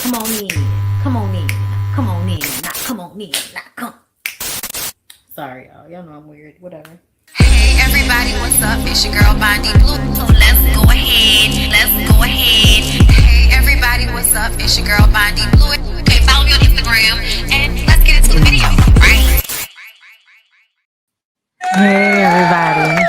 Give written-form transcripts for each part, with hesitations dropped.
Come on in. Come on in. Come on in. Now come on in. Now come. Sorry, y'all. Y'all know I'm weird. Whatever. Hey everybody, what's up? It's your girl BondyBlue. So let's go ahead. Let's go ahead. Hey everybody, what's up? It's your girl BondyBlue. Okay, follow me on Instagram and let's get into the video. Right? Hey, everybody.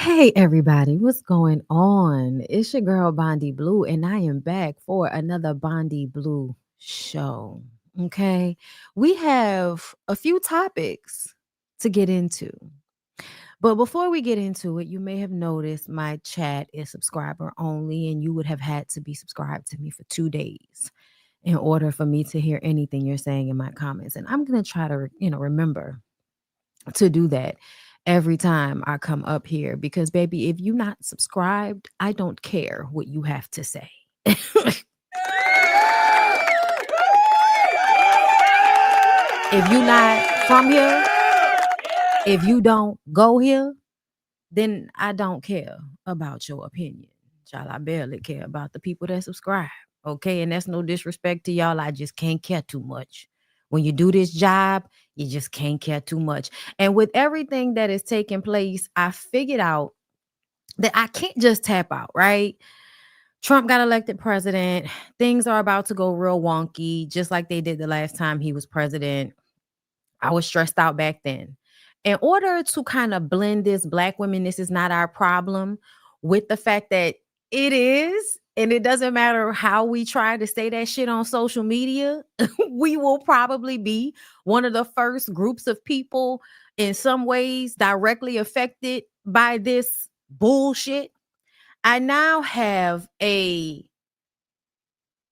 Hey, everybody. What's going on? It's your girl BondyBlue, and I am back for another BondyBlue show. Okay. We have a few topics to get into. But before we get into it, you may have noticed my chat is subscriber only, and you would have had to be subscribed to me for 2 days in order for me to hear anything you're saying in my comments. And I'm going to try to, remember to do that every time I come up here, because baby, if you're not subscribed, I don't care what you have to say. If you're not from here, if you don't go here, then I don't care about your opinion. Child, I barely care about the people that subscribe. Okay, and that's no disrespect to y'all. I just can't care too much. When you do this job, you just can't care too much. And with everything that is taking place, I figured out that I can't just tap out, right? Trump got elected president. Things are about to go real wonky, just like they did the last time he was president. I was stressed out back then. In order to kind of blend this Black women, this is not our problem, with the fact that it is, and it doesn't matter how we try to say that shit on social media, we will probably be one of the first groups of people in some ways directly affected by this bullshit. I now have an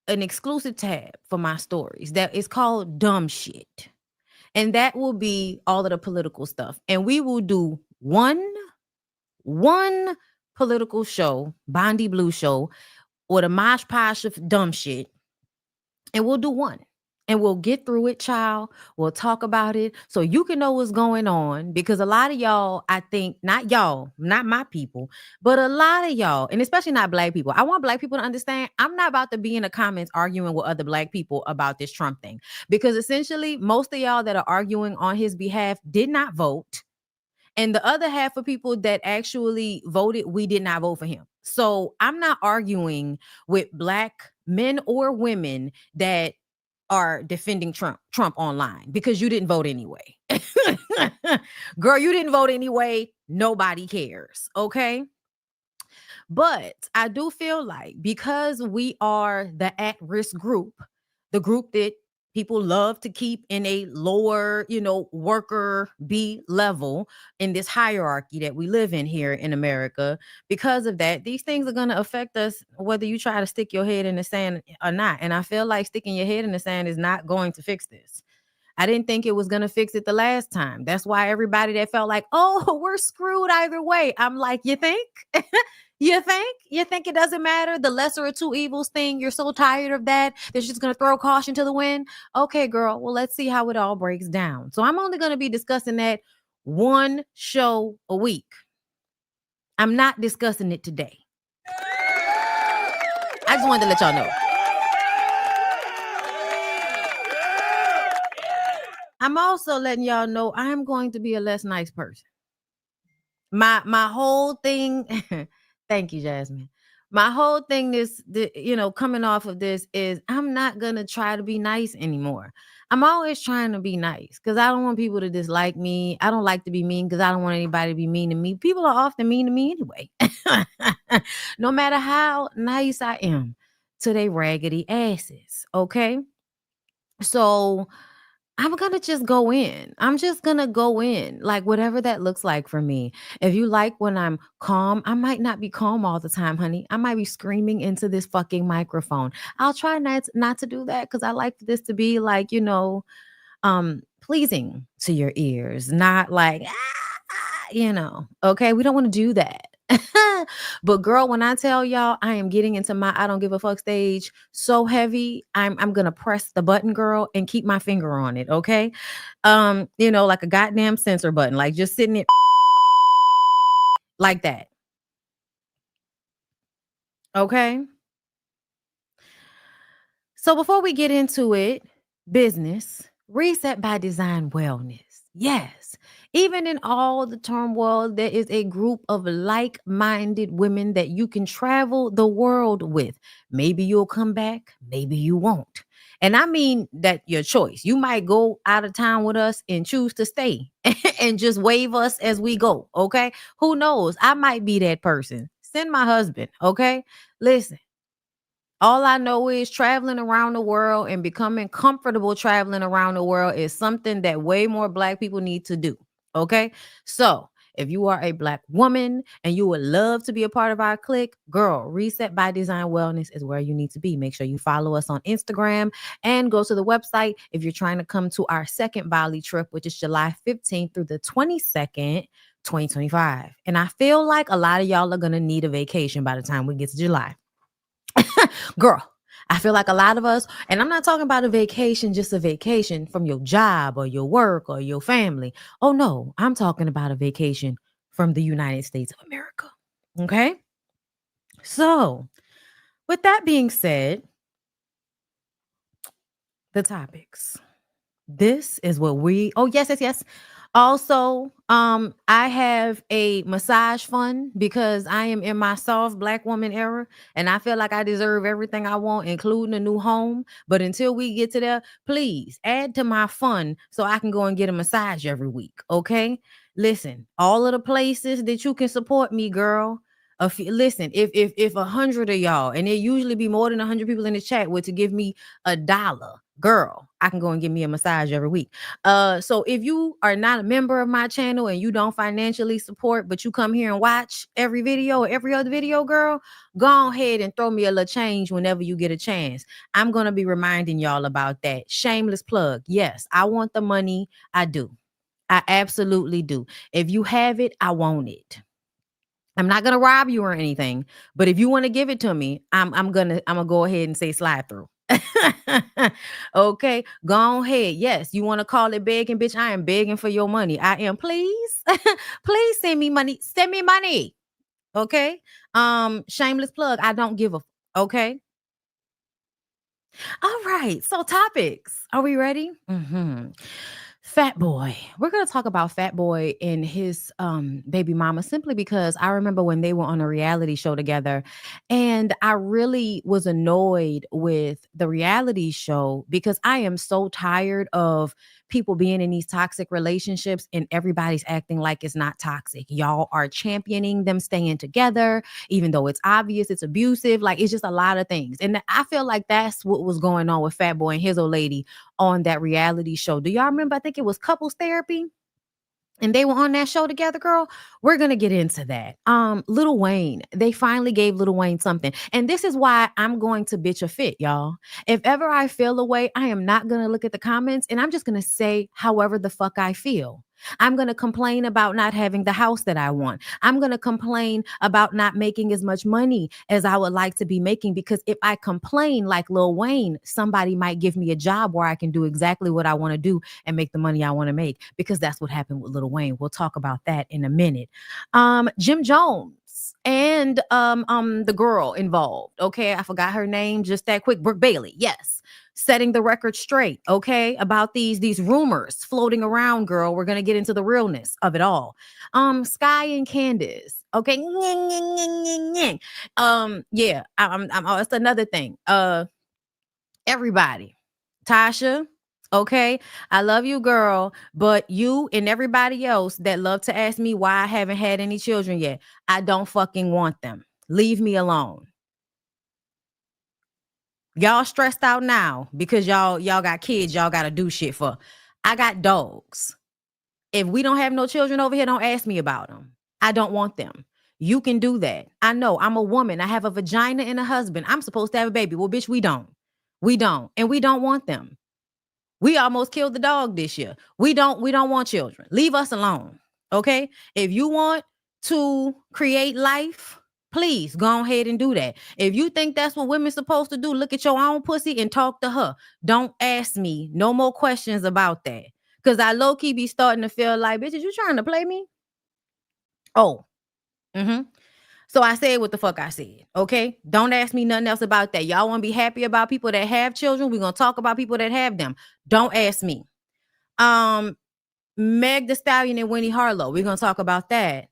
exclusive tab for my stories that is called Dumb Shit. And that will be all of the political stuff. And we will do one political show, BondyBlue show, or the mosh posh of dumb shit. And we'll do one. And we'll get through it, child. We'll talk about it so you can know what's going on. Because a lot of y'all, I think, not y'all, not my people, but a lot of y'all, and especially not Black people. I want Black people to understand I'm not about to be in the comments arguing with other Black people about this Trump thing. Because essentially, most of y'all that are arguing on his behalf did not vote. And the other half of people that actually voted, we did not vote for him. So I'm not arguing with Black men or women that are defending Trump online, because you didn't vote anyway. Girl, you didn't vote anyway. Nobody cares. Okay. But I do feel like, because we are the at-risk group, the group that people love to keep in a lower, worker bee level in this hierarchy that we live in here in America. Because of that, these things are going to affect us whether you try to stick your head in the sand or not. And I feel like sticking your head in the sand is not going to fix this. I didn't think it was going to fix it the last time. That's why everybody that felt like, oh, we're screwed either way. I'm like, you think? You think it doesn't matter? The lesser of two evils thing. You're so tired of that just going to throw caution to the wind. Okay, girl. Well, let's see how it all breaks down. So I'm only going to be discussing that one show a week. I'm not discussing it today. I just wanted to let y'all know. I'm also letting y'all know I'm going to be a less nice person. My whole thing, thank you, Jasmine. My whole thing coming off of this is I'm not going to try to be nice anymore. I'm always trying to be nice because I don't want people to dislike me. I don't like to be mean because I don't want anybody to be mean to me. People are often mean to me anyway. No matter how nice I am to their raggedy asses. Okay. So I'm going to just go in. I'm just going to go in, like whatever that looks like for me. If you like when I'm calm, I might not be calm all the time, honey. I might be screaming into this fucking microphone. I'll try not to do that because I like this to be like, pleasing to your ears, not like, okay? We don't want to do that. But girl, when I tell y'all I am getting into my I don't give a fuck stage so heavy, I'm gonna press the button, girl, and keep my finger on it, okay? Like a goddamn censor button, like just sitting it like that. Okay. So before we get into it, business, reset by design wellness. Yes. Even in all the turmoil, there is a group of like minded women that you can travel the world with. Maybe you'll come back, maybe you won't. And I mean that your choice. You might go out of town with us and choose to stay and just wave us as we go. Okay. Who knows? I might be that person. Send my husband. Okay. Listen. All I know is traveling around the world and becoming comfortable traveling around the world is something that way more Black people need to do. Okay. So if you are a Black woman and you would love to be a part of our clique, girl, Reset by Design Wellness is where you need to be. Make sure you follow us on Instagram and go to the website if you're trying to come to our second BALI trip, which is July 15th through the 22nd. 2025. And I feel like a lot of y'all are going to need a vacation by the time we get to July. Girl, I feel like a lot of us, and I'm not talking about a vacation, just a vacation from your job or your work or your family. Oh, no, I'm talking about a vacation from the United States of America. Okay. So, with that being said, the topics. This is what yes. Also, I have a massage fund because I am in my soft Black woman era and I feel like I deserve everything I want, including a new home. But until we get to there, please add to my fund so I can go and get a massage every week. Okay. Listen, all of the places that you can support me, girl. Listen, if 100 of y'all, and it usually be more than 100 people in the chat, were to give me $1, girl, I can go and get me a massage every week. So if you are not a member of my channel and you don't financially support, but you come here and watch every video or every other video, girl, go ahead and throw me a little change whenever you get a chance. I'm going to be reminding y'all about that. Shameless plug. Yes, I want the money. I do. I absolutely do. If you have it, I want it. I'm not gonna rob you or anything, but if you want to give it to me, I'm gonna go ahead and say slide through. Okay, go ahead. Yes, you want to call it begging, bitch? I am begging for your money. I am. Please, please send me money. Send me money. Okay. Shameless plug. I don't give a. Okay. All right. So topics. Are we ready? Fat Boy. We're going to talk about Fat Boy and his baby mama simply because I remember when they were on a reality show together and I really was annoyed with the reality show because I am so tired of people being in these toxic relationships and everybody's acting like it's not toxic. Y'all are championing them staying together, even though it's obvious it's abusive. Like it's just a lot of things. And I feel like that's what was going on with Fat Boy and his old lady on that reality show. Do y'all remember? I think it was Couples Therapy. And they were on that show together, girl. We're gonna get into that. Lil Wayne, they finally gave Lil Wayne something. And this is why I'm going to bitch a fit, y'all. If ever I feel a way, I am not gonna look at the comments and I'm just gonna say however the fuck I feel. I'm going to complain about not having the house that I want. I'm going to complain about not making as much money as I would like to be making because if I complain like Lil Wayne, somebody might give me a job where I can do exactly what I want to do and make the money I want to make because that's what happened with Lil Wayne. We'll talk about that in a minute. Jim Jones and the girl involved. Okay, I forgot her name just that quick. Brooke Bailey. Yes. Setting the record straight, okay, about these rumors floating around, girl. We're gonna get into the realness of it all. Skai and Candice, okay. Yeah, that's another thing. Everybody, Tasha, okay, I love you, girl, but you and everybody else that love to ask me why I haven't had any children yet, I don't fucking want them. Leave me alone. Y'all stressed out now because y'all got kids y'all got to do shit for. I got dogs. If we don't have no children over here, don't ask me about them. I don't want them. You can do that. I know I'm a woman. I have a vagina and a husband. I'm supposed to have a baby. Well, bitch, we don't. We don't. And we don't want them. We almost killed the dog this year. We don't want children. Leave us alone. Okay? If you want to create life, please go ahead and do that. If you think that's what women's supposed to do, look at your own pussy and talk to her. Don't ask me no more questions about that. Because I low-key be starting to feel like, bitch, is you trying to play me? Oh. So I said what the fuck I said. Okay. Don't ask me nothing else about that. Y'all want to be happy about people that have children. We're going to talk about people that have them. Don't ask me. Meg Thee Stallion and Winnie Harlow. We're going to talk about that.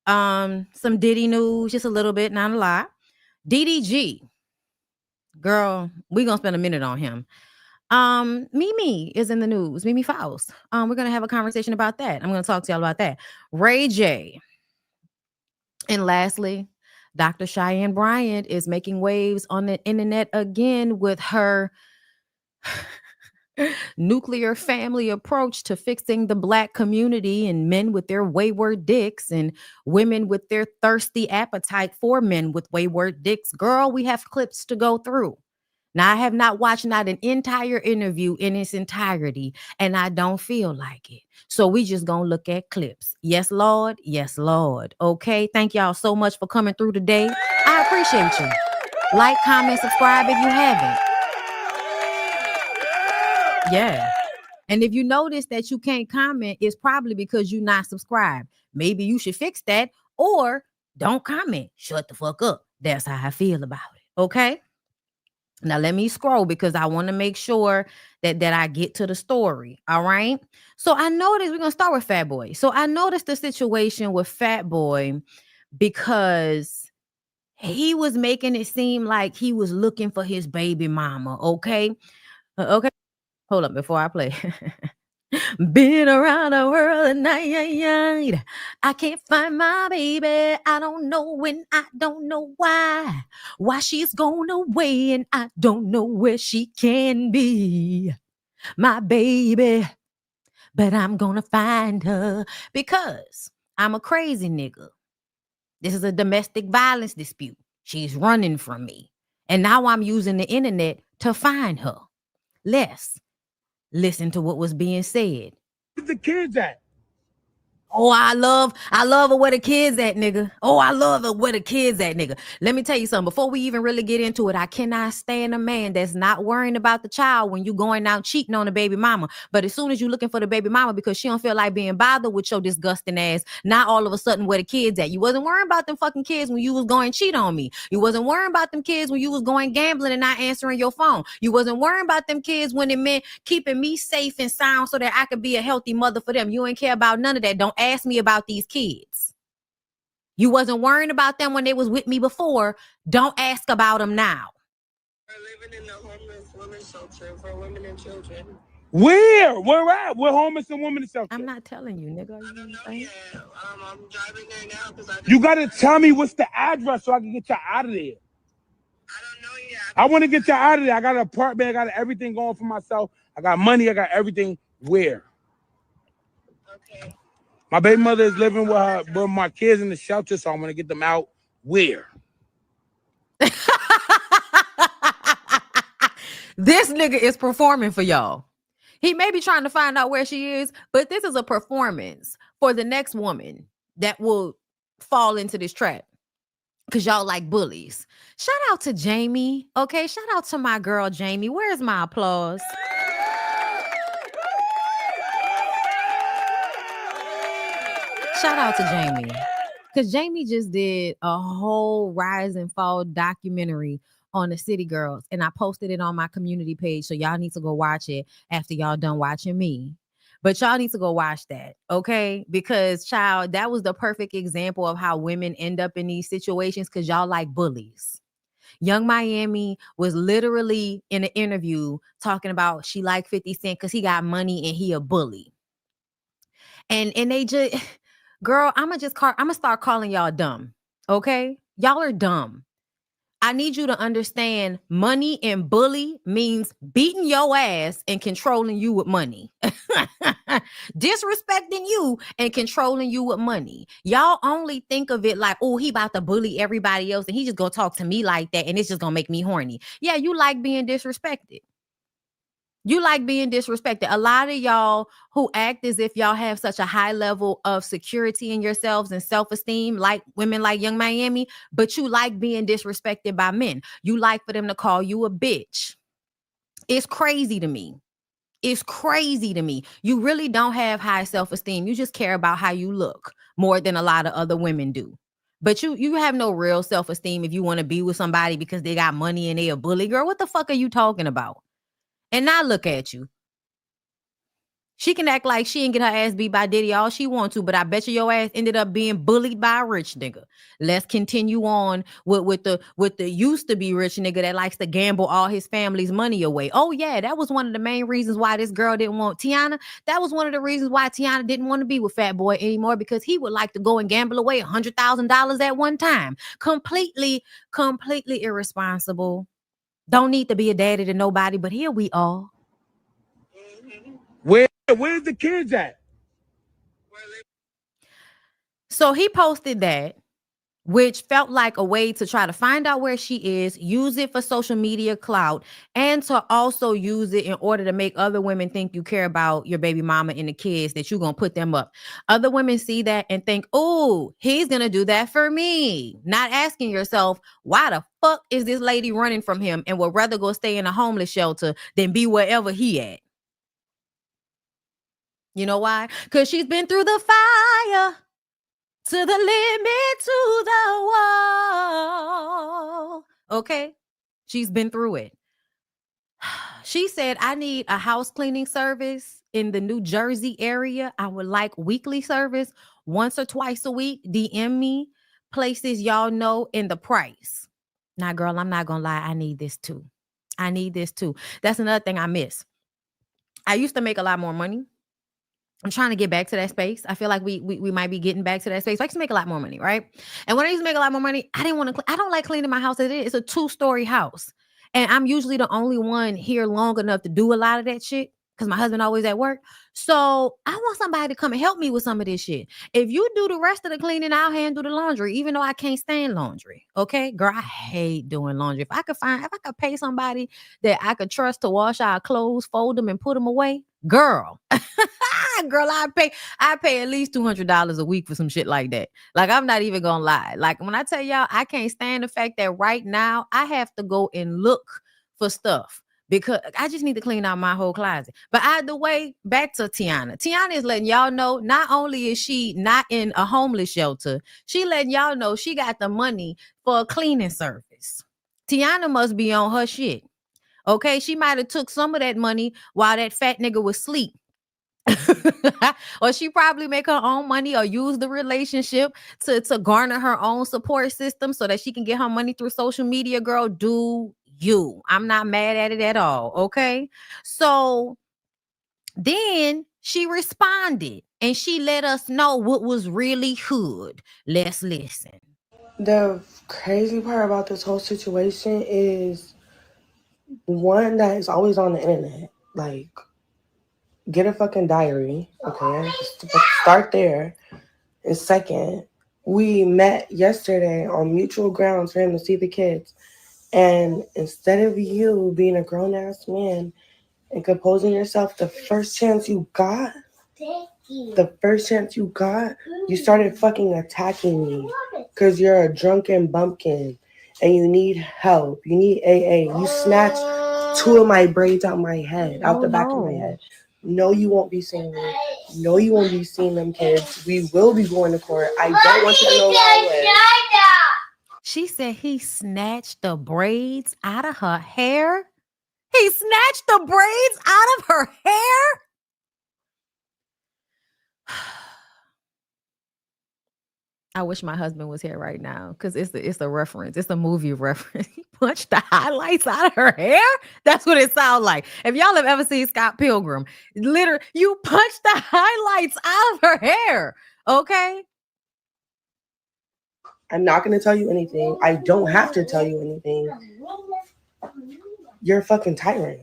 Some Diddy news, just a little bit, not a lot. DDG. Girl, we're going to spend a minute on him. Mimi is in the news. Mimi Faust. We're going to have a conversation about that. I'm going to talk to y'all about that. Ray J. And lastly, Dr. Cheyenne Bryant is making waves on the internet again with her nuclear family approach to fixing the Black community and men with their wayward dicks and women with their thirsty appetite for men with wayward dicks. Girl, we have clips to go through. Now, I have not watched not an entire interview in its entirety, and I don't feel like it. So we just gonna look at clips. Yes, Lord. Yes, Lord. Okay. Thank y'all so much for coming through today. I appreciate you. Like, comment, subscribe if you haven't. Yeah. And if you notice that you can't comment, it's probably because you're not subscribed. Maybe you should fix that, or don't comment. Shut the fuck up. That's how I feel about it. Okay. Now let me scroll because I want to make sure that I get to the story. All right. So I noticed we're gonna start with Fat Boy. So I noticed the situation with Fat Boy because he was making it seem like he was looking for his baby mama. Okay. Okay. Hold up before I play. Been around the world at night. I can't find my baby. I don't know when, I don't know why. Why she's gone away and I don't know where she can be. My baby. But I'm gonna find her because I'm a crazy nigga. This is a domestic violence dispute. She's running from me. And now I'm using the internet to find her. Let's listen to what was being said. Where's the kids at? Oh, I love her where the kids at, nigga. Oh, I love her where the kids at, nigga. Let me tell you something. Before we even really get into it, I cannot stand a man that's not worrying about the child when you going out cheating on the baby mama. But as soon as you looking for the baby mama because she don't feel like being bothered with your disgusting ass, not all of a sudden where the kids at. You wasn't worrying about them fucking kids when you was going cheat on me. You wasn't worrying about them kids when you was going gambling and not answering your phone. You wasn't worrying about them kids when it meant keeping me safe and sound so that I could be a healthy mother for them. You ain't care about none of that. Don't ask me about these kids. You wasn't worrying about them when they was with me before. Don't ask about them now. We're living in the homeless women's shelter for women and children. Where? Where at? We're homeless and women and shelter. I'm not telling you, nigga. I don't know yet. I'm driving there now because You gotta tell me what's the address so I can get you out of there. I don't know yet. I want to get you out of there. I got an apartment. I got everything going for myself. I got money. I got everything. Where? Okay. My baby mother is living with my kids in the shelter, so I'm gonna get them out. Where? This nigga is performing for y'all. He may be trying to find out where she is, but this is a performance for the next woman that will fall into this trap. Because y'all like bullies. Shout out to Jamie. Okay, shout out to my girl Jamie. Where's my applause? Shout out to Jamie. Because Jamie just did a whole rise and fall documentary on the City Girls. And I posted it on my community page. So y'all need to go watch it after y'all done watching me. But y'all need to go watch that, okay? Because, child, that was the perfect example of how women end up in these situations because y'all like bullies. Young Miami was literally in an interview talking about she liked 50 Cent because he got money and he a bully. And they just, girl, I'm gonna start calling y'all dumb, okay? Y'all are dumb. I need you to understand money and bully means beating your ass and controlling you with money. Disrespecting you and controlling you with money. Y'all only think of it like, oh, he about to bully everybody else and he just gonna talk to me like that and it's just gonna make me horny. Yeah, you like being disrespected. You like being disrespected. A lot of y'all who act as if y'all have such a high level of security in yourselves and self-esteem, like women like Young Miami, but you like being disrespected by men. You like for them to call you a bitch. It's crazy to me. It's crazy to me. You really don't have high self-esteem. You just care about how you look more than a lot of other women do. But you have no real self-esteem if you want to be with somebody because they got money and they a bully. Girl, what the fuck are you talking about? And now look at you. She can act like she ain't get her ass beat by Diddy all she want to, but I bet you your ass ended up being bullied by a rich nigga. Let's continue on with the used to be rich nigga that likes to gamble all his family's money away. Oh yeah, that was one of the main reasons why this girl didn't want Tiana. That was one of the reasons why Tiana didn't want to be with Fat Boy anymore, because he would like to go and gamble away $100,000 at one time. Completely irresponsible. Don't need to be a daddy to nobody, but here we are. Where's the kids at? So he posted that, which felt like a way to try to find out where she is, use it for social media clout, and to also use it in order to make other women think you care about your baby mama and the kids, that you're going to put them up. Other women see that and think, oh, he's going to do that for me. Not asking yourself, why the fuck is this lady running from him and would rather go stay in a homeless shelter than be wherever he at? You know why? Because she's been through the fire. To the limit, to the wall. Okay? She's been through it. She said, I need a house cleaning service in the New Jersey area. I would like weekly service, once or twice a week. DM me places y'all know in the price. Now, girl, I'm not going to lie. I need this too. That's another thing I miss. I used to make a lot more money. I'm trying to get back to that space. I feel like we might be getting back to that space. I used to make a lot more money, right? And when I used to make a lot more money, I didn't want to. I don't like cleaning my house as it is. It's a 2-story house, and I'm usually the only one here long enough to do a lot of that shit because my husband always at work. So I want somebody to come and help me with some of this shit. If you do the rest of the cleaning, I'll handle the laundry, even though I can't stand laundry. Okay, girl, I hate doing laundry. If I could pay somebody that I could trust to wash our clothes, fold them, and put them away, girl. Girl, I pay at least $200 a week for some shit like that. Like, I'm not even gonna lie. Like, when I tell y'all, I can't stand the fact that right now I have to go and look for stuff because I just need to clean out my whole closet. But either way, back to Tiana. Tiana is letting y'all know not only is she not in a homeless shelter, she letting y'all know she got the money for a cleaning service. Tiana must be on her shit. Okay, she might have took some of that money while that fat nigga was asleep. Or she probably make her own money or use the relationship to garner her own support system so that she can get her money through social media. Girl, do you. I'm not mad at it at all. Okay. So then she responded and she let us know what was really hood. Let's listen. The crazy part about this whole situation is one that is always on the internet. Like, get a fucking diary, okay? Just start there. And second, we met yesterday on mutual grounds for him to see the kids. And instead of you being a grown-ass man and composing yourself the first chance you got, you started fucking attacking me because you're a drunken bumpkin and you need help. You need AA. You snatched 2 of my braids out my head, out the back of my head. No, you won't be seeing me. No, you won't be seeing them kids. We will be going to court. I don't want you to know where I live. She said he snatched the braids out of her hair. He snatched the braids out of her hair. I wish my husband was here right now because it's a reference. It's a movie reference. He punched the highlights out of her hair. That's what it sounds like. If y'all have ever seen Scott Pilgrim, literally, you punched the highlights out of her hair. Okay? I'm not going to tell you anything. I don't have to tell you anything. You're a fucking tyrant.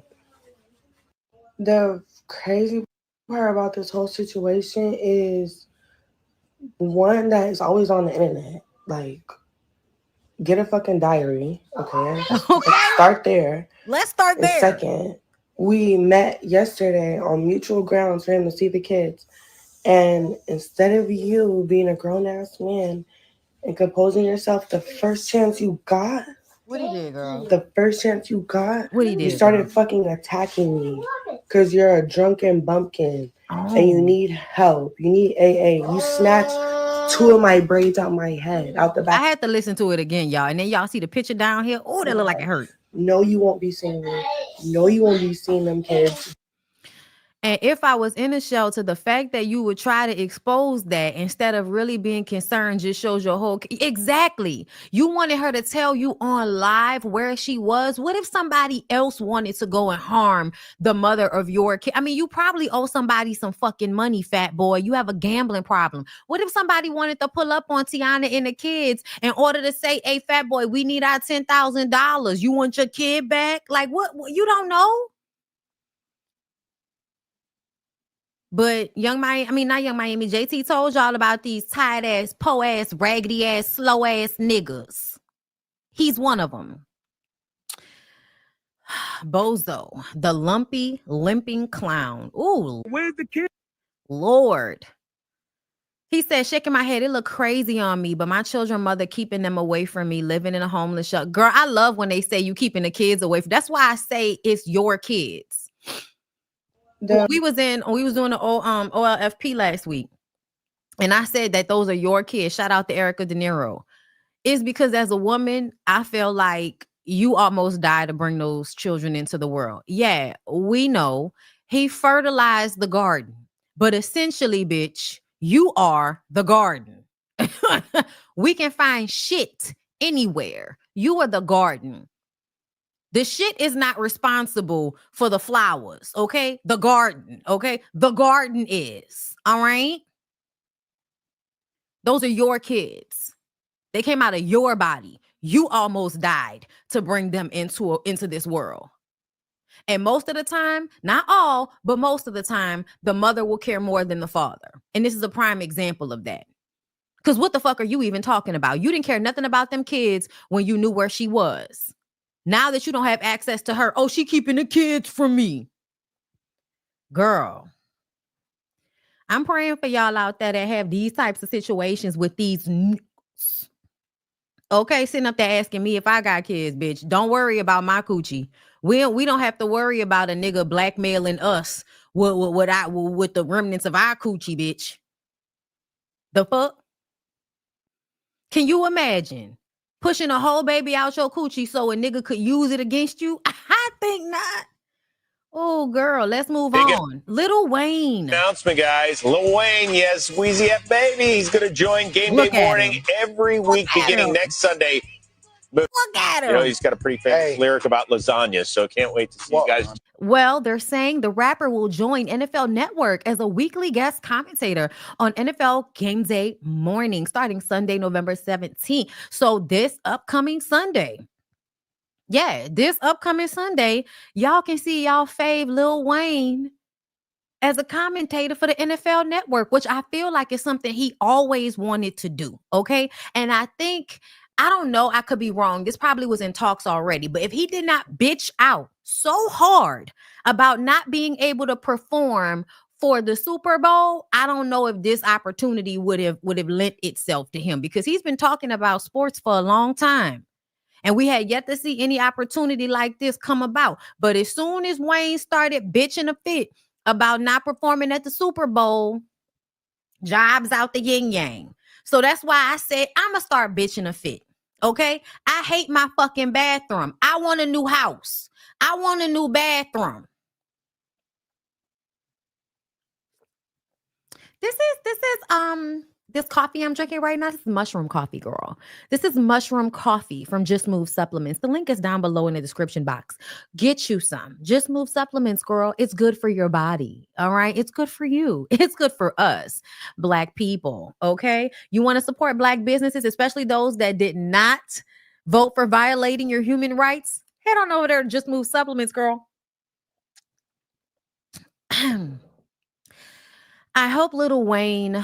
The crazy part about this whole situation is one that is always on the internet. Like, get a fucking diary, okay? Let's start there. Let's start there. And second, we met yesterday on mutual grounds for him to see the kids. And instead of you being a grown-ass man and composing yourself the first chance you got, what he did, girl? The first chance you got, what he did, you started fucking attacking me because you're a drunken bumpkin and you need help. You need AA. You snatched 2 of my braids out my head, out the back. I had to listen to it again, y'all. And then y'all see the picture down here. Oh, that look like it hurt. No, you won't be seeing me. No, you won't be seeing them kids. And if I was in a shelter, the fact that you would try to expose that instead of really being concerned just shows your whole... Exactly. You wanted her to tell you on live where she was. What if somebody else wanted to go and harm the mother of your kid? I mean, you probably owe somebody some fucking money, fat boy. You have a gambling problem. What if somebody wanted to pull up on Tiana and the kids in order to say, hey, fat boy, we need our $10,000. You want your kid back? Like, what? You don't know? But not Young Miami, JT told y'all about these tight ass, po ass, raggedy ass, slow ass niggas. He's one of them. Bozo, the lumpy, limping clown. Ooh. Where's the kid? Lord. He said, shaking my head, it looked crazy on me, but my children mother keeping them away from me, living in a homeless shelter. Girl, I love when they say you keeping the kids away from. That's why I say it's your kids. We was doing the OLFP last week, and I said that those are your kids. Shout out to Erica De Niro. It's because as a woman, I feel like you almost died to bring those children into the world. Yeah, we know he fertilized the garden, but essentially, bitch, you are the garden. We can find shit anywhere. You are the garden. The shit is not responsible for the flowers, okay? The garden, okay? The garden is, all right? Those are your kids. They came out of your body. You almost died to bring them into this world. And most of the time, not all, but most of the time, the mother will care more than the father. And this is a prime example of that. Because what the fuck are you even talking about? You didn't care nothing about them kids when you knew where she was. Now that you don't have access to her, oh, she keeping the kids from me. Girl, I'm praying for y'all out there that have these types of situations with these. Okay, sitting up there asking me if I got kids, bitch. Don't worry about my coochie. We don't have to worry about a nigga blackmailing us with the remnants of our coochie, bitch. The fuck? Can you imagine? Pushing a whole baby out your coochie so a nigga could use it against you? I think not. Oh, girl, let's move on. Lil Wayne. Announcement, guys. Lil Wayne, yes, Wheezy F Baby. He's going to join Game Day Morning every week beginning next Sunday. But, look at him. You know, he's got a pretty famous lyric about lasagna, so can't wait to see you guys. Well, they're saying the rapper will join NFL Network as a weekly guest commentator on NFL Game Day Morning starting Sunday, November 17th. So this upcoming Sunday. Yeah, this upcoming Sunday, y'all can see y'all fave Lil Wayne as a commentator for the NFL Network, which I feel like is something he always wanted to do, okay? And I think, I don't know, I could be wrong. This probably was in talks already, but if he did not bitch out so hard about not being able to perform for the Super Bowl, I don't know if this opportunity would have lent itself to him, because he's been talking about sports for a long time. And we had yet to see any opportunity like this come about. But as soon as Wayne started bitching a fit about not performing at the Super Bowl, jobs out the yin yang. So that's why I said, I'm going to start bitching a fit. Okay? I hate my fucking bathroom. I want a new house. I want a new bathroom. This coffee I'm drinking right now, this is mushroom coffee, girl. This is mushroom coffee from Just Move Supplements. The link is down below in the description box. Get you some. Just Move Supplements, girl. It's good for your body, all right? It's good for you. It's good for us, Black people, okay? You want to support Black businesses, especially those that did not vote for violating your human rights? Head on over there to Just Move Supplements, girl. I hope Lil Wayne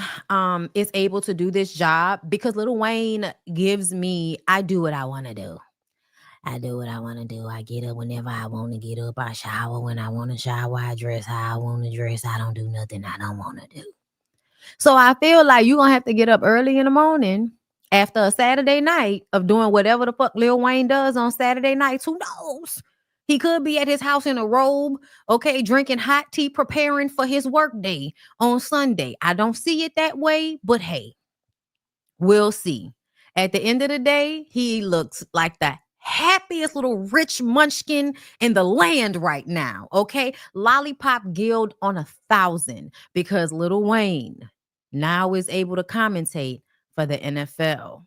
is able to do this job, because Lil Wayne gives me, I do what I want to do. I do what I want to do. I get up whenever I want to get up. I shower when I want to shower. I dress how I want to dress. I don't do nothing I don't want to do. So I feel like you're going to have to get up early in the morning after a Saturday night of doing whatever the fuck Lil Wayne does on Saturday nights. Who knows? He could be at his house in a robe, okay, drinking hot tea, preparing for his work day on Sunday. I don't see it that way, but hey, We'll see. At the end of the day, he looks like the happiest little rich munchkin in the land right now. Okay. Lollipop Guild on 1,000 because Lil Wayne now is able to commentate for the NFL.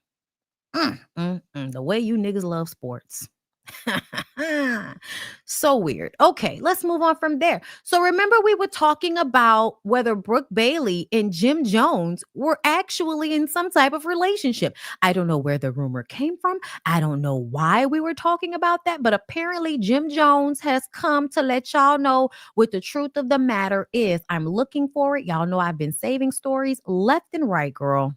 The way you niggas love sports. So weird. Okay, let's move on from there. So remember we were talking about whether Brooke Bailey and Jim Jones were actually in some type of relationship. I don't know where the rumor came from. I don't know why we were talking about that, but apparently Jim Jones has come to let y'all know what the truth of the matter is. I'm looking for it. Y'all know I've been saving stories left and right, girl.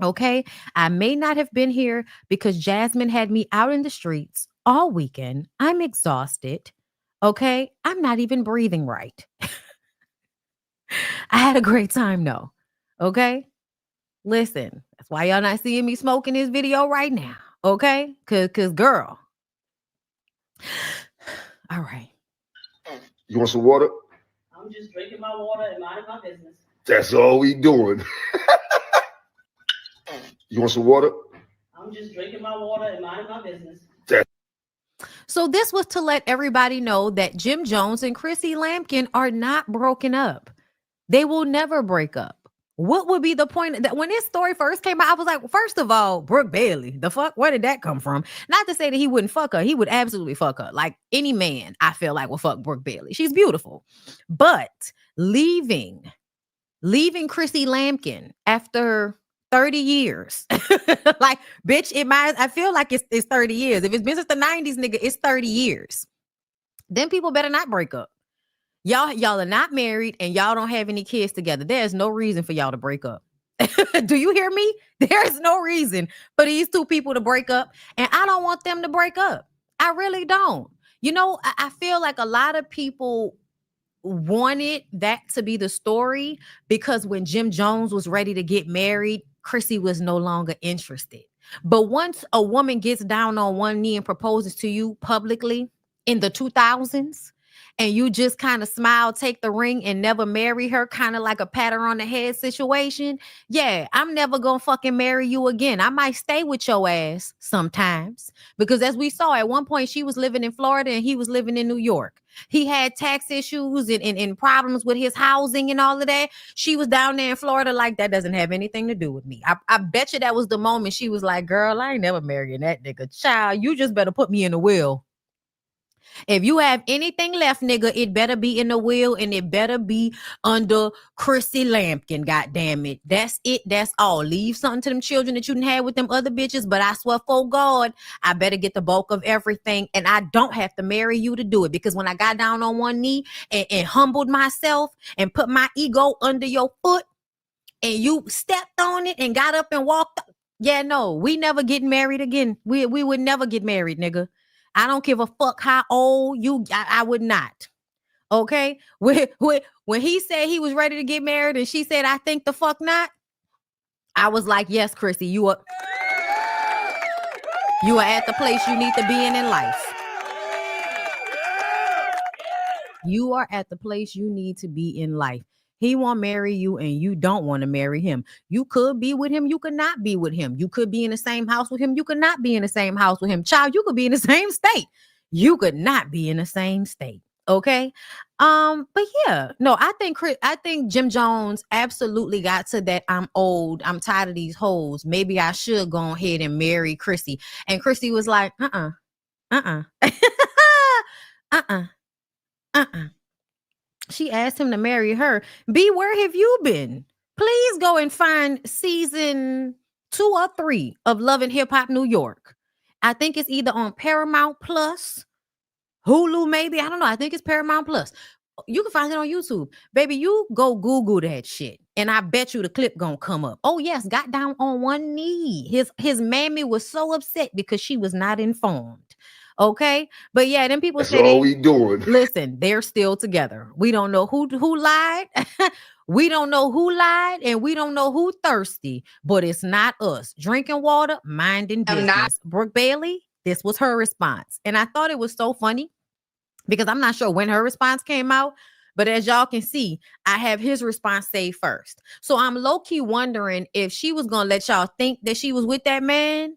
Okay, I may not have been here because Jasmine had me out in the streets all weekend. I'm exhausted. Okay, I'm not even breathing right. I had a great time though. Okay, listen, that's why y'all not seeing me smoking this video right now. Okay, cause girl. All right. You want some water? I'm just drinking my water and minding my business. That's all we doing. You want some water? I'm just drinking my water and minding my business. So this was to let everybody know that Jim Jones and Chrissy Lampkin are not broken up. They will never break up. What would be the point that when this story first came out, I was like, well, first of all, Brooke Bailey, the fuck, where did that come from? Not to say that he wouldn't fuck her. He would absolutely fuck her. Like any man, I feel like will fuck Brooke Bailey. She's beautiful. But leaving Chrissy Lampkin after 30 years. Like, bitch, I feel like it's 30 years. If it's been since the 90s, nigga, it's 30 years. Then people better not break up. Y'all are not married and y'all don't have any kids together. There's no reason for y'all to break up. Do you hear me? There's no reason for these two people to break up. And I don't want them to break up. I really don't. You know, I feel like a lot of people wanted that to be the story because when Jim Jones was ready to get married, Chrissy was no longer interested. But once a woman gets down on one knee and proposes to you publicly in the 2000s, and you just kind of smile, take the ring, and never marry her, kind of like a pat her on the head situation, yeah, I'm never gonna fucking marry you again. I might stay with your ass sometimes. Because as we saw, at one point, she was living in Florida and he was living in New York. He had tax issues and problems with his housing and all of that. She was down there in Florida like, that doesn't have anything to do with me. I bet you that was the moment she was like, girl, I ain't never marrying that nigga. Child, you just better put me in the will. If you have anything left, nigga, it better be in the will and it better be under Chrissy Lampkin, goddamn it. That's it. That's all. Leave something to them children that you didn't have with them other bitches, but I swear for God, I better get the bulk of everything and I don't have to marry you to do it because when I got down on one knee and humbled myself and put my ego under your foot and you stepped on it and got up and walked, yeah, no, we never get married again. We would never get married, nigga. I don't give a fuck how old you. I would not. Okay. When he said he was ready to get married and she said, I think the fuck not. I was like, yes, Chrissy, you are at the place you need to be in life. You are at the place you need to be in life. He won't marry you and you don't want to marry him. You could be with him. You could not be with him. You could be in the same house with him. You could not be in the same house with him. Child, you could be in the same state. You could not be in the same state. Okay. But yeah, no, I think Jim Jones absolutely got to that. I'm old. I'm tired of these hoes. Maybe I should go ahead and marry Chrissy. And Chrissy was like, She asked him to marry her. B, where have you been? Please go and find season 2 or 3 of Love and Hip Hop New York. I think it's either on Paramount Plus, Hulu, maybe. I don't know. I think it's Paramount Plus. You can find it on YouTube. Baby, you go Google that shit. And I bet you the clip gonna come up. Oh, yes, got down on one knee. His mammy was so upset because she was not informed. Okay, but yeah, then people say all we doing. Listen, they're still together. We don't know who lied. We don't know who lied, and we don't know who thirsty. But it's not us. Drinking water, minding business. Brooke Bailey, this was her response, and I thought it was so funny because I'm not sure when her response came out, But as y'all can see, I have his response saved first. So I'm low-key wondering if she was going to let y'all think that she was with that man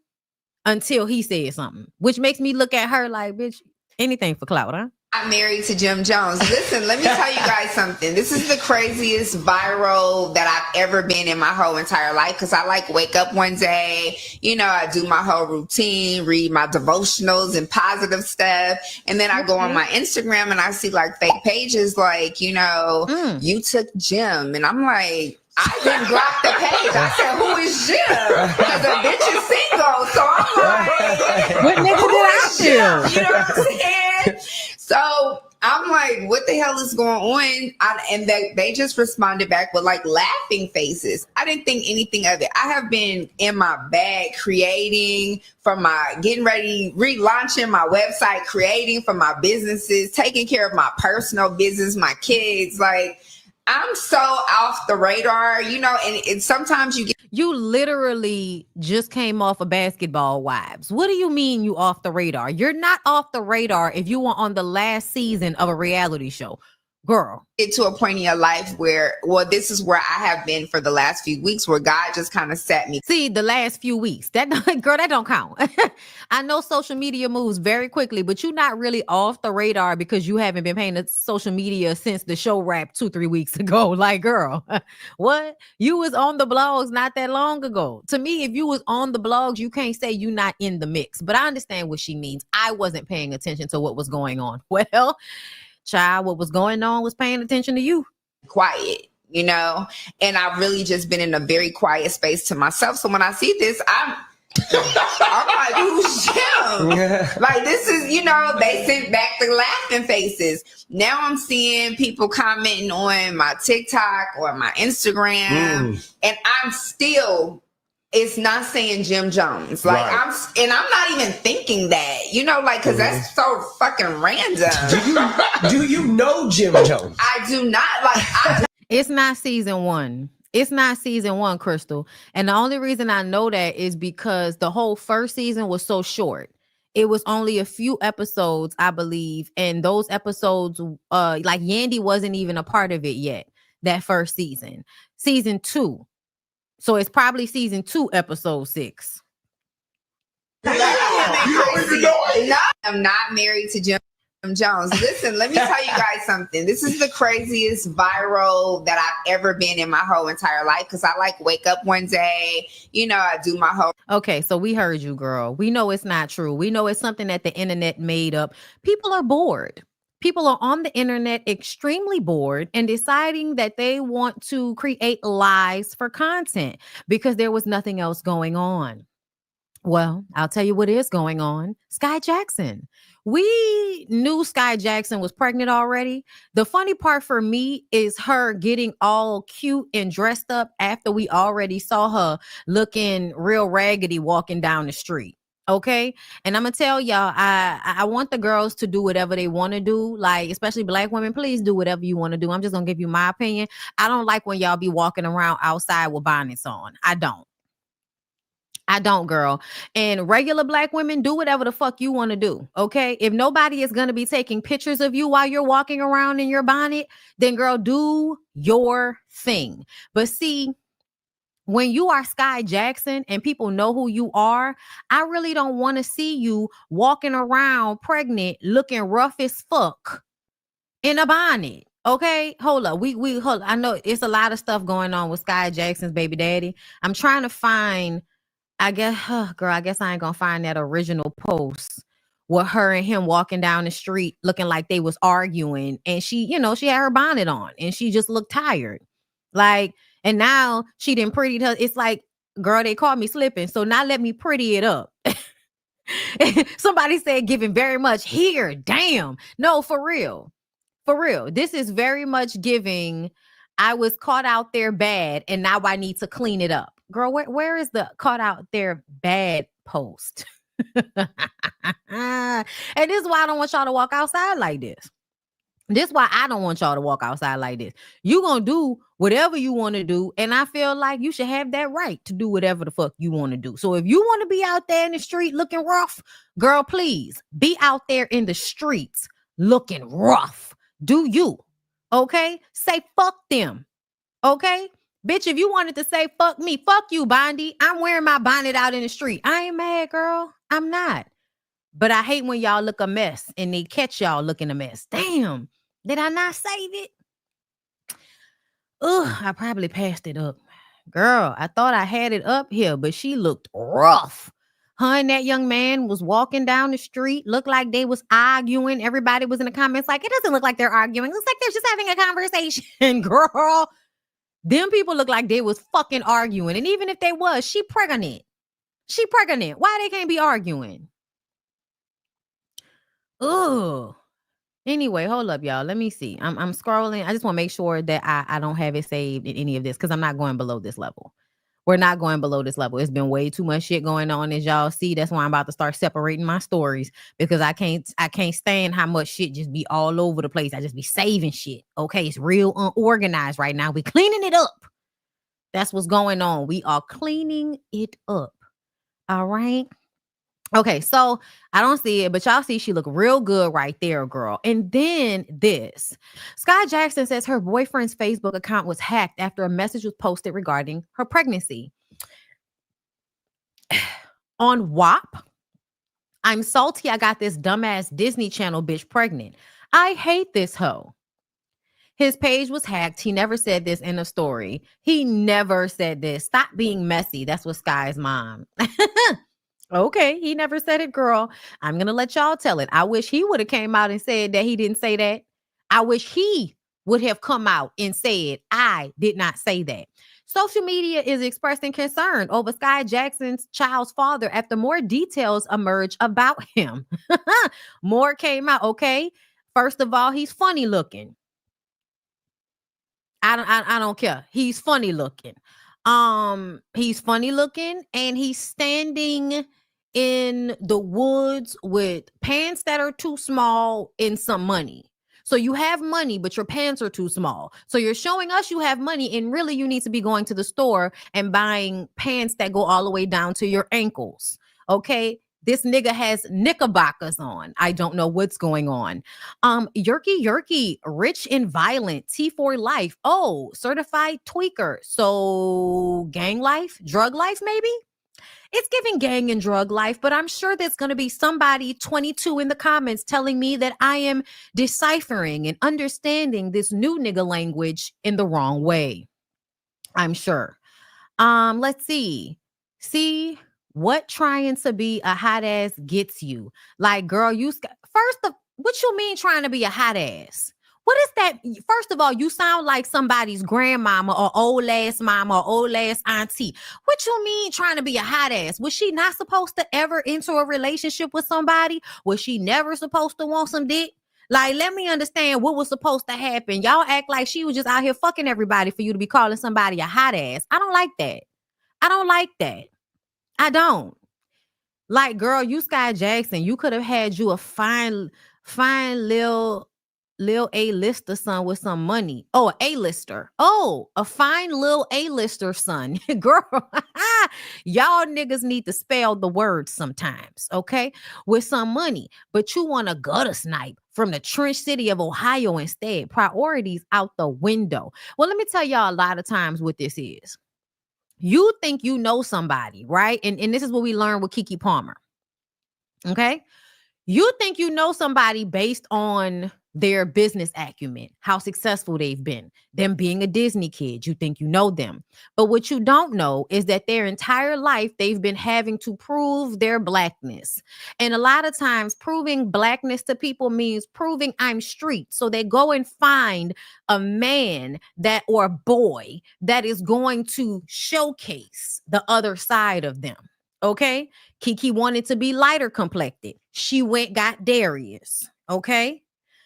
until he said something, which makes me look at her like, bitch, anything for clout, huh? I'm married to Jim Jones. Listen, let me tell you guys something. This is the craziest viral that I've ever been in my whole entire life, because I like wake up one day, you know, I do my whole routine, read my devotionals and positive stuff. And then I go on my Instagram and I see like fake pages like, you know, you took Jim. And I'm like, I didn't block the page. I said, who is Jim? Because the bitch is single. So I'm like, what nigga did I do? You know what I'm saying? So I'm like, what the hell is going on? And they just responded back with like laughing faces. I didn't think anything of it. I have been in my bag creating for my getting ready, relaunching my website, creating for my businesses, taking care of my personal business, my kids. Like, I'm so off the radar, you know, and sometimes you literally just came off of Basketball Wives. What do you mean you off the radar? You're not off the radar if you were on the last season of a reality show. Girl, get to a point in your life where, well, this is where I have been for the last few weeks, where God just kind of set me. See, the last few weeks, that girl, that don't count. I know social media moves very quickly, but you're not really off the radar because you haven't been paying the social media since the show wrapped 2-3 weeks ago. Like, girl, what? You was on the blogs not that long ago. To me, if you was on the blogs, you can't say you're not in the mix. But I understand what she means. I wasn't paying attention to what was going on. Well, child, what was going on was paying attention to you. Quiet, you know, and I've really just been in a very quiet space to myself. So when I see this, I'm like, who's Jim? Like, this is, you know, they sent back the laughing faces. Now I'm seeing people commenting on my TikTok or my Instagram, and I'm still, it's not saying Jim Jones. Like, right. I'm not even thinking that, you know, like, cause that's so fucking random. Do you know Jim Jones? I do not. Like, it's not season 1. It's not season 1, Crystal. And the only reason I know that is because the whole first season was so short. It was only a few episodes, I believe. And those episodes, like Yandy wasn't even a part of it yet. That first season, season 2. So it's probably season 2, episode 6. No, I'm not married to Jim Jones. Listen, let me tell you guys something. This is the craziest viral that I've ever been in my whole entire life, because I like wake up one day, you know, I do my whole. Okay, so we heard you, girl. We know it's not true. We know it's something that the internet made up. People are bored. People are on the internet extremely bored and deciding that they want to create lies for content because there was nothing else going on. Well, I'll tell you what is going on. Skai Jackson. We knew Skai Jackson was pregnant already. The funny part for me is her getting all cute and dressed up after we already saw her looking real raggedy walking down the street. Okay. And I'm going to tell y'all, I want the girls to do whatever they want to do. Like, especially black women, please do whatever you want to do. I'm just going to give you my opinion. I don't like when y'all be walking around outside with bonnets on. I don't, girl. And regular black women, do whatever the fuck you want to do. Okay. If nobody is going to be taking pictures of you while you're walking around in your bonnet, then girl, do your thing. But see, when you are Skai Jackson and people know who you are, I really don't want to see you walking around pregnant, looking rough as fuck in a bonnet. Okay, hold up. Hold. I know it's a lot of stuff going on with Skai Jackson's baby daddy. I'm trying to find. I guess I ain't gonna find that original post with her and him walking down the street looking like they was arguing, and she, you know, she had her bonnet on and she just looked tired, like. And now she didn't pretty her. It's like, girl, they caught me slipping. So now let me pretty it up. Somebody said giving very much here. Damn. No, for real. For real. This is very much giving. I was caught out there bad and now I need to clean it up. Girl, where is the caught out there bad post? And this is why I don't want y'all to walk outside like this. This is why I don't want y'all to walk outside like this. You gonna do whatever you want to do. And I feel like you should have that right to do whatever the fuck you want to do. So if you want to be out there in the street looking rough, girl, please be out there in the streets looking rough. Do you? Okay? Say fuck them. Okay? Bitch, if you wanted to say fuck me, fuck you, Bondi. I'm wearing my bonnet out in the street. I ain't mad, girl. I'm not. But I hate when y'all look a mess and they catch y'all looking a mess. Damn. Did I not save it? Ugh, I probably passed it up. Girl, I thought I had it up here, but she looked rough. Her and that young man was walking down the street, looked like they was arguing. Everybody was in the comments like, it doesn't look like they're arguing. It looks like they're just having a conversation, girl. Them people look like they was fucking arguing. And even if they was, she pregnant. She pregnant. Why they can't be arguing? Ugh. Anyway, hold up, y'all. Let me see. I'm scrolling. I just want to make sure that I don't have it saved in any of this because I'm not going below this level. We're not going below this level. It's been way too much shit going on, as y'all see. That's why I'm about to start separating my stories because I can't stand how much shit just be all over the place. I just be saving shit. Okay, it's real unorganized right now. We cleaning it up. That's what's going on. We are cleaning it up. All right. Okay, so I don't see it, but y'all see she look real good right there, girl. And then this. Skai Jackson says her boyfriend's Facebook account was hacked after a message was posted regarding her pregnancy. On WAP, I'm salty I got this dumbass Disney Channel bitch pregnant. I hate this hoe. His page was hacked. He never said this in a story. He never said this. Stop being messy. That's what Skai's mom. Okay, he never said it, girl. I'm going to let y'all tell it. I wish he would have came out and said that he didn't say that. I wish he would have come out and said, I did not say that. Social media is expressing concern over Skai Jackson's child's father after more details emerge about him. More came out, okay? First of all, he's funny looking. I don't care. He's funny looking. He's funny looking and he's standing in the woods with pants that are too small and some money. So you have money, but your pants are too small. So you're showing us you have money and really you need to be going to the store and buying pants that go all the way down to your ankles. Okay. This nigga has knickerbockers on. I don't know what's going on. Yerky, rich and violent, T4 life. Oh, certified tweaker. So gang life, drug life, maybe? It's giving gang and drug life, but I'm sure there's going to be somebody 22 in the comments telling me that I am deciphering and understanding this new nigga language in the wrong way. I'm sure. Let's see. See what trying to be a hot ass gets you. Like, girl, what you mean trying to be a hot ass? What is that? First of all, you sound like somebody's grandmama or old ass mama or old ass auntie. What you mean trying to be a hot ass? Was she not supposed to ever enter a relationship with somebody? Was she never supposed to want some dick? Like, let me understand what was supposed to happen. Y'all act like she was just out here fucking everybody for you to be calling somebody a hot ass. I don't like that. I don't like that. I don't. Like, girl, you Skai Jackson, you could have had you a fine Lil A-lister son with some money. Oh, A-lister. Oh, a fine Lil A-lister son. Girl, y'all niggas need to spell the words sometimes, okay? With some money. But you want a gutter snipe from the trench city of Ohio instead. Priorities out the window. Well, let me tell y'all a lot of times what this is. You think you know somebody, right? And this is what we learned with Keke Palmer. Okay? You think you know somebody based on their business acumen, how successful they've been, them being a Disney kid. You think you know them. But what you don't know is that their entire life, they've been having to prove their blackness. And a lot of times proving blackness to people means proving I'm street. So they go and find a man or a boy that is going to showcase the other side of them. Okay? Keke wanted to be lighter complected. She got Darius. Okay?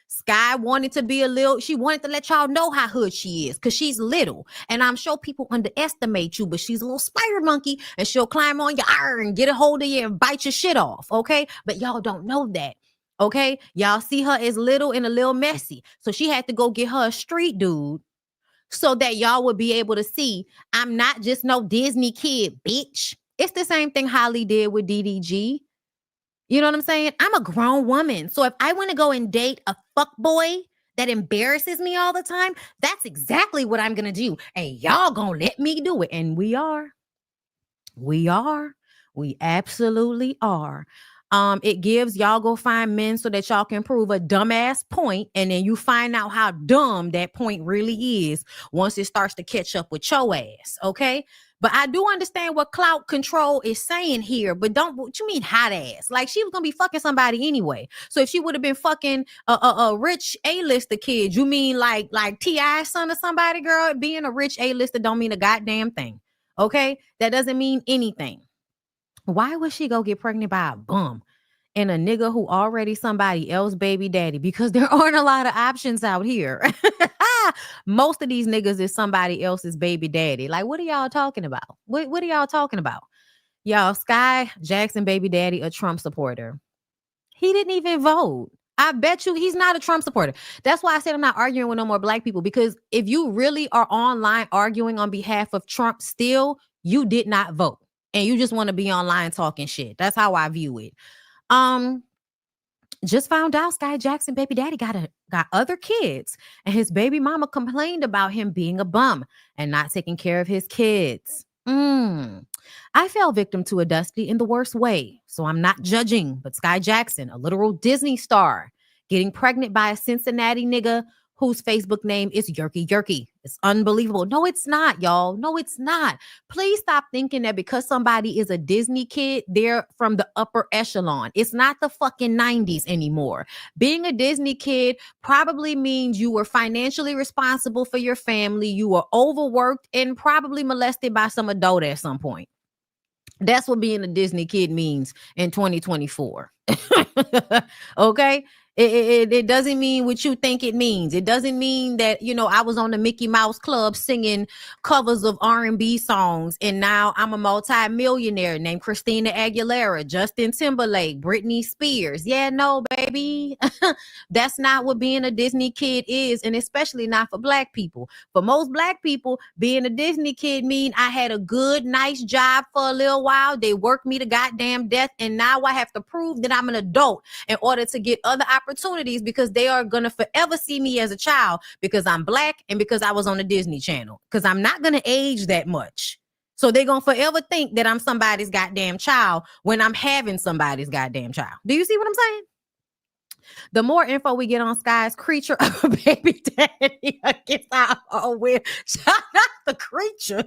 Skai wanted to be she wanted to let y'all know how hood she is because she's little. And I'm sure people underestimate you, but she's a little spider monkey and she'll climb on your iron and get a hold of you and bite your shit off. Okay? But y'all don't know that. Okay? Y'all see her as little and a little messy. So she had to go get her a street dude so that y'all would be able to see I'm not just no Disney kid, bitch. It's the same thing Halle did with DDG. You know what I'm saying? I'm a grown woman. So if I want to go and date a fuck boy that embarrasses me all the time, that's exactly what I'm going to do. And y'all going to let me do it. And we are. We absolutely are. It gives y'all go find men so that y'all can prove a dumbass point, and then you find out how dumb that point really is once it starts to catch up with your ass, okay? But I do understand what clout control is saying here, but what you mean hot ass? Like, she was gonna be fucking somebody anyway. So if she would have been fucking a rich A-lister kid, you mean like T.I.'s son or somebody, girl? Being a rich A-lister don't mean a goddamn thing, okay? That doesn't mean anything. Why would she go get pregnant by a bum and a nigga who already somebody else baby daddy? Because there aren't a lot of options out here. Most of these niggas is somebody else's baby daddy. Like, what are y'all talking about? What are y'all talking about? Y'all, Skai Jackson baby daddy, a Trump supporter. He didn't even vote. I bet you he's not a Trump supporter. That's why I said I'm not arguing with no more black people, because if you really are online arguing on behalf of Trump still, you did not vote. And you just want to be online talking shit. That's how I view it. Just found out Skai Jackson baby daddy got other kids, and his baby mama complained about him being a bum and not taking care of his kids. I fell victim to a Dusty in the worst way, so I'm not judging, but Skai Jackson, a literal Disney star, getting pregnant by a Cincinnati nigga whose Facebook name is Yerky Yerky. It's unbelievable. No, it's not, y'all. No, it's not. Please stop thinking that because somebody is a Disney kid, they're from the upper echelon. It's not the fucking 90s anymore. Being a Disney kid probably means you were financially responsible for your family. You were overworked and probably molested by some adult at some point. That's what being a Disney kid means in 2024. Okay? It doesn't mean what you think it means. It doesn't mean that, I was on the Mickey Mouse Club singing covers of R&B songs, and now I'm a multi-millionaire named Christina Aguilera, Justin Timberlake, Britney Spears. Yeah, no, baby. That's not what being a Disney kid is, and especially not for black people. For most black people, being a Disney kid mean I had a good, nice job for a little while. They worked me to goddamn death, and now I have to prove that I'm an adult in order to get other opportunities, because they are going to forever see me as a child because I'm black and because I was on the Disney Channel, because I'm not going to age that much. So they're going to forever think that I'm somebody's goddamn child when I'm having somebody's goddamn child. Do you see what I'm saying? The more info we get on Skai's creature of a baby daddy, I guess I'll win. Shout out the creature.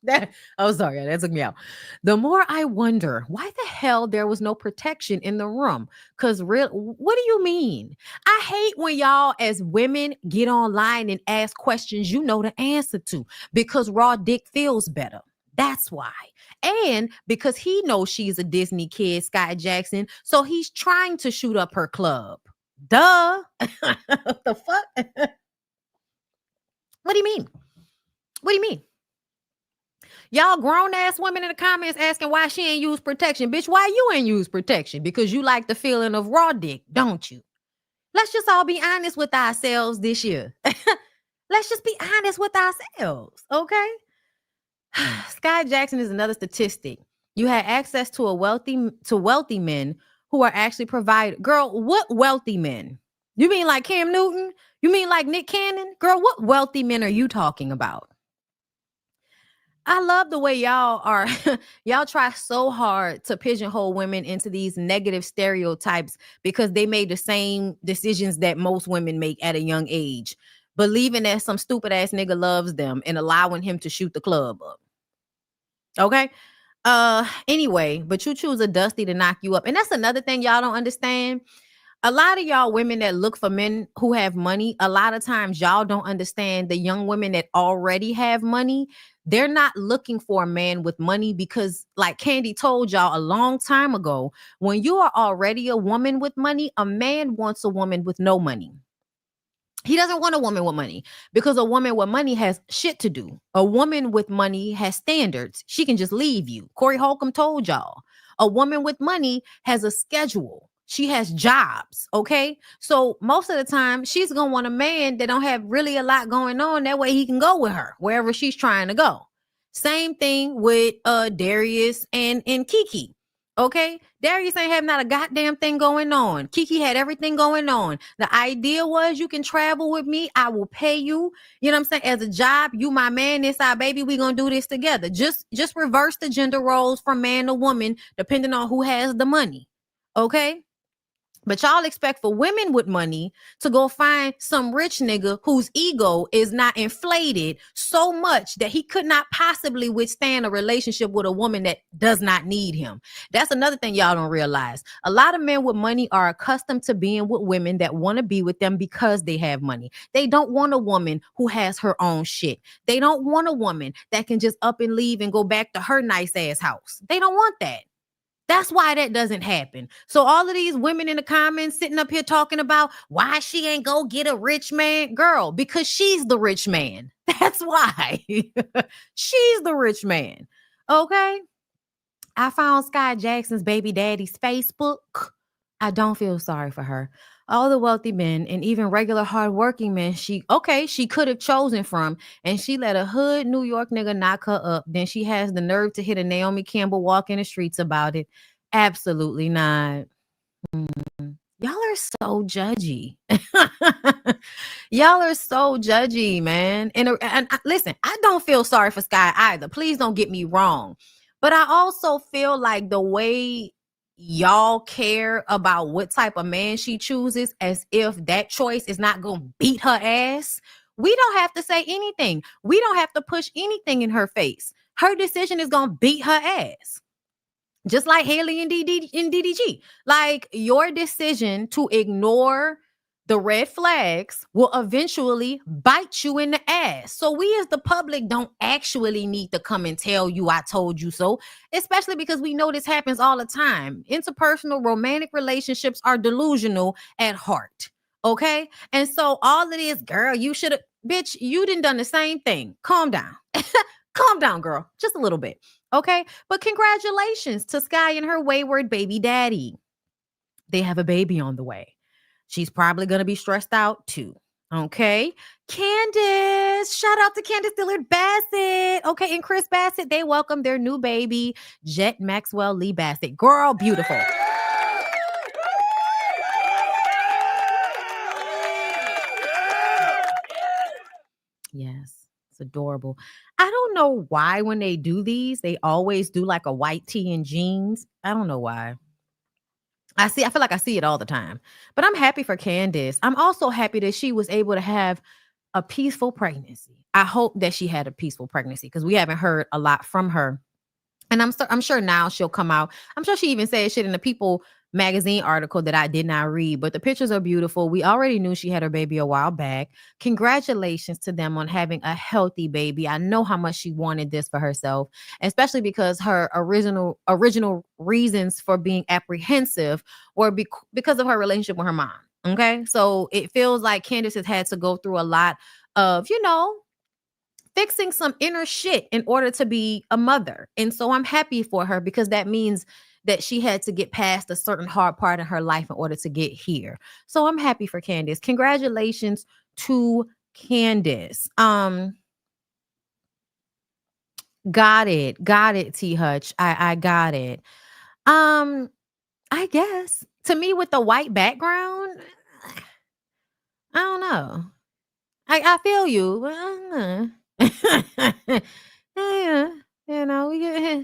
Sorry, that took me out. The more I wonder why the hell there was no protection in the room. Because what do you mean? I hate when y'all as women get online and ask questions you know the answer to, because raw dick feels better. That's why. And because he knows she's a Disney kid, Skai Jackson, so he's trying to shoot up her club. Duh. What the fuck? What do you mean? What do you mean? Y'all grown ass women in the comments asking why she ain't use protection. Bitch, why you ain't use protection? Because you like the feeling of raw dick, don't you? Let's just all be honest with ourselves this year. Let's just be honest with ourselves, okay? Skai Jackson is another statistic. You had access to wealthy men who are actually provide. Girl, what wealthy men? You mean like Cam Newton? You mean like Nick Cannon? Girl, what wealthy men are you talking about? I love the way y'all try so hard to pigeonhole women into these negative stereotypes because they made the same decisions that most women make at a young age, believing that some stupid ass nigga loves them and allowing him to shoot the club up. Okay? Anyway, but you choose a Dusty to knock you up. And that's another thing y'all don't understand. A lot of y'all women that look for men who have money, a lot of times y'all don't understand the young women that already have money. They're not looking for a man with money because, like Candy told y'all a long time ago, when you are already a woman with money, a man wants a woman with no money. He doesn't want a woman with money because a woman with money has shit to do. A woman with money has standards. She can just leave you. Corey Holcomb told y'all. A woman with money has a schedule. She has jobs, okay? So most of the time, she's going to want a man that don't have really a lot going on. That way he can go with her wherever she's trying to go. Same thing with Darius and Kiki. Okay, Darius ain't have not a goddamn thing going on. Kiki had everything going on. The idea was you can travel with me. I will pay you. You know what I'm saying? As a job, you my man, this our baby. We gonna do this together. Just reverse the gender roles from man to woman, depending on who has the money. Okay. But y'all expect for women with money to go find some rich nigga whose ego is not inflated so much that he could not possibly withstand a relationship with a woman that does not need him. That's another thing y'all don't realize. A lot of men with money are accustomed to being with women that want to be with them because they have money. They don't want a woman who has her own shit. They don't want a woman that can just up and leave and go back to her nice ass house. They don't want that. That's why that doesn't happen. So all of these women in the comments sitting up here talking about why she ain't go get a rich man. Girl, because she's the rich man. That's why. She's the rich man. Okay? I found Skai Jackson's baby daddy's Facebook. I don't feel sorry for her. All the wealthy men and even regular hardworking men she could have chosen from, and she let a hood New York nigga knock her up. Then she has the nerve to hit a Naomi Campbell walk in the streets about it. Absolutely not. Y'all are so judgy. Y'all are so judgy, man. And listen, I don't feel sorry for Skai either. Please don't get me wrong. But I also feel like the way y'all care about what type of man she chooses, as if that choice is not going to beat her ass. We don't have to say anything. We don't have to push anything in her face. Her decision is going to beat her ass. Just like Haley and DDG. Like, your decision to ignore the red flags will eventually bite you in the ass. So we as the public don't actually need to come and tell you I told you so, especially because we know this happens all the time. Interpersonal romantic relationships are delusional at heart. Okay? And so all of this, girl, you should have, bitch, you done the same thing. Calm down. Calm down, girl. Just a little bit. Okay? But congratulations to Skai and her wayward baby daddy. They have a baby on the way. She's probably going to be stressed out too. Okay. Candice. Shout out to Candice Dillard-Bassett. Okay. And Chris Bassett. They welcome their new baby, Jet Maxwell Lee Bassett. Girl, beautiful. Yes. It's adorable. I don't know why when they do these, they always do like a white tee and jeans. I don't know why. I feel like I see it all the time, but I'm happy for Candice. I'm also happy that she was able to have a peaceful pregnancy. I hope that she had a peaceful pregnancy because we haven't heard a lot from her. And I'm sure now she'll come out. I'm sure she even said shit in the People magazine article that I did not read, but the pictures are beautiful. We already knew she had her baby a while back. Congratulations to them on having a healthy baby. I know how much she wanted this for herself, especially because her original reasons for being apprehensive were because of her relationship with her mom. Okay. So it feels like Candice has had to go through a lot of, fixing some inner shit in order to be a mother. And so I'm happy for her because that means that she had to get past a certain hard part in her life in order to get here. So I'm happy for Candice. Congratulations to Candice. Got it, T Hutch. I got it. I guess to me with the white background, I don't know. I feel you. But I don't know. Yeah,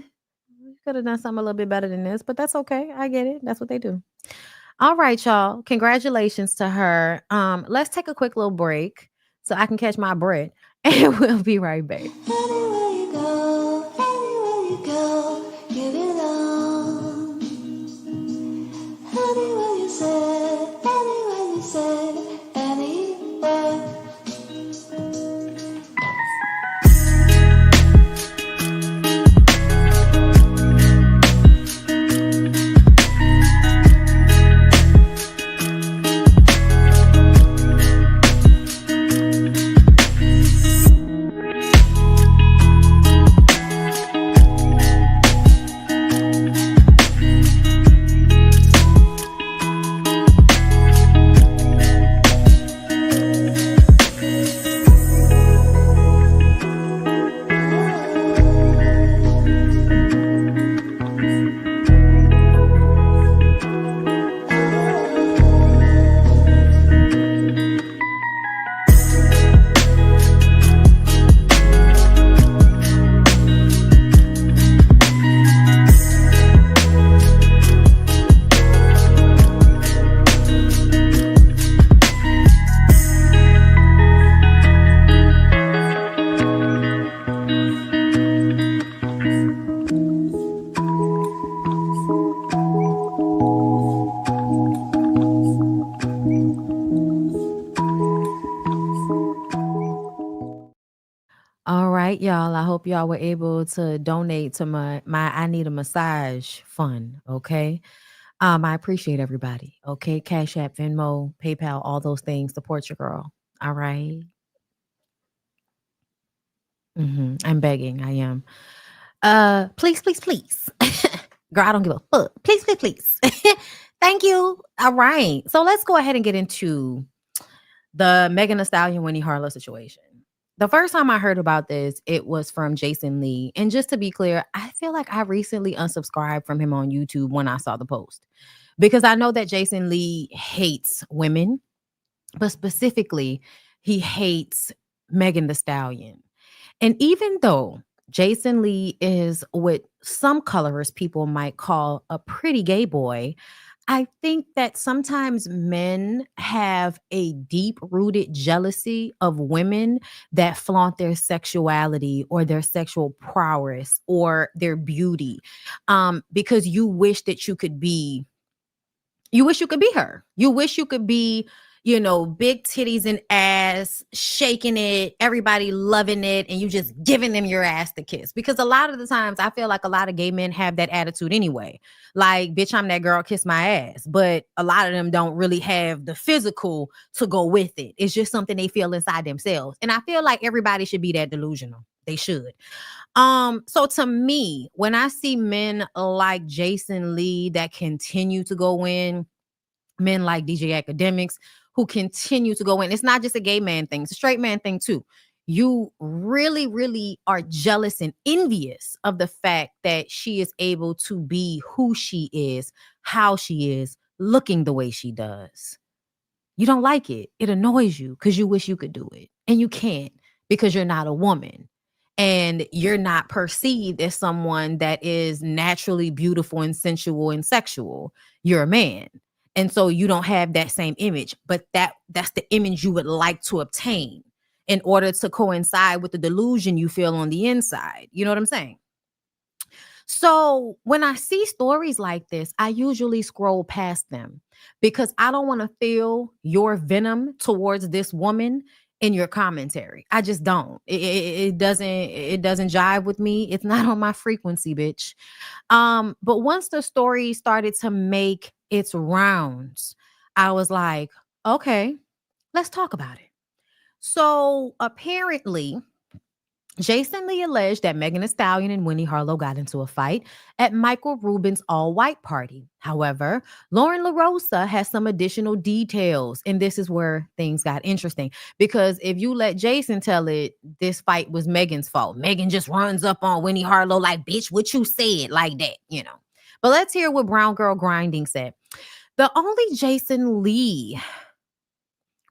we could have done something a little bit better than this, but that's okay. I get it. That's what they do. All right, y'all. Congratulations to her. Let's take a quick little break so I can catch my breath, and we'll be right back. Anywhere you go, give it on. Anywhere you said, anywhere. right, y'all. I hope y'all were able to donate to my I Need a Massage fund. Okay. I appreciate everybody. Okay. Cash App, Venmo, PayPal, all those things. Support your girl. All right. I'm begging. I am. Please, please, please. Girl, I don't give a fuck. Please, please, please. Thank you. All right. So let's go ahead and get into the Megan Thee Stallion, Winnie Harlow situation. The first time I heard about this, it was from Jason Lee. And just to be clear, I feel like I recently unsubscribed from him on YouTube when I saw the post, because I know that Jason Lee hates women, but specifically, he hates Megan Thee Stallion. And even though Jason Lee is what some colorist people might call a pretty gay boy, I think that sometimes men have a deep-rooted jealousy of women that flaunt their sexuality or their sexual prowess or their beauty, because you wish that you could be her. You wish you could be, big titties and ass, shaking it, everybody loving it, and you just giving them your ass to kiss. Because a lot of the times I feel like a lot of gay men have that attitude anyway. Like, bitch, I'm that girl, kiss my ass. But a lot of them don't really have the physical to go with it. It's just something they feel inside themselves. And I feel like everybody should be that delusional. They should. So to me, when I see men like Jason Lee that continue to go in, men like DJ Academics who continue to go in, it's not just a gay man thing, it's a straight man thing too. You really, really are jealous and envious of the fact that she is able to be who she is, how she is, looking the way she does. You don't like it. It annoys you because you wish you could do it. And you can't because you're not a woman. And you're not perceived as someone that is naturally beautiful and sensual and sexual. You're a man. And so you don't have that same image, but that's the image you would like to obtain in order to coincide with the delusion you feel on the inside. You know what I'm saying? So when I see stories like this, I usually scroll past them because I don't want to feel your venom towards this woman in your commentary. I just don't. It doesn't jive with me. It's not on my frequency, bitch. But once the story started to make its rounds, I was like, okay, let's talk about it. So apparently, Jason Lee alleged that Megan Thee Stallion and Winnie Harlow got into a fight at Michael Rubin's all-white party. However, Lauren LaRosa has some additional details, and this is where things got interesting. Because if you let Jason tell it, this fight was Megan's fault. Megan just runs up on Winnie Harlow like, bitch, what you said, like that, But let's hear what Brown Girl Grinding said. The only Jason Lee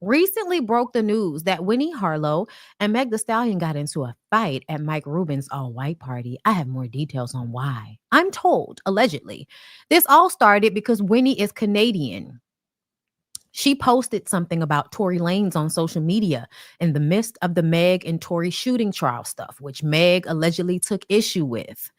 recently broke the news that Winnie Harlow and Meg Thee Stallion got into a fight at Mike Rubin's all-white party. I have more details on why. I'm told, allegedly, this all started because Winnie is Canadian. She posted something about Tory Lanez on social media in the midst of the Meg and Tory shooting trial stuff, which Meg allegedly took issue with.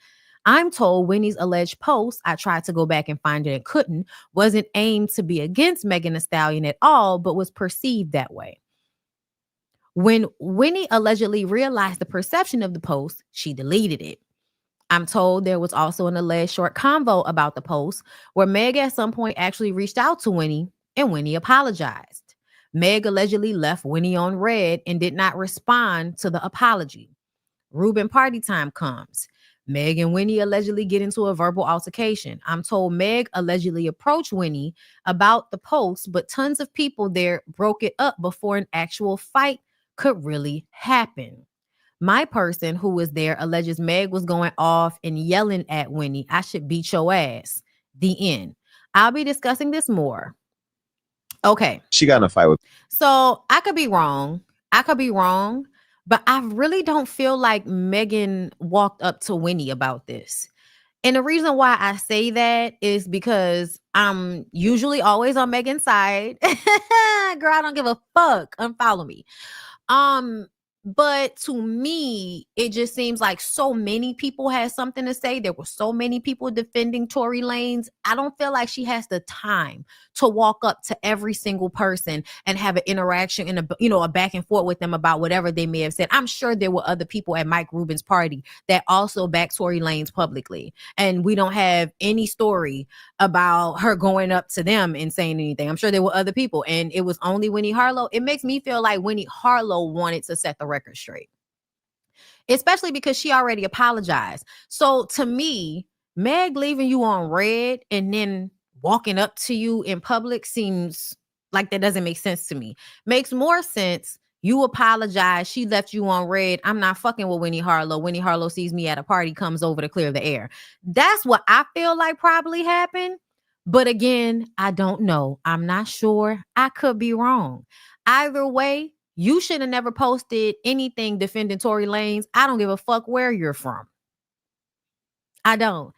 I'm told Winnie's alleged post, I tried to go back and find it and couldn't, wasn't aimed to be against Megan Thee Stallion at all, but was perceived that way. When Winnie allegedly realized the perception of the post, she deleted it. I'm told there was also an alleged short convo about the post where Meg at some point actually reached out to Winnie and Winnie apologized. Meg allegedly left Winnie on red and did not respond to the apology. Rubin party time comes. Meg and Winnie allegedly get into a verbal altercation. I'm told Meg allegedly approached Winnie about the post, but tons of people there broke it up before an actual fight could really happen. My person who was there alleges Meg was going off and yelling at Winnie, I should beat your ass. The end. I'll be discussing this more. Okay. She got in a fight with. So I could be wrong. But I really don't feel like Megan walked up to Winnie about this. And the reason why I say that is because I'm usually always on Megan's side. Girl, I don't give a fuck. Unfollow me. But to me, it just seems like so many people had something to say. There were so many people defending Tory Lanez. I don't feel like she has the time to walk up to every single person and have an interaction and a back and forth with them about whatever they may have said. I'm sure there were other people at Mike Rubin's party that also backed Tory Lanez publicly. And we don't have any story about her going up to them and saying anything. I'm sure there were other people. And it was only Winnie Harlow. It makes me feel like Winnie Harlow wanted to set the record straight, especially because she already apologized. So to me, Meg leaving you on red and then walking up to you in public seems like that doesn't make sense to me. Makes more sense. You apologize. She left you on red. I'm not fucking with Winnie Harlow. Winnie Harlow sees me at a party, comes over to clear the air. That's what I feel like probably happened. But again, I don't know. I'm not sure. I could be wrong. Either way, you should have never posted anything defending Tory Lanez. I don't give a fuck where you're from. I don't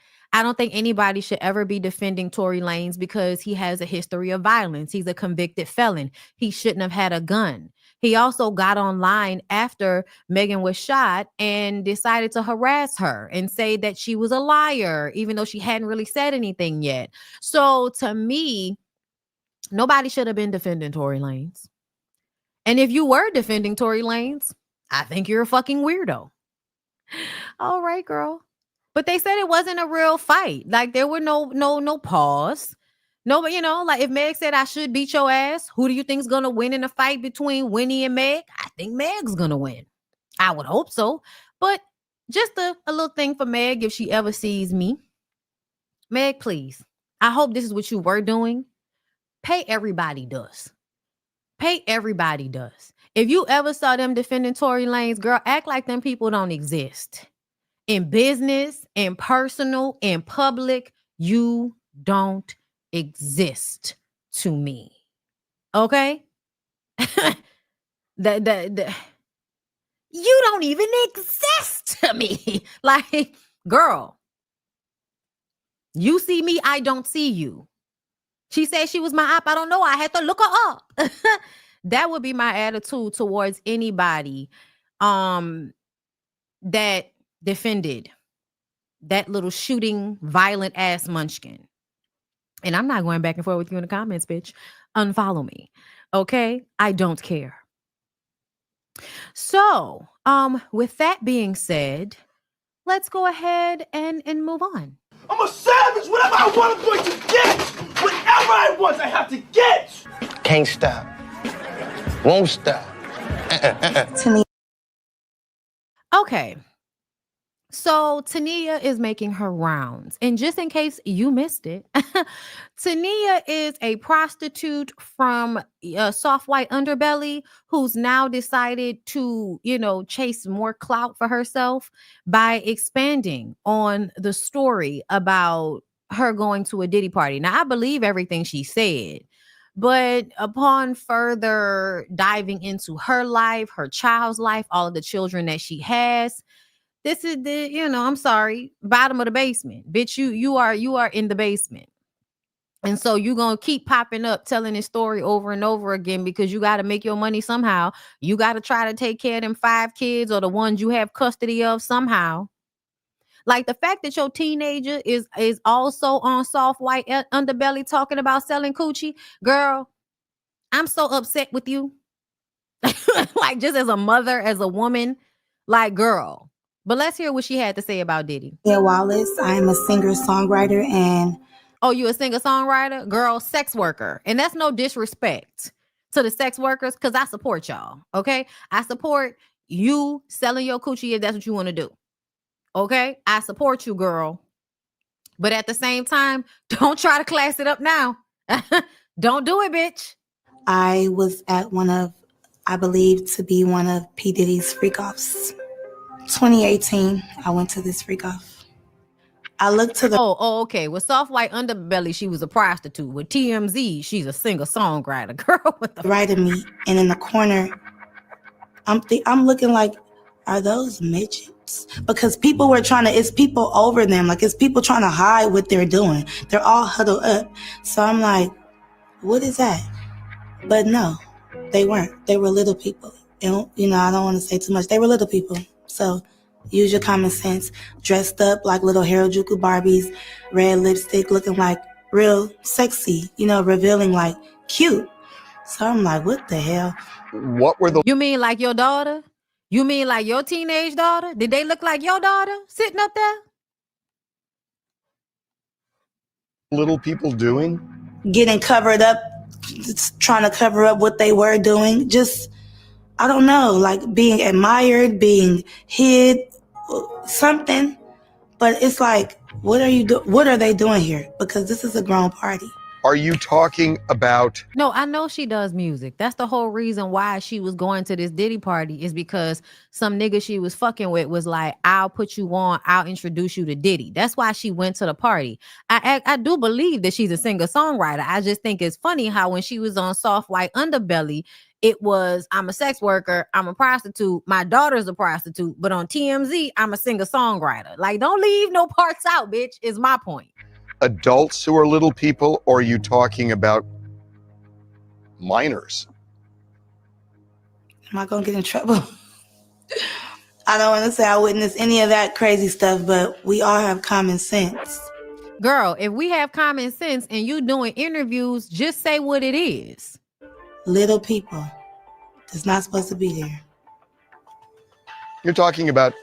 think anybody should ever be defending Tory Lanez because he has a history of violence. He's a convicted felon. He shouldn't have had a gun. He also got online after Megan was shot and decided to harass her and say that she was a liar, even though she hadn't really said anything yet. So to me, nobody should have been defending Tory Lanez. And if you were defending Tory Lanez, I think you're a fucking weirdo. All right, girl. But they said it wasn't a real fight. Like there were no pause. No, but like if Meg said I should beat your ass, who do you think is gonna win in a fight between Winnie and Meg? I think Meg's gonna win. I would hope so. But just a little thing for Meg if she ever sees me. Meg, please. I hope this is what you were doing. Pay everybody does. Pay everybody does. If you ever saw them defending Tory Lanez, girl, act like them people don't exist. In business, in personal, in public, you don't exist to me. Okay? You don't even exist to me. Like, girl, you see me, I don't see you. She said she was my op. I don't know. I had to look her up. That would be my attitude towards anybody that defended that little shooting, violent ass munchkin. And I'm not going back and forth with you in the comments, bitch. Unfollow me. Okay? I don't care. So, with that being said, let's go ahead and move on. I'm a savage. Whatever I want, I'm going to get. Whatever I want, I have to get. Can't stop. Won't stop. Okay. So Tania is making her rounds. And just in case you missed it, Tania is a prostitute from soft white underbelly who's now decided to, chase more clout for herself by expanding on the story about her going to a Diddy party. Now, I believe everything she said, but upon further diving into her life, her child's life, all of the children that she has, this is the, I'm sorry, bottom of the basement. Bitch, you are in the basement. And so you're going to keep popping up telling this story over and over again because you got to make your money somehow. You got to try to take care of them 5 kids or the ones you have custody of somehow. Like the fact that your teenager is also on soft white underbelly talking about selling coochie. Girl, I'm so upset with you. Like just as a mother, as a woman, like girl. But let's hear what she had to say about Diddy. Yeah, Wallace. I am a singer-songwriter and... Oh, you a singer-songwriter? Girl, sex worker. And that's no disrespect to the sex workers because I support y'all, okay? I support you selling your coochie if that's what you want to do, okay? I support you, girl. But at the same time, don't try to class it up now. Don't do it, bitch. I was at I believe to be one of P. Diddy's freak-offs. 2018, I went to this freak off. I looked to the... Oh, okay. With soft white underbelly, she was a prostitute. With TMZ, she's a singer-songwriter. Girl, what the... Right of me. And in the corner, I'm looking like, are those midgets? Because people were it's people over them. Like, it's people trying to hide what they're doing. They're all huddled up. So I'm like, what is that? But no, they weren't. They were little people. And, I don't want to say too much. They were little people. So use your common sense. Dressed up like little Harajuku Barbies, red lipstick, looking like real sexy, revealing like cute. So I'm like, what the hell? What were the You mean like your daughter? You mean like your teenage daughter? Did they look like your daughter sitting up there? little people doing? Getting covered up, trying to cover up what they were doing. Just, I don't know, like being admired, being hid, something. But it's like, what are they doing here? Because this is a grown party. Are you talking about? No, I know she does music. That's the whole reason why she was going to this Diddy party, is because some nigga she was fucking with was like, I'll put you on, I'll introduce you to Diddy. That's why she went to the party. I do believe that she's a singer-songwriter. I just think it's funny how when she was on Soft White Underbelly, it was, I'm a sex worker, I'm a prostitute, my daughter's a prostitute, but on TMZ, I'm a singer-songwriter. Like, don't leave no parts out, bitch, is my point. Adults who are little people, or are you talking about minors? Am I going to get in trouble? I don't want to say I witnessed any of that crazy stuff, but we all have common sense. Girl, if we have common sense and you doing interviews, just say what it is. Little people. It's not supposed to be there. You're talking about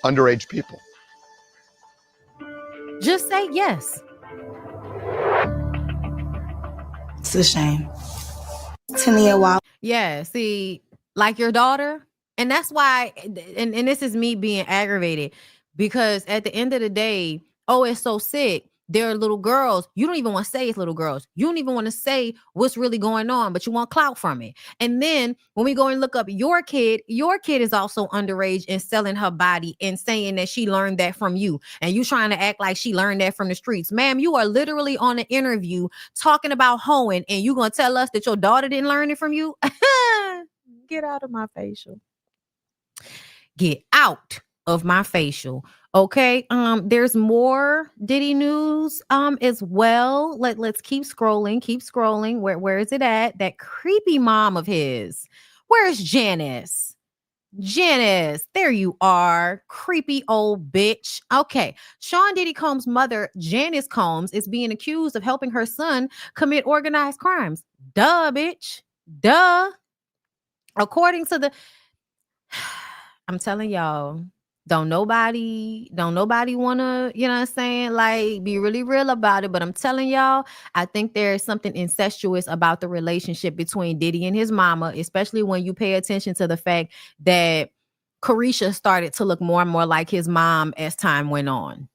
underage people. Just say yes. It's a shame. Tenia, wow. Yeah, see, like your daughter. And that's why, and this is me being aggravated, because at the end of the day, it's so sick. There are little girls. You don't even want to say it's little girls. You don't even want to say what's really going on, but you want clout from it. And then when we go and look up your kid is also underage and selling her body and saying that she learned that from you. And you trying to act like she learned that from the streets. Ma'am, you are literally on an interview talking about hoeing, and you going to tell us that your daughter didn't learn it from you? Get out of my facial. Get out of my facial. Okay, there's more Diddy news as well. Let's keep scrolling. Where is it at? That creepy mom of his. Where's Janice? Janice, there you are. Creepy old bitch. Okay, Sean Diddy Combs' mother, Janice Combs, is being accused of helping her son commit organized crimes. Duh, bitch. Duh. According to the I'm telling y'all, don't nobody want to, you know what I'm saying, like be really real about it. But I'm telling y'all, I think there's something incestuous about the relationship between Diddy and his mama, especially when you pay attention to the fact that Carisha started to look more and more like his mom as time went on.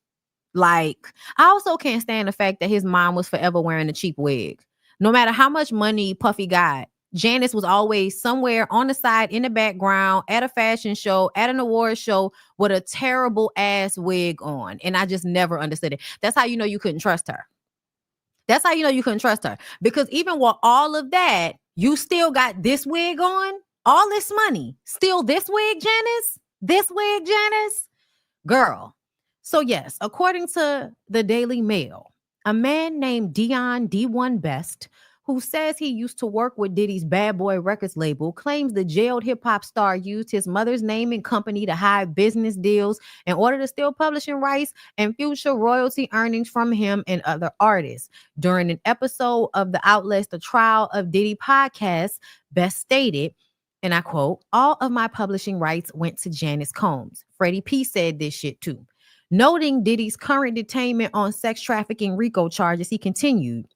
Like, I also can't stand the fact that his mom was forever wearing a cheap wig. No matter how much money Puffy got, Janice was always somewhere on the side in the background at a fashion show, at an award show with a terrible ass wig on. And I just never understood it. That's how you know you couldn't trust her. That's how you know you couldn't trust her. Because even with all of that, you still got this wig on, all this money, still this wig, Janice? This wig, Janice? Girl. So yes, according to the Daily Mail, a man named Dion D1 Best, who says he used to work with Diddy's Bad Boy Records label, claims the jailed hip-hop star used his mother's name and company to hide business deals in order to steal publishing rights and future royalty earnings from him and other artists. During an episode of the outlet's The Trial of Diddy podcast, Best stated, and I quote, "All of my publishing rights went to Janice Combs." Freddie P said this shit too. Noting Diddy's current detainment on sex trafficking RICO charges, he continued,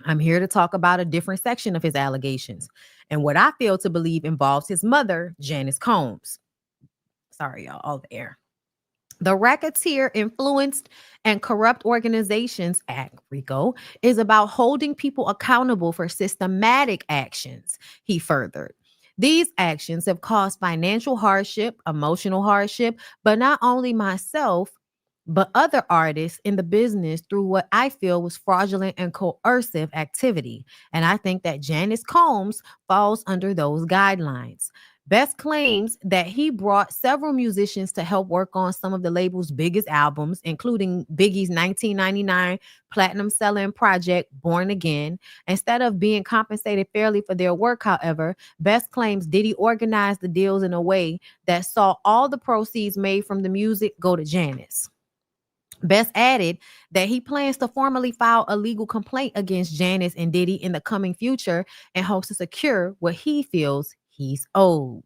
"I'm here to talk about a different section of his allegations and what I feel to believe involves his mother, Janice Combs." Sorry, y'all, all the air. The Racketeer Influenced and Corrupt Organizations Act, RICO, is about holding people accountable for systematic actions, he furthered. These actions have caused financial hardship, emotional hardship, but not only myself, but other artists in the business through what I feel was fraudulent and coercive activity. And I think that Janice Combs falls under those guidelines. Best claims that he brought several musicians to help work on some of the label's biggest albums, including Biggie's 1999 platinum-selling project, Born Again. Instead of being compensated fairly for their work, however, Best claims Diddy organized the deals in a way that saw all the proceeds made from the music go to Janice. Best added that he plans to formally file a legal complaint against Janice and Diddy in the coming future and hopes to secure what he feels he's owed.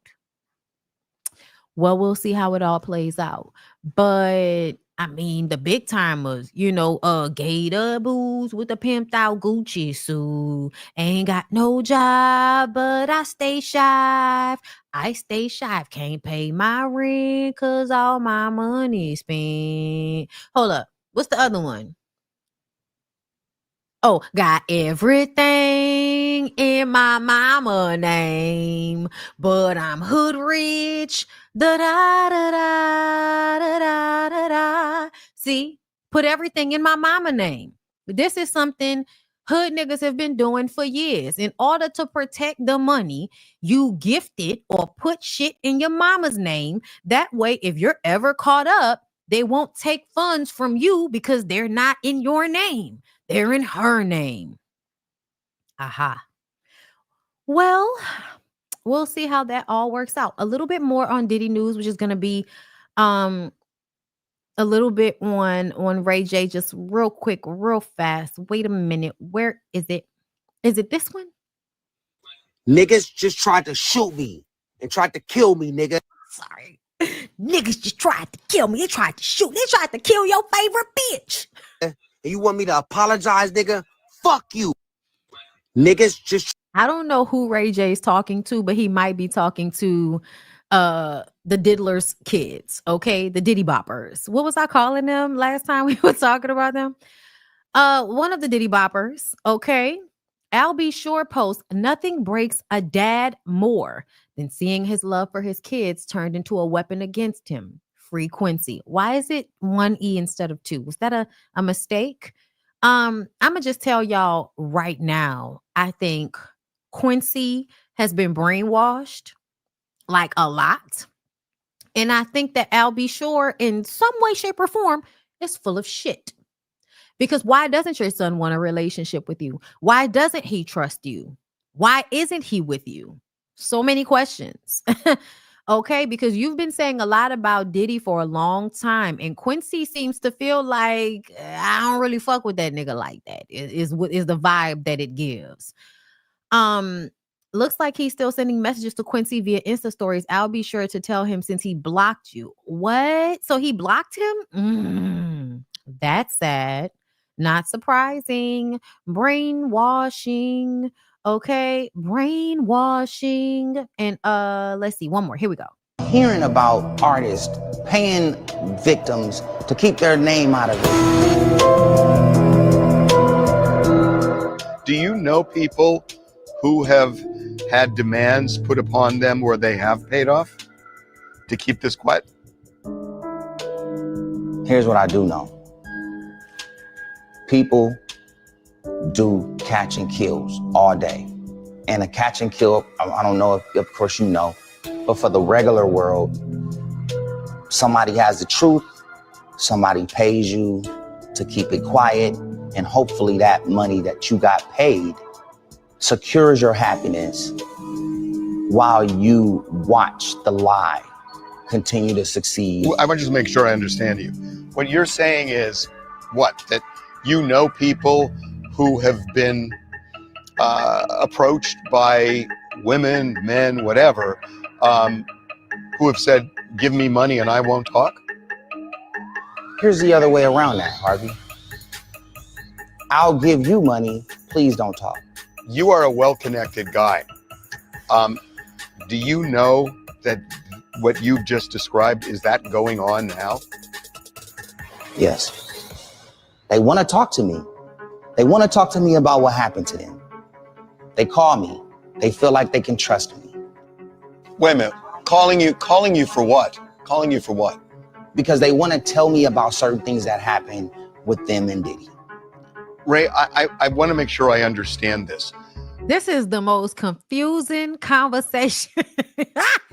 Well, we'll see how it all plays out. But I mean, the big timers, Gator boots with the pimped out Gucci suit. Ain't got no job, but I stay shy. I stay shy. Can't pay my rent because all my money spent. Hold up. What's the other one? Oh, got everything in my mama name, but I'm hood rich. Da da da da da da da da. See, put everything in my mama name. This is something hood niggas have been doing for years. In order to protect the money, you gift it or put shit in your mama's name. That way, if you're ever caught up, they won't take funds from you because they're not in your name. They're in her name. Aha. Well, we'll see how that all works out. A little bit more on Diddy news, which is going to be a little bit on Ray J, just real quick, real fast. Wait a minute. Where is it? Is it this one? Niggas just tried to shoot me and tried to kill me, nigga. Sorry. Niggas just tried to kill me. They tried to shoot. They tried to kill your favorite bitch. And you want me to apologize, nigga? Fuck you. Niggas just... I don't know who Ray J is talking to, but he might be talking to the Diddler's kids, okay? The Diddy Boppers. What was I calling them last time we were talking about them? One of the Diddy Boppers, okay? Al B. Shore posts, nothing breaks a dad more than seeing his love for his kids turned into a weapon against him. Free Quincy. Why is it 1 E instead of 2? Was that a mistake? I'm gonna just tell y'all right now, I think Quincy has been brainwashed like a lot. And I think that Al B. Shore in some way, shape, or form is full of shit. Because why doesn't your son want a relationship with you? Why doesn't he trust you? Why isn't he with you? So many questions. Okay, because you've been saying a lot about Diddy for a long time, and Quincy seems to feel like I don't really fuck with that nigga like that. Is the vibe that it gives. Looks like he's still sending messages to Quincy via Insta stories. I'll be sure to tell him since he blocked you. What? So he blocked him? That's sad. Not surprising. Brainwashing. Okay, brainwashing. And let's see, one more. Here we go. Hearing about artists paying victims to keep their name out of it. Do you know people who have had demands put upon them where they have paid off to keep this quiet? Here's what I do know. People do catch and kills all day. And a catch and kill, I don't know if, of course, you know, but for the regular world, somebody has the truth, somebody pays you to keep it quiet, and hopefully that money that you got paid secures your happiness while you watch the lie continue to succeed. I want to just make sure I understand you. What you're saying is what? That you know people who have been approached by women, men, whatever, who have said, give me money and I won't talk? Here's the other way around that, Harvey. I'll give you money, please don't talk. You are a well-connected guy. Do you know that what you've just described, is that going on now? Yes. They want to talk to me. They want to talk to me about what happened to them. They call me. They feel like they can trust me. Wait a minute. Calling you for what? Calling you for what? Because they want to tell me about certain things that happened with them and Diddy. Ray, I want to make sure I understand this. This is the most confusing conversation.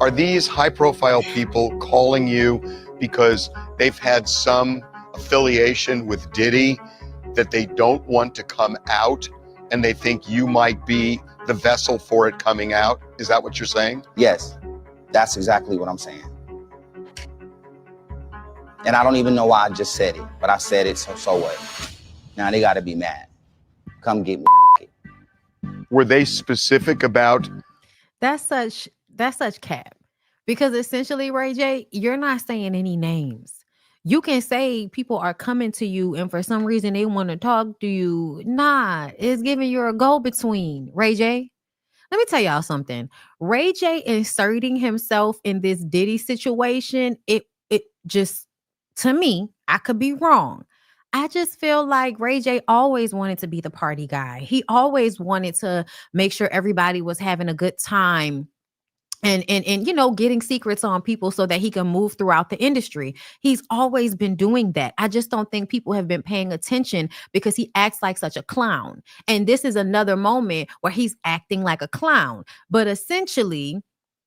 Are these high-profile people calling you because they've had some affiliation with Diddy that they don't want to come out and they think you might be the vessel for it coming out? Is that what you're saying? Yes, that's exactly what I'm saying. And I don't even know why I just said it, but I said it, so what? Now they gotta be mad. Come get me. Were they specific about? That's such cap. Because essentially, Ray J, you're not saying any names. You can say people are coming to you and for some reason they want to talk to you. Nah, it's giving you a go-between, Ray J. Let me tell y'all something. Ray J inserting himself in this Diddy situation, it just, to me, I could be wrong. I just feel like Ray J always wanted to be the party guy. He always wanted to make sure everybody was having a good time and getting secrets on people so that he can move throughout the industry. He's always been doing that. I just don't think people have been paying attention because he acts like such a clown. And this is another moment where he's acting like a clown. But essentially,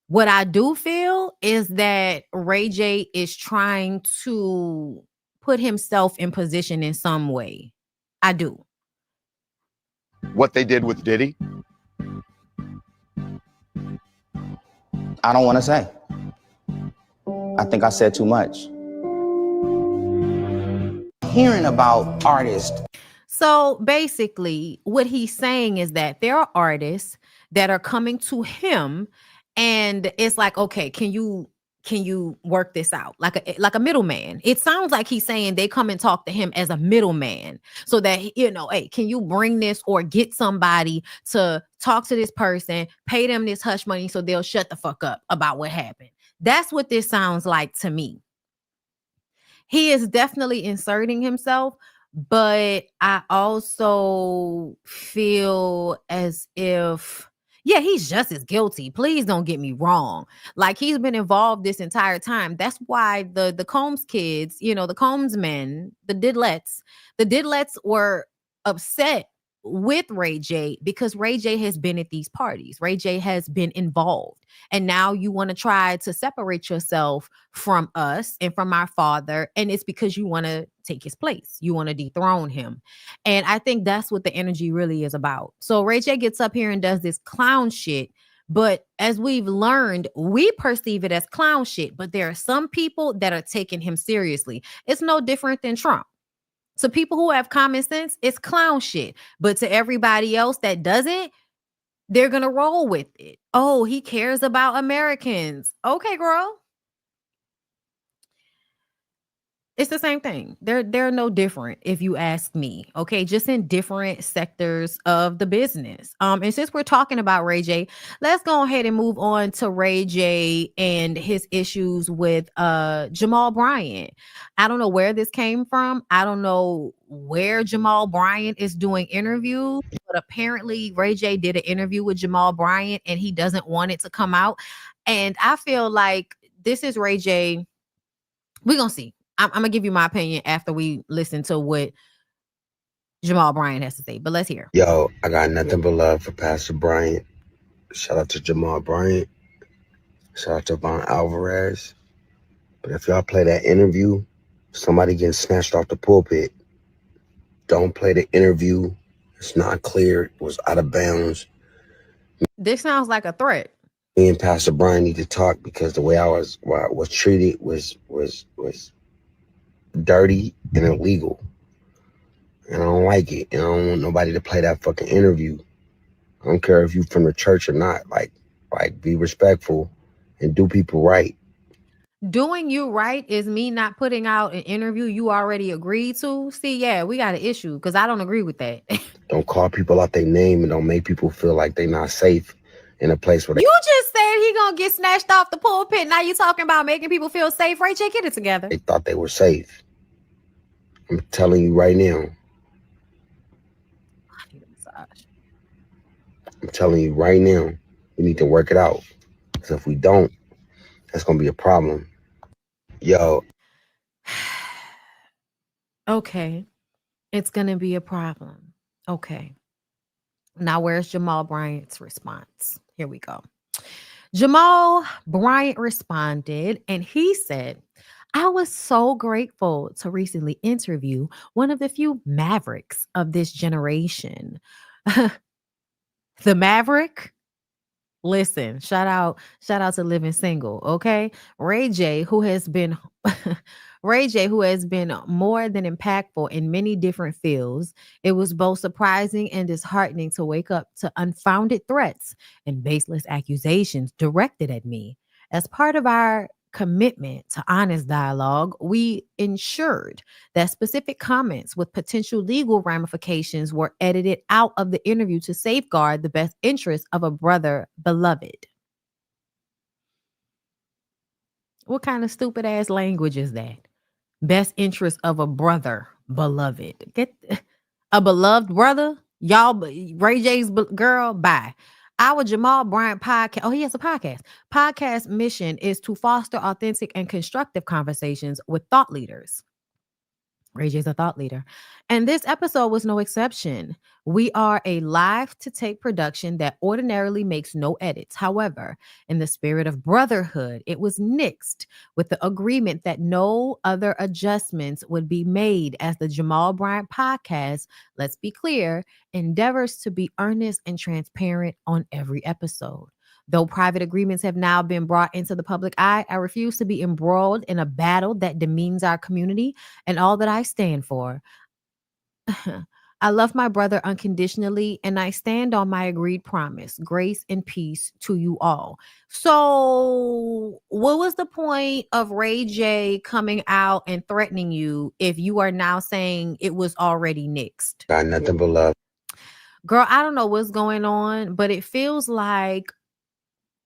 what I do feel is that Ray J is trying to put himself in position in some way. I do. What they did with Diddy? I don't want to say. I think I said too much. Hearing about artists. So basically, what he's saying is that there are artists that are coming to him and it's like, okay, can you work this out like a middleman? It sounds like he's saying they come and talk to him as a middleman so that, hey, can you bring this or get somebody to talk to this person, pay them this hush money so they'll shut the fuck up about what happened. That's what this sounds like to me. He is definitely inserting himself, but I also feel as if, yeah, he's just as guilty. Please don't get me wrong. Like, he's been involved this entire time. That's why the Combs kids, the Combs men, the Didlets were upset with Ray J because Ray J has been at these parties. Ray J has been involved. And now you want to try to separate yourself from us and from our father. And it's because you want to take his place. You want to dethrone him. And I think that's what the energy really is about. So Ray J gets up here and does this clown shit. But as we've learned, we perceive it as clown shit. But there are some people that are taking him seriously. It's no different than Trump. To people who have common sense, it's clown shit. But to everybody else that doesn't, they're going to roll with it. Oh, he cares about Americans. Okay, girl. It's the same thing. They're no different if you ask me. Okay, just in different sectors of the business. And since we're talking about Ray J, let's go ahead and move on to Ray J and his issues with Jamal Bryant. I don't know where this came from. I don't know where Jamal Bryant is doing interviews, but apparently Ray J did an interview with Jamal Bryant and he doesn't want it to come out. And I feel like this is Ray J. We're gonna see. I'm gonna give you my opinion after we listen to what Jamal Bryant has to say, but let's hear. Yo, I got nothing but love for Pastor Bryant. Shout out to Jamal Bryant. Shout out to Von Alvarez. But if y'all play that interview, somebody getting snatched off the pulpit. Don't play the interview. It's not clear. It was out of bounds. This sounds like a threat. Me and Pastor Bryant need to talk because the way I was treated was dirty and illegal. And I don't like it. And I don't want nobody to play that fucking interview. I don't care if you from the church or not. Like be respectful and do people right. Doing you right is me not putting out an interview you already agreed to. See, yeah, we got an issue because I don't agree with that. Don't call people out their name and don't make people feel like they're not safe in a place where they... You just said he gonna get snatched off the pulpit. Now you talking about making people feel safe. Ray J, get it together. They thought they were safe. I'm telling you right now. I need a massage. I'm telling you right now, we need to work it out. Because if we don't, that's going to be a problem. Yo. Okay. It's going to be a problem. Okay. Now, where's Jamal Bryant's response? Here we go. Jamal Bryant responded, and he said, I was so grateful to recently interview one of the few mavericks of this generation. The Maverick? Listen, shout out to Living Single, okay? Ray J, who has been more than impactful in many different fields. It was both surprising and disheartening to wake up to unfounded threats and baseless accusations directed at me. As part of our commitment to honest dialogue, we ensured that specific comments with potential legal ramifications were edited out of the interview to safeguard the best interests of a brother beloved. What kind of stupid ass language is that? Best interest of a brother beloved. Get a beloved brother? Y'all, Ray J's girl, bye. Our Jamal Bryant podcast, oh, he has a podcast. Podcast mission is to foster authentic and constructive conversations with thought leaders. Ray J's a thought leader. And this episode was no exception. We are a live to tape production that ordinarily makes no edits. However, in the spirit of brotherhood, it was nixed with the agreement that no other adjustments would be made as the Jamal Bryant podcast, let's be clear, endeavors to be earnest and transparent on every episode. Though private agreements have now been brought into the public eye, I refuse to be embroiled in a battle that demeans our community and all that I stand for. I love my brother unconditionally, and I stand on my agreed promise. Grace and peace to you all. So what was the point of Ray J coming out and threatening you if you are now saying it was already nixed? Got nothing but love. Girl, I don't know what's going on, but it feels like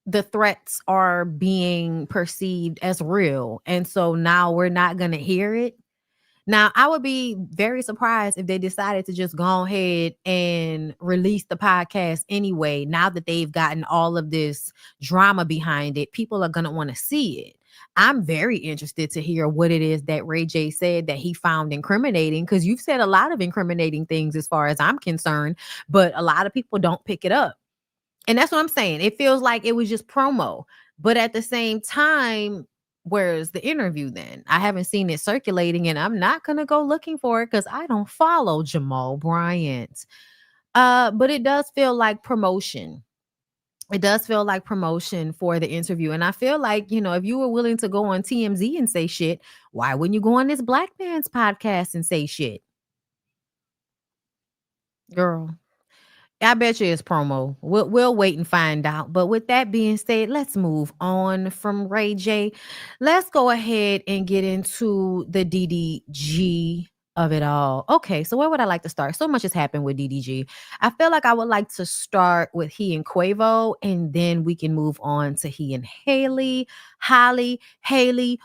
the threats are being perceived as real. And so now we're not going to hear it. Now, I would be very surprised if they decided to just go ahead and release the podcast anyway. Now that they've gotten all of this drama behind it, people are going to want to see it. I'm very interested to hear what it is that Ray J said that he found incriminating, because you've said a lot of incriminating things as far as I'm concerned, but a lot of people don't pick it up. And that's what I'm saying. It feels like it was just promo. But at the same time, where's the interview then? I haven't seen it circulating, and I'm not going to go looking for it because I don't follow Jamal Bryant. But it does feel like promotion. It does feel like promotion for the interview. And I feel like, you know, if you were willing to go on TMZ and say shit, why wouldn't you go on this Black man's podcast and say shit? Girl, I bet you it's promo. We'll wait and find out. But with that being said, let's move on from Ray J. Let's go ahead and get into the DDG of it all. Okay, so where would I like to start? So much has happened with DDG. I feel like I would like to start with he and Quavo, and then we can move on to he and Halle,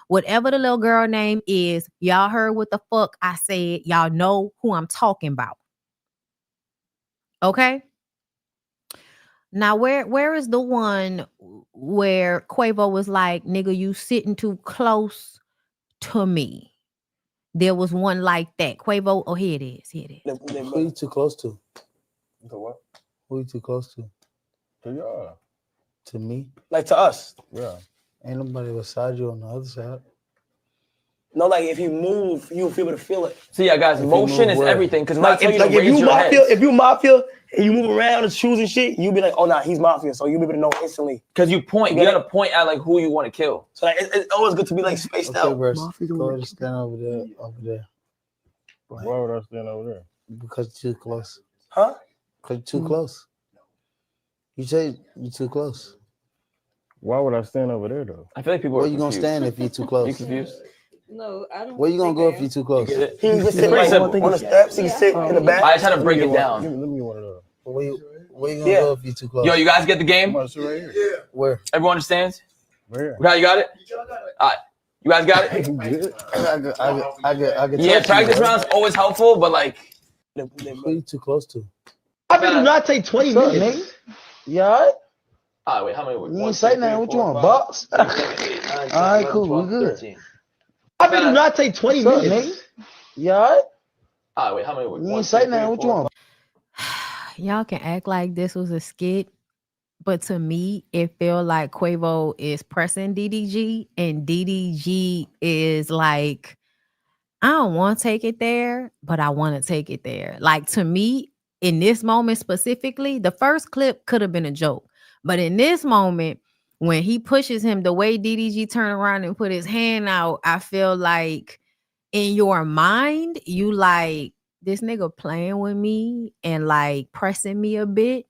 whatever the little girl name is. Y'all heard what the fuck I said. Y'all know who I'm talking about. Okay. Now, where is the one where Quavo was like, nigga, you sitting too close to me? There was one like that. Quavo, oh, here it is. Here it is. Who you too close to? To what? Who you too close to? To y'all. To me? Like to us. Yeah. Ain't nobody beside you on the other side. No, like if you move, you'll be able to feel it. So yeah, guys, motion is everything. Because like, if you mafia and you move around and shoes and shit, you'll be like, oh nah, he's mafia. So you'll be able to know instantly. Because you point, you gotta point at like who you want to kill. So like, it's always good to be like spaced out. Bro, go ahead and stand over there. Why would I stand over there? Because you're too close. Huh? Because you're too close. You say you're too close. Why would I stand over there though? I feel like people. Where you gonna stand if you're too close? You confused? No, I don't. Where you gonna go if you're too close? He can sit like on the steps. He can sit in the back. I try to break it down. Let me one of those. Where you gonna go if you're too close? Yo, you guys get the game? Right here. Yeah. Where? Everyone understands? Where? You got it? All right. You guys got it? I get. Yeah, practice rounds always helpful, but like. Who you too close to? I do not take 20 minutes. You alright? All right, wait, how many? You ain't say nothing. What you want, box? All right, cool. We good. I do not take 20 minutes. You alright? All right, wait, how many? You ain't say nothing. What you want? y'all can act like this was a skit, but to me, it felt like Quavo is pressing DDG, and DDG is like, I don't want to take it there, but I want to take it there. Like, to me, in this moment specifically, the first clip could have been a joke, but in this moment, when he pushes him, the way DDG turned around and put his hand out, I feel like in your mind, you like, this nigga playing with me and like pressing me a bit,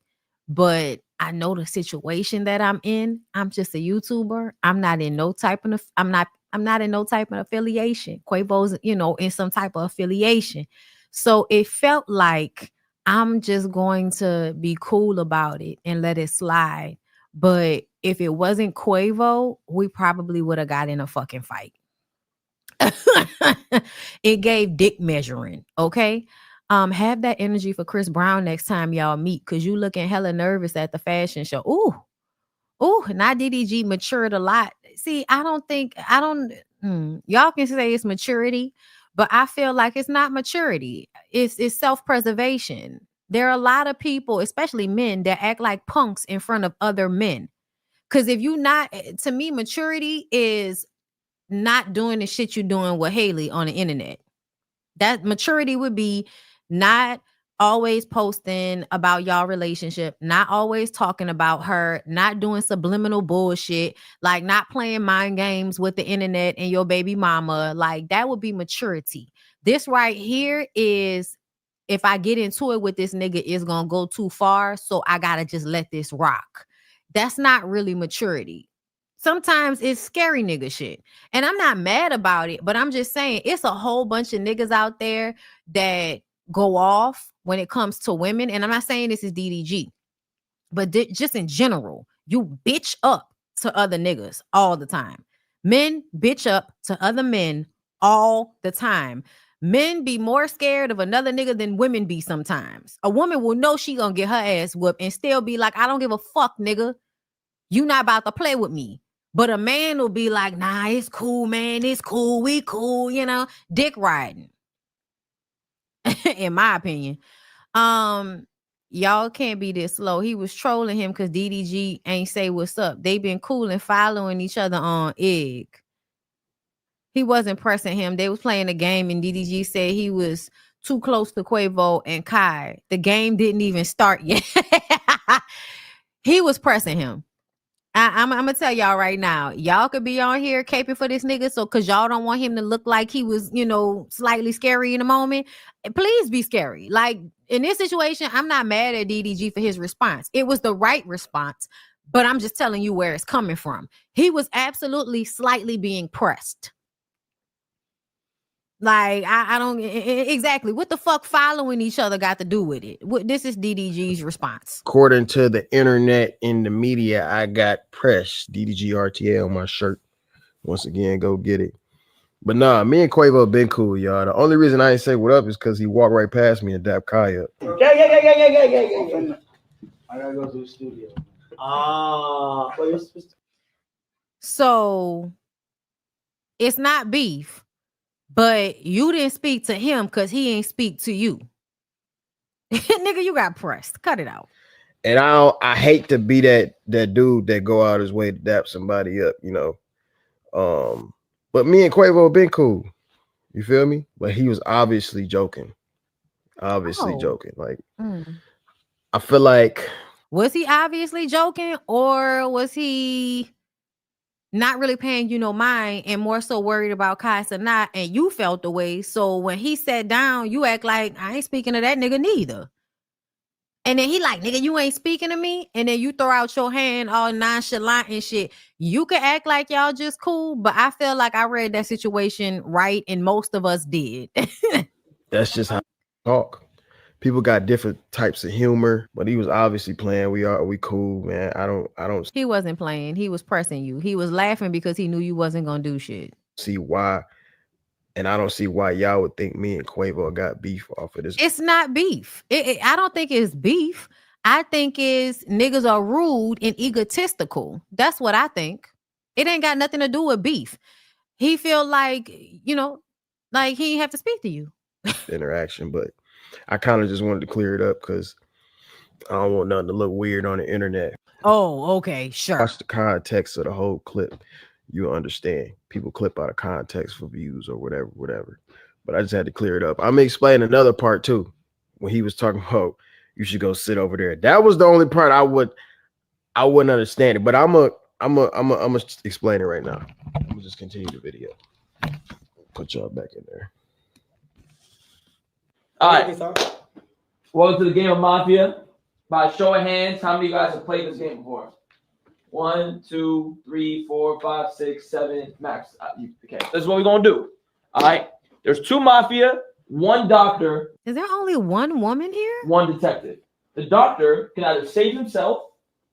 but I know the situation that I'm in. I'm just a YouTuber. I'm not in no type of I'm not in no type of affiliation. Quavo's, in some type of affiliation. So it felt like I'm just going to be cool about it and let it slide. But if it wasn't Quavo, we probably would have got in a fucking fight. It gave dick measuring, okay? Have that energy for Chris Brown next time y'all meet, because you looking hella nervous at the fashion show. Ooh, now DDG matured a lot. See, y'all can say it's maturity, but I feel like it's not maturity. It's self-preservation. There are a lot of people, especially men, that act like punks in front of other men. Because if you not, to me, maturity is not doing the shit you're doing with Haley on the internet. That maturity would be not always posting about y'all relationship, not always talking about her, not doing subliminal bullshit, like not playing mind games with the internet and your baby mama. Like, that would be maturity. This right here is, if I get into it with this nigga, it's gonna go too far, so I gotta just let this rock. That's not really maturity. Sometimes it's scary nigga shit. And I'm not mad about it, but I'm just saying it's a whole bunch of niggas out there that go off when it comes to women. And I'm not saying this is DDG, but just in general, you bitch up to other niggas all the time. Men bitch up to other men all the time. Men be more scared of another nigga than women be sometimes. A woman will know she gonna get her ass whooped and still be like, I don't give a fuck, nigga. You not about to play with me. But a man will be like, nah, it's cool, man. It's cool. We cool, dick riding. In my opinion. Y'all can't be this slow. He was trolling him because DDG ain't say what's up. They been cool and following each other on Egg. He wasn't pressing him. They was playing a game and DDG said he was too close to Quavo and Kai. The game didn't even start yet. He was pressing him. I'm gonna tell y'all right now, y'all could be on here caping for this nigga, so because y'all don't want him to look like he was, slightly scary in a moment. Please be scary. Like, in this situation, I'm not mad at DDG for his response. It was the right response, but I'm just telling you where it's coming from. He was absolutely slightly being pressed. Like, I don't exactly what the fuck following each other got to do with it. This is DDG's response. According to the internet and the media, I got pressed. DDG RTA on my shirt. Once again, go get it. But nah, me and Quavo have been cool, y'all. The only reason I ain't say what up is because he walked right past me and dapped Kai up. Yeah. I gotta go to the studio. So it's not beef. But you didn't speak to him because he ain't speak to you. Nigga, you got pressed. Cut it out. And I hate to be that dude that go out his way to dap somebody up, But me and Quavo have been cool. You feel me? But he was obviously joking. Joking. Like, I feel like. Was he obviously joking, or was he not really paying you no mind and more so worried about Kai Sanat, and you felt the way? So when he sat down, you act like, I ain't speaking to that nigga neither. And then he like, nigga, you ain't speaking to me. And then you throw out your hand all nonchalant and shit. You can act like y'all just cool, but I feel like I read that situation right, and most of us did. That's just how I talk. People got different types of humor, but he was obviously playing. We cool, man. I don't. He wasn't playing. He was pressing you. He was laughing because he knew you wasn't gonna do shit. See why, and I don't see why y'all would think me and Quavo got beef off of this. It's not beef. I don't think it's beef. I think is niggas are rude and egotistical. That's what I think. It ain't got nothing to do with beef. He feel like, like he have to speak to you. Interaction, but I kind of just wanted to clear it up because I don't want nothing to look weird on the internet. Oh, okay, sure. Watch the context of the whole clip. You understand. People clip out of context for views or whatever. But I just had to clear it up. I'm gonna explain another part too. When he was talking about you should go sit over there. That was the only part I wouldn't understand it. But I'm gonna explain it right now. I'm gonna just continue the video. Put y'all back in there. All right. Welcome to the game of Mafia. By show of hands, how many of you guys have played this game before? 1, 2, 3, 4, 5, 6, 7, max. Okay, this is what we're gonna do. All right. There's 2 Mafia, 1 doctor. Is there only 1 woman here? 1 detective. The doctor can either save himself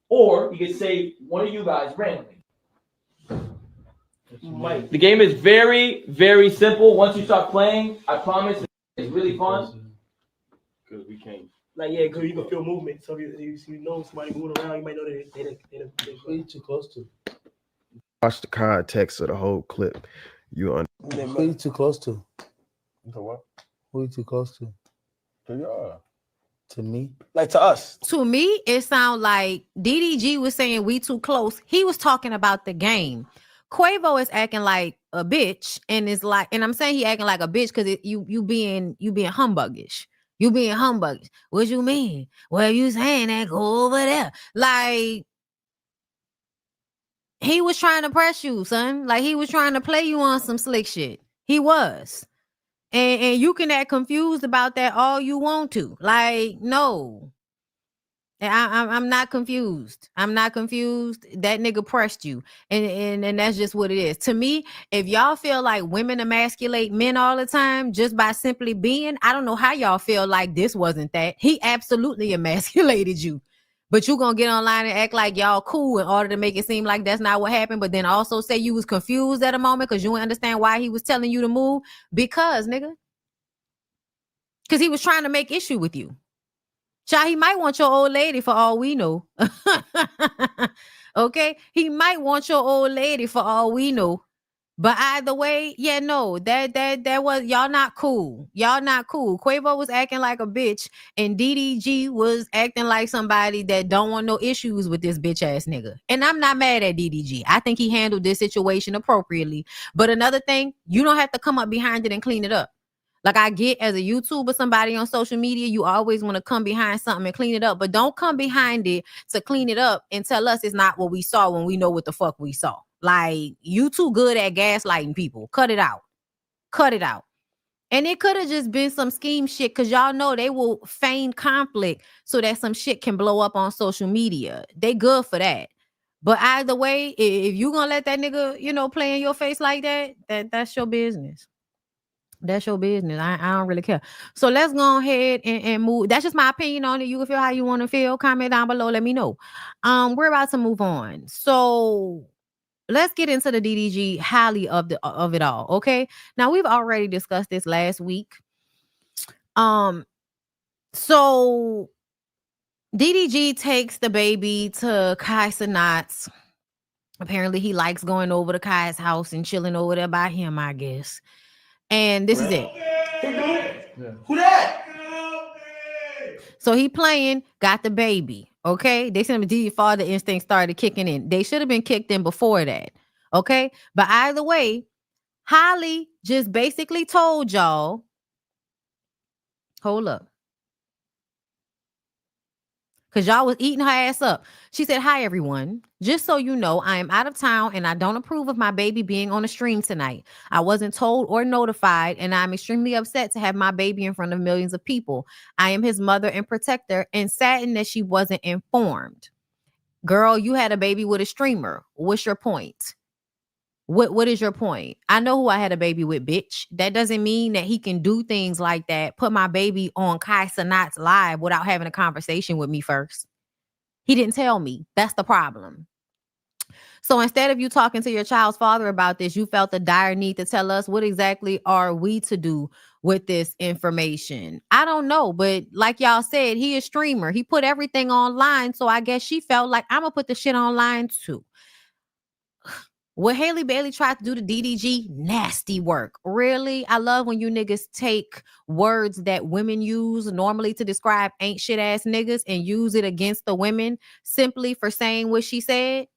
or he can save one of you guys randomly. The game is very, very simple. Once you start playing, I promise it's really fun. Because we can't. Like, yeah, because you can feel movement. So if you know somebody moving around, you might know that they're way too close to. Watch the context of the whole clip. Who are you too close to? What? Who are you too close to? To y'all. To me? Like to us. To me, it sounds like DDG was saying we too close. He was talking about the game. Quavo is acting like a bitch, and it's like, and I'm saying he acting like a bitch because you being humbuggish. You being humbuggish. What you mean? Well, you saying that, go over there. Like, he was trying to press you, son. Like, he was trying to play you on some slick shit. He was. And you can act confused about that all you want to. Like, no. I'm not confused. I'm not confused. That nigga pressed you. And that's just what it is. To me, if y'all feel like women emasculate men all the time just by simply being, I don't know how y'all feel like this wasn't that. He absolutely emasculated you. But you gonna get online and act like y'all cool in order to make it seem like that's not what happened, but then also say you was confused at a moment because you didn't understand why he was telling you to move. Because, nigga. Because he was trying to make issue with you. Child, he might want your old lady for all we know. Okay? He might want your old lady for all we know. But either way, yeah, no, that was, y'all not cool. Y'all not cool. Quavo was acting like a bitch, and DDG was acting like somebody that don't want no issues with this bitch ass nigga. And I'm not mad at DDG. I think he handled this situation appropriately. But another thing, you don't have to come up behind it and clean it up. Like, I get as a YouTuber, somebody on social media, you always want to come behind something and clean it up. But don't come behind it to clean it up and tell us it's not what we saw when we know what the fuck we saw. Like, you too good at gaslighting people. Cut it out. Cut it out. And it could have just been some scheme shit because y'all know they will feign conflict so that some shit can blow up on social media. They good for that. But either way, if you gonna let that nigga, play in your face like that, that's your business. That's your business. I don't really care. So let's go ahead and move. That's just my opinion on it. You can feel how you want to feel. Comment down below. Let me know. We're about to move on. So let's get into the DDG Halle of it all. Okay. Now we've already discussed this last week. So DDG takes the baby to Kai Cenat's. Apparently he likes going over to Kai's house and chilling over there by him, I guess. And this is it. Yeah. Who that? So he playing, got the baby. Okay. They said the father instinct started kicking in. They should have been kicked in before that. Okay. But either way, Halle just basically told y'all, hold up. Because y'all was eating her ass up. She said, hi, everyone. Just so you know, I am out of town and I don't approve of my baby being on the stream tonight. I wasn't told or notified, and I'm extremely upset to have my baby in front of millions of people. I am his mother and protector and saddened that she wasn't informed. Girl, you had a baby with a streamer. What's your point? What is your point? I know who I had a baby with, bitch. That doesn't mean that he can do things like that. Put my baby on Kai Cenat's live without having a conversation with me first. He didn't tell me. That's the problem. So instead of you talking to your child's father about this, you felt the dire need to tell us what exactly are we to do with this information. I don't know, but like y'all said, he is a streamer. He put everything online. So I guess she felt like I'm going to put the shit online too. What Halle Bailey tried to do to DDG, nasty work. Really? I love when you niggas take words that women use normally to describe ain't shit ass niggas and use it against the women simply for saying what she said.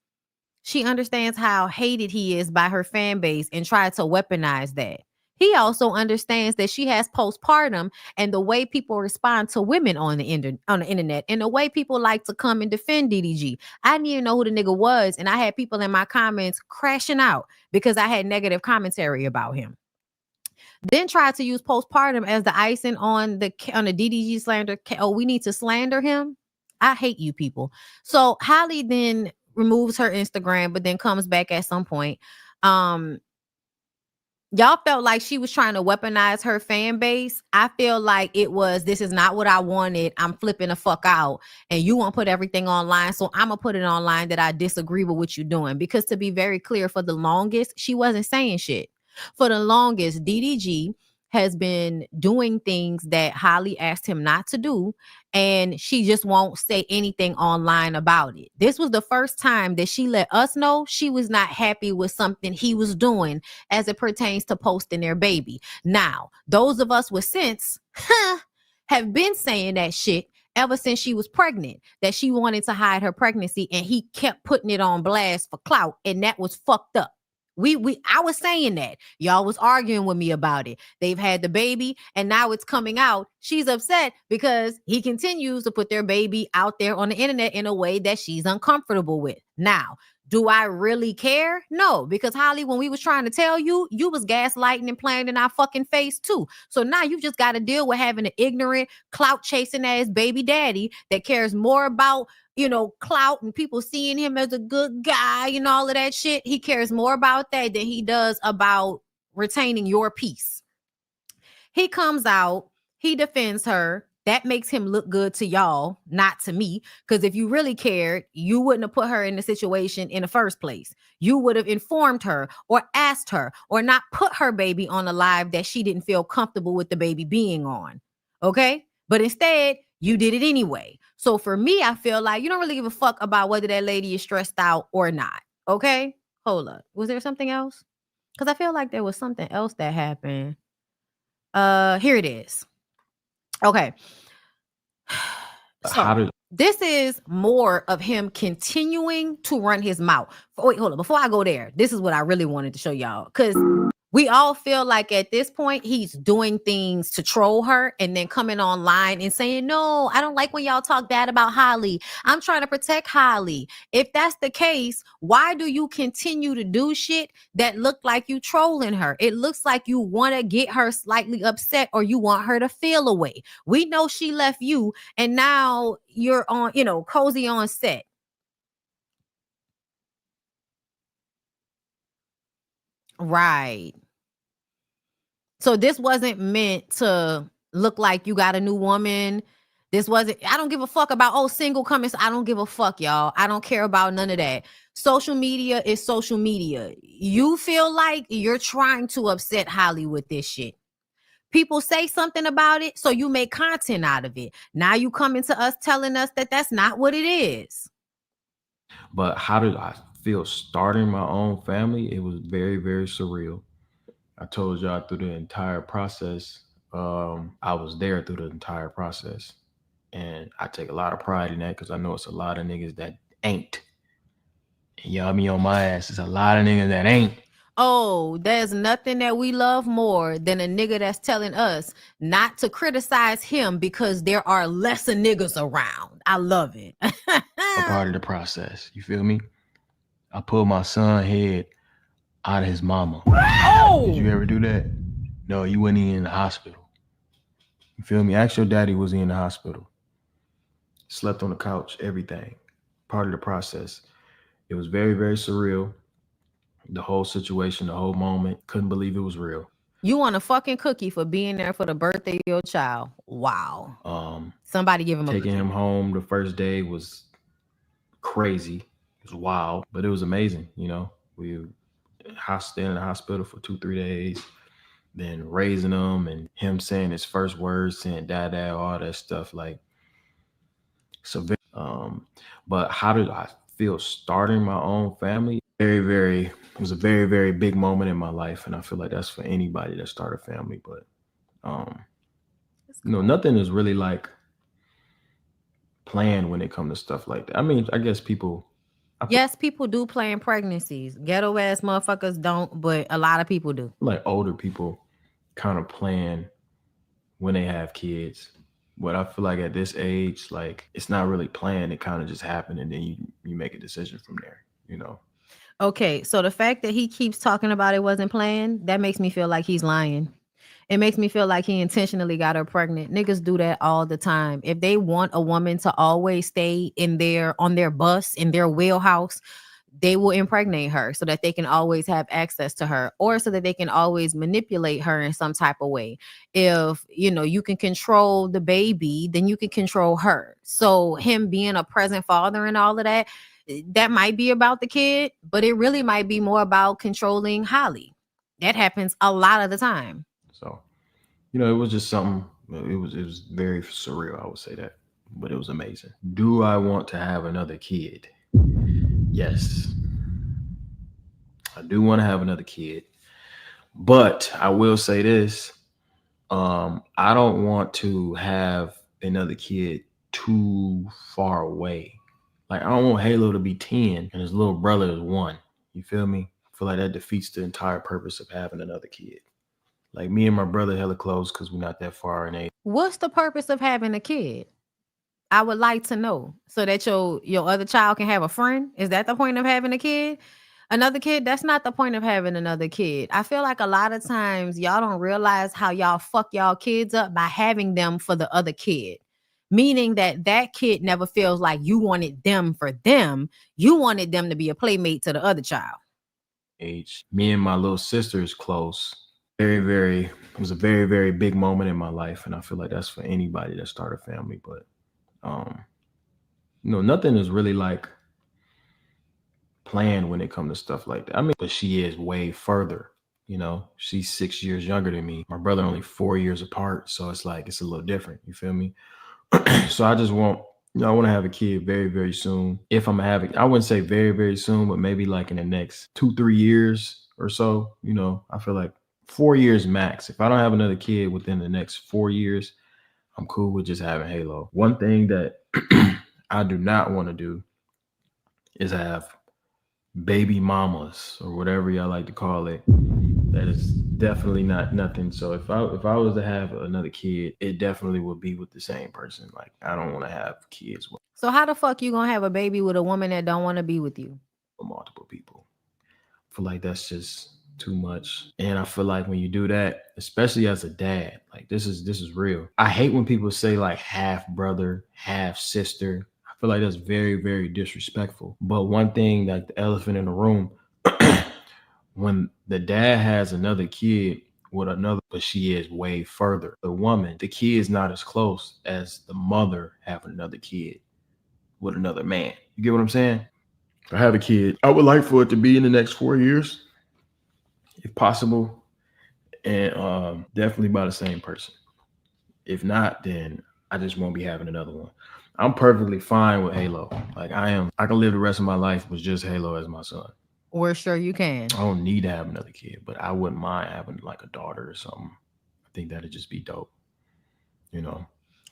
She understands how hated he is by her fan base and tried to weaponize that. He also understands that she has postpartum and the way people respond to women on the internet and the way people like to come and defend DDG. I didn't even know who the nigga was, and I had people in my comments crashing out because I had negative commentary about him. Then tried to use postpartum as the icing on the DDG slander. Oh, we need to slander him. I hate you people. So Halle then removes her Instagram, but then comes back at some point. Y'all felt like she was trying to weaponize her fan base. I feel like it was, this is not what I wanted. I'm flipping the fuck out. And you won't put everything online. So I'm going to put it online that I disagree with what you're doing. Because to be very clear, for the longest, she wasn't saying shit. For the longest, DDG has been doing things that Halle asked him not to do, and she just won't say anything online about it. This was the first time that she let us know she was not happy with something he was doing as it pertains to posting their baby. Now, those of us with sense have been saying that shit ever since she was pregnant, that she wanted to hide her pregnancy, and he kept putting it on blast for clout, and that was fucked up. I was saying that. Y'all was arguing with me about it. They've had the baby and now it's coming out. She's upset because he continues to put their baby out there on the internet in a way that she's uncomfortable with. Now, do I really care? No, because Halle, when we was trying to tell you, you was gaslighting and playing in our fucking face too. So now you just got to deal with having an ignorant, clout chasing ass baby daddy that cares more about, you know, clout and people seeing him as a good guy and all of that shit. He cares more about that than he does about retaining your peace. He comes out, he defends her. That makes him look good to y'all, not to me. Because if you really cared, you wouldn't have put her in the situation in the first place. You would have informed her or asked her or not put her baby on a live that she didn't feel comfortable with the baby being on. Okay? But instead, you did it anyway. So for me, I feel like you don't really give a fuck about whether that lady is stressed out or not. Okay? Hold up. Was there something else? Because I feel like there was something else that happened. Here it is. Okay. So this is more of him continuing to run his mouth. Wait, hold on. Before I go there, this is what I really wanted to show y'all. Because we all feel like at this point, he's doing things to troll her and then coming online and saying, no, I don't like when y'all talk bad about Halle. I'm trying to protect Halle. If that's the case, why do you continue to do shit that look like you trolling her? It looks like you want to get her slightly upset or you want her to feel away. We know she left you and now you're on, you know, cozy on set. Right. So this wasn't meant to look like you got a new woman. This wasn't, I don't give a fuck about, single comments. I don't give a fuck, y'all. I don't care about none of that. Social media is social media. You feel like you're trying to upset Halle with this shit. People say something about it, so you make content out of it. Now you coming to us telling us that that's not what it is. But how did I feel starting my own family? It was very, very surreal. I told y'all through the entire process, I was there through the entire process. And I take a lot of pride in that because I know it's a lot of niggas that ain't. And y'all be on my ass. It's a lot of niggas that ain't. Oh, there's nothing that we love more than a nigga that's telling us not to criticize him because there are lesser niggas around. I love it. A part of the process. You feel me? I pulled my son's head out of his mama. Oh! Did you ever do that? No, you wasn't even in the hospital. You feel me? Ask your daddy, was he in the hospital? Slept on the couch, everything. Part of the process. It was very, very surreal. The whole situation, the whole moment. Couldn't believe it was real. You want a fucking cookie for being there for the birthday of your child. Wow. Somebody give him a taking him home the first day was crazy. It was wild, but it was amazing. You know, we staying in the hospital for 2-3 days, then raising him and him saying his first words, saying dad, all that stuff. Like, so, but how did I feel starting my own family, it was a very, very big moment in my life. And I feel like that's for anybody that start a family. But, nothing is really like planned when it comes to stuff like that. I mean, I guess people. Yes, people do plan pregnancies. Ghetto ass motherfuckers don't, but a lot of people do. Like older people kind of plan when they have kids. But I feel like at this age, like it's not really planned. It kind of just happened, and then you make a decision from there, Okay, so the fact that he keeps talking about it wasn't planned, that makes me feel like he's lying. It makes me feel like he intentionally got her pregnant. Niggas do that all the time. If they want a woman to always stay on their bus, in their wheelhouse, they will impregnate her so that they can always have access to her, or so that they can always manipulate her in some type of way. If, you can control the baby, then you can control her. So him being a present father and all of that, that might be about the kid, but it really might be more about controlling Halle. That happens a lot of the time. So, it was just something. It was very surreal, I would say that, but it was amazing. Do I want to have another kid? Yes, I do want to have another kid, but I will say this: I don't want to have another kid too far away. Like, I don't want Halo to be 10 and his little brother is 1. You feel me? I feel like that defeats the entire purpose of having another kid. Like, me and my brother hella close because we're not that far in age. What's the purpose of having a kid? I would like to know, so that your other child can have a friend. Is that the point of having a kid? Another kid? That's not the point of having another kid. I feel like a lot of times y'all don't realize how y'all fuck y'all kids up by having them for the other kid. Meaning that kid never feels like you wanted them for them. You wanted them to be a playmate to the other child. Me and my little sister is close. It was a very, very big moment in my life. And I feel like that's for anybody that start a family. But, nothing is really like planned when it comes to stuff like that. I mean, but she is way further, she's 6 years younger than me. My brother only 4 years apart. So it's like, it's a little different. You feel me? So I just want, I want to have a kid very, very soon. If I'm having, I wouldn't say very, very soon, but maybe like in the next 2-3 years or so, I feel like 4 years max. If I don't have another kid within the next 4 years, I'm cool with just having Halo. One thing that I do not want to do is have baby mamas or whatever y'all like to call it. That is definitely not nothing. So if I was to have another kid, it definitely would be with the same person. Like, I don't want to have kids with. So how the fuck you gonna have a baby with a woman that don't want to be with you? Multiple people. I feel like that's just too much. And I feel like when you do that, especially as a dad, like this is real. I hate when people say like half brother, half sister. I feel like that's very, very disrespectful. But one thing, like the elephant in the room, when the dad has another kid with another, but she is way further, the woman, the kid is not as close as the mother having another kid with another man. You get what I'm saying? If I have a kid, I would like for it to be in the next 4 years, if possible, and definitely by the same person. If not, then I just won't be having another one. I'm perfectly fine with Halo. Like, I can live the rest of my life with just Halo as my son. We're sure you can. I don't need to have another kid, but I wouldn't mind having like a daughter or something. I think that'd just be dope.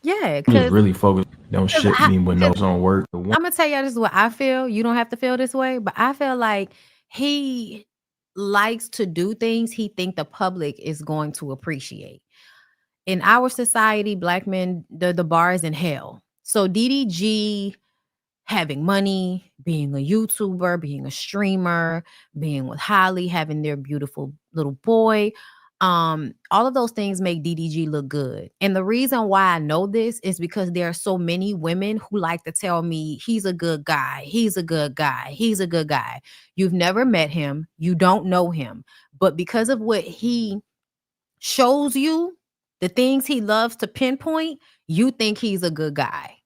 Yeah, just really focus. Don't shit me when no on work. I'm gonna tell you, this is what I feel. You don't have to feel this way, but I feel like he likes to do things he think the public is going to appreciate. In our society, Black men, the bar is in hell. So DDG having money, being a YouTuber, being a streamer, being with Halle, having their beautiful little boy, all of those things make DDG look good. And the reason why I know this is because there are so many women who like to tell me he's a good guy. He's a good guy. He's a good guy. You've never met him. You don't know him. But because of what he shows you, the things he loves to pinpoint, you think he's a good guy.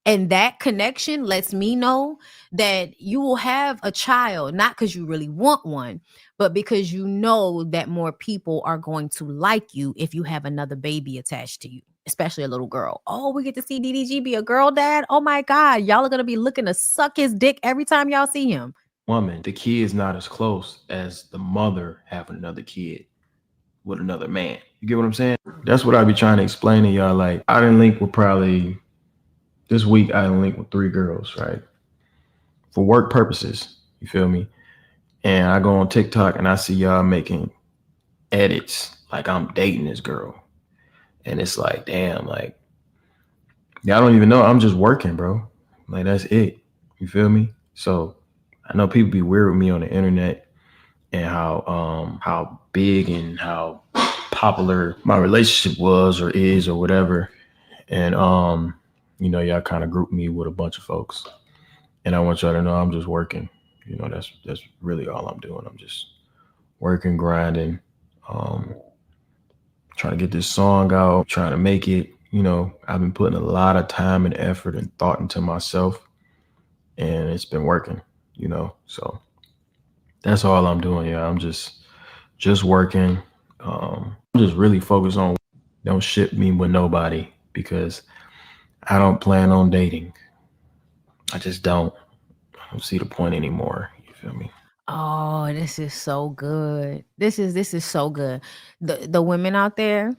And that connection lets me know that you will have a child, not because you really want one, but because you know that more people are going to like you if you have another baby attached to you. especially a little girl. Oh, we get to see DDG be a girl dad. Oh my God, y'all are gonna be looking to suck his dick every time y'all see him. Woman, the kid's not as close as the mother having another kid with another man. You get what I'm saying? That's what I be trying to explain to y'all. Like, I didn't link with this week, I didn't link with 3 girls, right? For work purposes, you feel me? And I go on TikTok and I see y'all making edits like I'm dating this girl. And it's like, damn, like, y'all don't even know I'm just working, bro. Like, that's it. You feel me? So I know people be weird with me on the internet and how big and how popular my relationship was or is or whatever. And you know, y'all kind of group me with a bunch of folks. And I want y'all to know I'm just working. You know, that's really all I'm doing. I'm just working, grinding, trying to get this song out, trying to make it. You know, I've been putting a lot of time and effort and thought into myself, and it's been working, you know. So that's all I'm doing. Yeah, I'm just working. I'm just really focused on don't ship me with nobody because I don't plan on dating. I just don't. I don't see the point anymore. You feel me? Oh, this is so good. This is so good. The women out there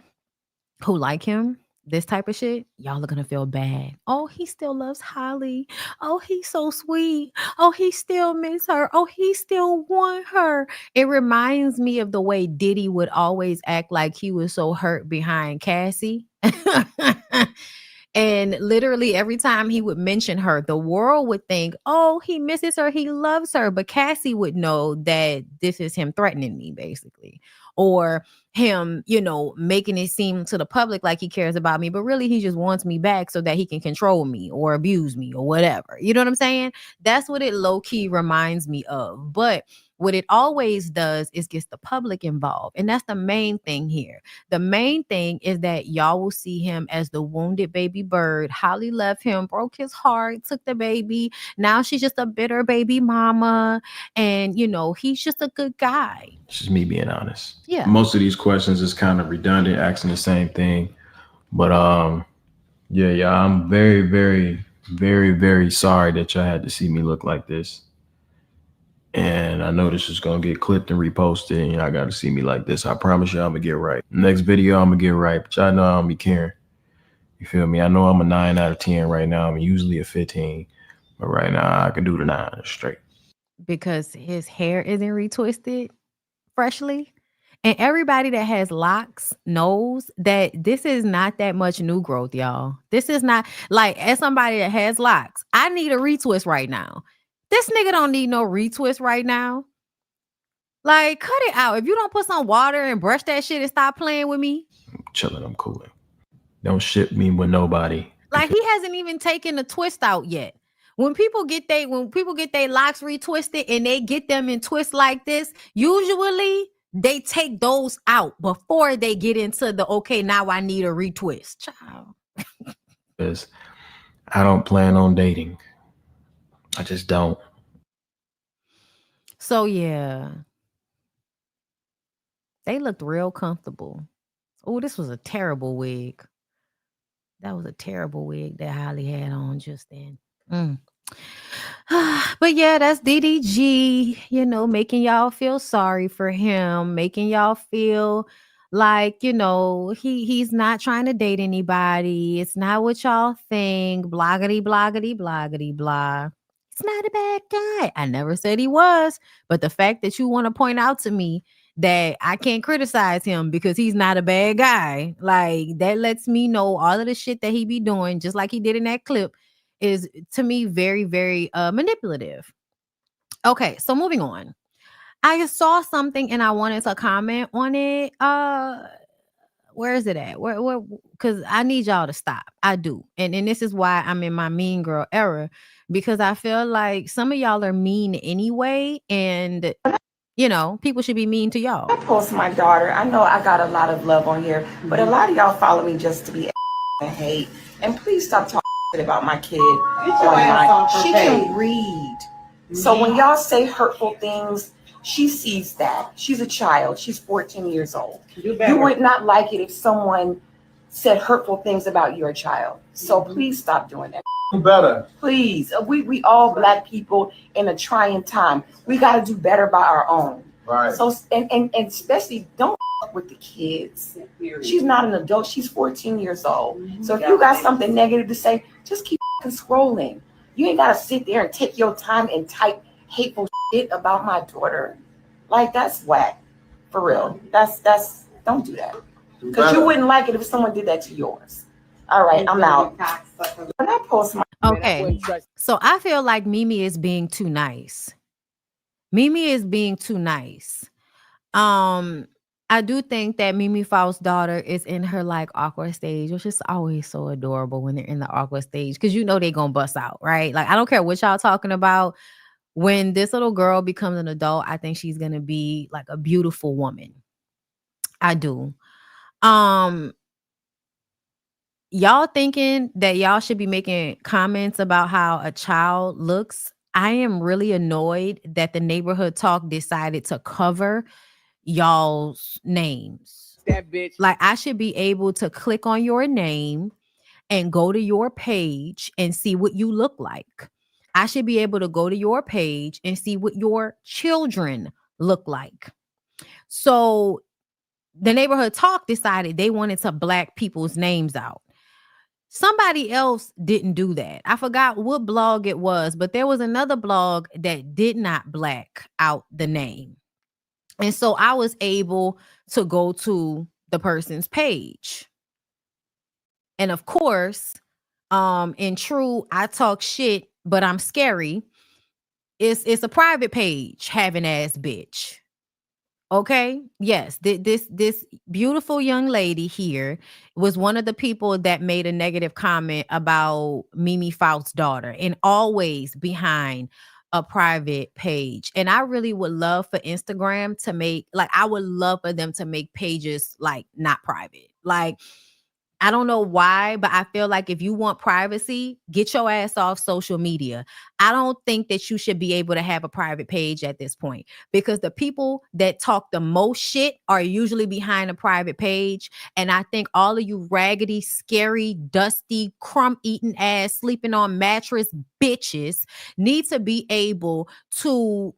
who like him, this type of shit, y'all are gonna feel bad. Oh, he still loves Holly. Oh, he's so sweet. Oh, he still miss her. Oh, he still want her. It reminds me of the way Diddy would always act like he was so hurt behind Cassie. And literally every time he would mention her, the world would think, oh, he misses her, he loves her. But Cassie would know that this is him threatening me, basically. Or him, you know, making it seem to the public like he cares about me, but really he just wants me back so that he can control me or abuse me or whatever. You know what I'm saying? That's what it low-key reminds me of. But what it always does is gets the public involved. And that's the main thing here. The main thing is that y'all will see him as the wounded baby bird. Holly left him, broke his heart, took the baby. Now she's just a bitter baby mama. And, you know, he's just a good guy. It's just me being honest. Yeah. Most of these questions is kind of redundant, asking the same thing. But yeah, I'm very, very, very, very sorry that y'all had to see me look like this. And I know this is gonna get clipped and reposted, and y'all gotta see me like this. I promise y'all I'm gonna get right. Next video, I'm gonna get right, but y'all know I don't be caring. You feel me? I know I'm a 9 out of 10 right now. I'm usually a 15, but right now I can do the 9 straight. Because his hair isn't retwisted freshly. And everybody that has locks knows that this is not that much new growth, y'all. This is not like, as somebody that has locks, I need a retwist right now. This nigga don't need no retwist right now. Like, cut it out. If you don't put some water and brush that shit and stop playing with me. I'm chilling, I'm cooling. Don't ship me with nobody. Like, he hasn't even taken the twist out yet. When people get their locks retwisted and they get them in twists like this, usually they take those out before they get into the, okay, now I need a retwist. Child. Because I don't plan on dating. I just don't. So yeah. They looked real comfortable. Oh, this was a terrible wig. That was a terrible wig that Holly had on just then. But yeah, that's DDG, you know, making y'all feel sorry for him, making y'all feel like, you know, he's not trying to date anybody. It's not what y'all think. Bloggity, bloggity, bloggity, blah. He's not a bad guy. I never said he was. But the fact that you want to point out to me that I can't criticize him because he's not a bad guy, like, that lets me know all of the shit that he be doing, just like he did in that clip, is to me very, very manipulative. Okay, so moving on. I saw something and I wanted to comment on it. Where is it at? Where? Because I need y'all to stop. I do. And this is why I'm in my mean girl era, because I feel like some of y'all are mean anyway. And, you know, people should be mean to y'all. I post my daughter. I know I got a lot of love on here, but a lot of y'all follow me just to be and hate. And please stop talking about my kid online. She can read. So when y'all say hurtful things, she sees that. She's a child. She's 14 years old. You would not like it if someone said hurtful things about your child. So please stop doing that. Better. Please. We all Black people in a trying time. We got to do better by our own. Right. So, and especially don't with the kids. She's not an adult. She's 14 years old. So if you got something negative to say, just keep scrolling. You ain't got to sit there and take your time and type hateful shit about my daughter. Like, that's whack. For real. That's don't do that. Because you wouldn't like it if someone did that to yours. All right, I'm out. When I post my Okay. So I feel like Mimi is being too nice. Mimi is being too nice. I do think that Mimi Faust's daughter is in her like awkward stage, which is always so adorable when they're in the awkward stage because you know they're gonna bust out, right? Like I don't care what y'all talking about. When this little girl becomes an adult, I think she's gonna be like a beautiful woman. I do. Y'all thinking that y'all should be making comments about how a child looks. I am really annoyed that the neighborhood talk decided to cover y'all's names. That bitch. Like I should be able to click on your name and go to your page and see what you look like. I should be able to go to your page and see what your children look like. So the neighborhood talk decided they wanted to black people's names out. Somebody else didn't do that. I forgot what blog it was, but there was another blog that did not black out the name. And so I was able to go to the person's page. And of course, in true I talk shit, but I'm scary. It's a private page, having ass bitch. Okay. Yes. This beautiful young lady here was one of the people that made a negative comment about Mimi Faust's daughter and always behind a private page. And I really would love for Instagram to make, like, I would love for them to make pages like not private. Like, I don't know why, but I feel like if you want privacy, get your ass off social media. I don't think that you should be able to have a private page at this point because the people that talk the most shit are usually behind a private page. And I think all of you raggedy, scary, dusty, crumb-eating ass, sleeping on mattress bitches need to be able to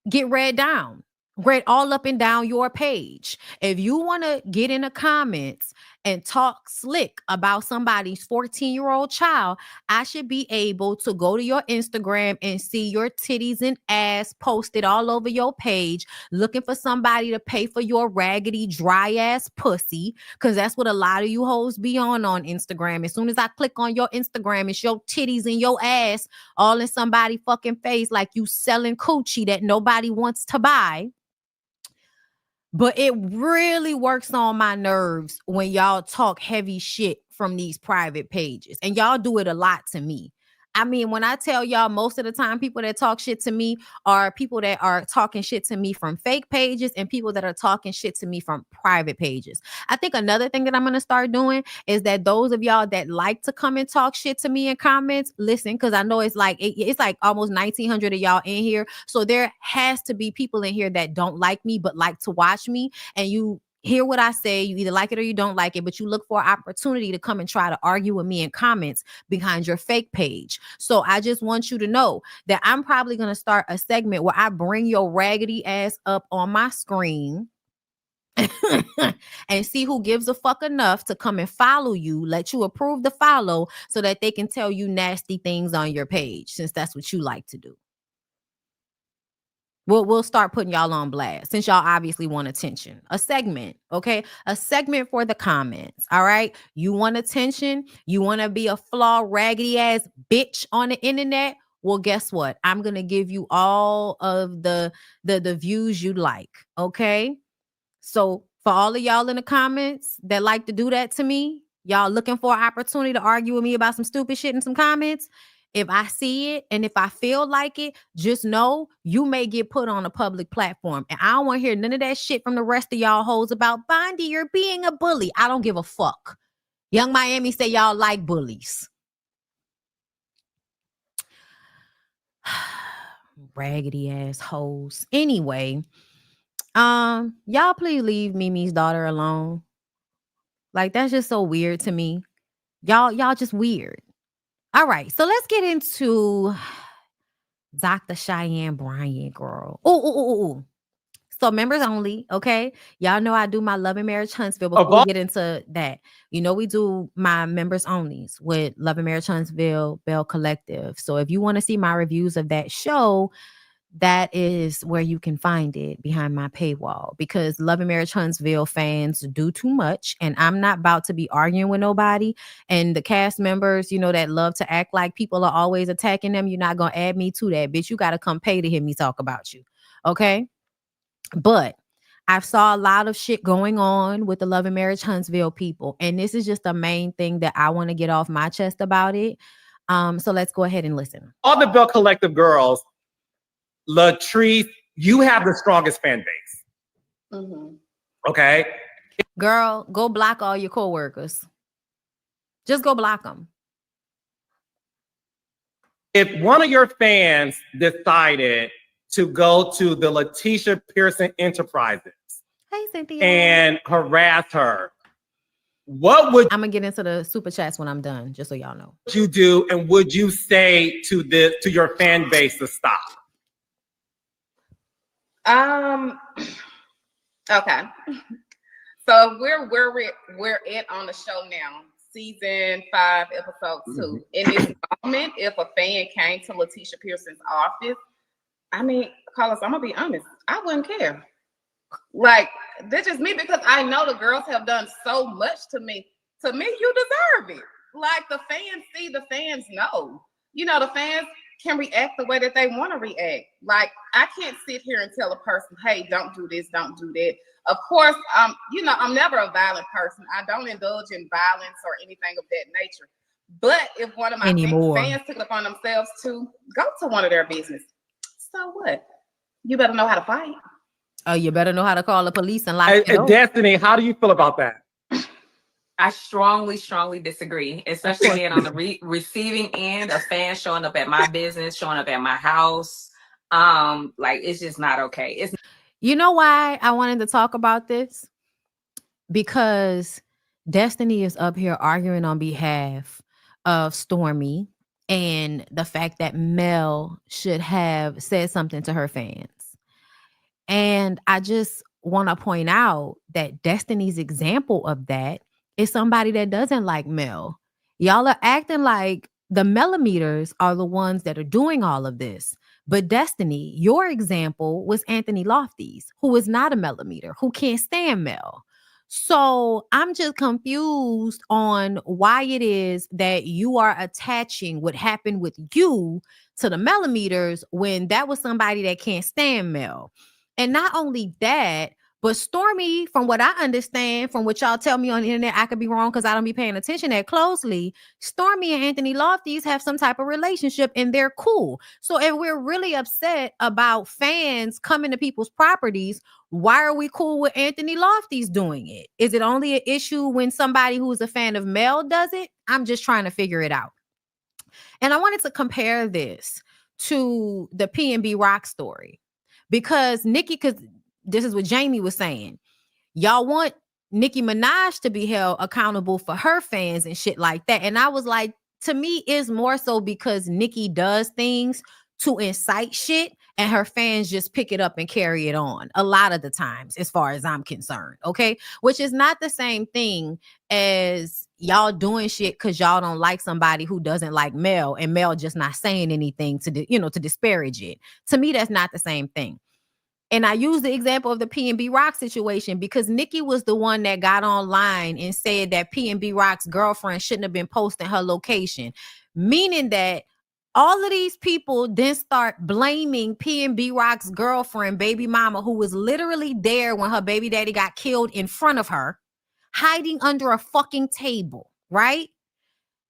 get read down. Read all up and down your page. If you want to get in the comments and talk slick about somebody's 14-year-old child, I should be able to go to your Instagram and see your titties and ass posted all over your page, looking for somebody to pay for your raggedy, dry ass pussy, because that's what a lot of you hoes be on Instagram. As soon as I click on your Instagram, it's your titties and your ass all in somebody's fucking face like you selling coochie that nobody wants to buy. But it really works on my nerves when y'all talk heavy shit from these private pages. And y'all do it a lot to me. I mean, when I tell y'all, most of the time, people that talk shit to me are people that are talking shit to me from fake pages and people that are talking shit to me from private pages. I think another thing that I'm going to start doing is that those of y'all that like to come and talk shit to me in comments, listen, because I know it's like almost 1,900 of y'all in here. So there has to be people in here that don't like me, but like to watch me. And you hear what I say, you either like it or you don't like it, but you look for an opportunity to come and try to argue with me in comments behind your fake page. So I just want you to know that I'm probably going to start a segment where I bring your raggedy ass up on my screen and see who gives a fuck enough to come and follow you, let you approve the follow so that they can tell you nasty things on your page, since that's what you like to do. We'll start putting y'all on blast since y'all obviously want attention. A segment, okay? A segment for the comments, all right? You want attention? You want to be a flaw, raggedy ass bitch on the internet? Well, guess what? I'm going to give you all of the views you like, okay? So for all of y'all in the comments that like to do that to me, y'all looking for an opportunity to argue with me about some stupid shit in some comments, if I see it and if I feel like it, just know you may get put on a public platform. And I don't want to hear none of that shit from the rest of y'all hoes about Bondi, you're being a bully. I don't give a fuck. Young Miami say y'all like bullies. Raggedy ass hoes. Anyway, y'all please leave Mimi's daughter alone. Like, that's just so weird to me. Y'all just weird. All right, so let's get into Dr. Cheyenne Bryant, girl. Oh. So members only, okay? Y'all know I do my Love and Marriage Huntsville. Before we get into that, you know we do my members onlys with Love and Marriage Huntsville, Bell Collective. So if you want to see my reviews of that show, that is where you can find it, behind my paywall, because Love and Marriage Huntsville fans do too much, and I'm not about to be arguing with nobody. And the cast members, you know, that love to act like people are always attacking them, you're not going to add me to that, bitch. You got to come pay to hear me talk about you, okay? But I saw a lot of shit going on with the Love and Marriage Huntsville people, and this is just the main thing that I want to get off my chest about it. So let's go ahead and listen. All the Bell Collective girls, Latrice, you have the strongest fan base. Mm-hmm. Okay? Girl, go block all your coworkers. Just go block them. If one of your fans decided to go to the Letitia Pearson Enterprises and harass her, what would I'm gonna get into the super chats when I'm done, just so y'all know. you do, and would you say to your fan base to stop? Okay. So we're at on the show now, season 5, episode 2. In this moment, if a fan came to Letitia Pearson's office, I mean, Carlos, I'm gonna be honest, I wouldn't care. Like, that's just me, because I know the girls have done so much to me. To me, you deserve it. Like, the fans see, the fans know. You know, the fans can react the way that they want to react. Like, I can't sit here and tell a person, hey, don't do this, don't do that. Of course, you know, I'm never a violent person. I don't indulge in violence or anything of that nature. But if one of my fans took it upon themselves to go to one of their business, so what? You better know how to fight. Oh, you better know how to call the police and lock it up. Destiny, how do you feel about that? I strongly disagree, especially being on the receiving end of fans showing up at my business, showing up at my house. Like, it's just not okay. You know why I wanted to talk about this? Because Destiny is up here arguing on behalf of Stormy and the fact that Mel should have said something to her fans. And I just want to point out that Destiny's example of that is somebody that doesn't like Mel. Y'all are acting like the millimeters are the ones that are doing all of this. But Destiny, your example was Anthony Lofty's, who is not a millimeter, who can't stand Mel. So I'm just confused on why it is that you are attaching what happened with you to the millimeters when that was somebody that can't stand Mel. And not only that, but Stormy, from what I understand, from what y'all tell me on the internet, I could be wrong because I don't be paying attention that closely. Stormy and Anthony Lofty's have some type of relationship and they're cool. So if we're really upset about fans coming to people's properties, why are we cool with Anthony Lofty's doing it? Is it only an issue when somebody who's a fan of Mel does it? I'm just trying to figure it out. And I wanted to compare this to the P&B Rock story. Because this is what Jamie was saying. Y'all want Nicki Minaj to be held accountable for her fans and shit like that. And I was like, to me, it's more so because Nicki does things to incite shit and her fans just pick it up and carry it on a lot of the times, as far as I'm concerned. Okay. Which is not the same thing as y'all doing shit because y'all don't like somebody who doesn't like Mel and Mel just not saying anything to disparage it. To me, that's not the same thing. And I use the example of the P&B Rock situation because Nicki was the one that got online and said that P&B Rock's girlfriend shouldn't have been posting her location, meaning that all of these people then start blaming P&B Rock's girlfriend, baby mama, who was literally there when her baby daddy got killed in front of her, hiding under a fucking table, right?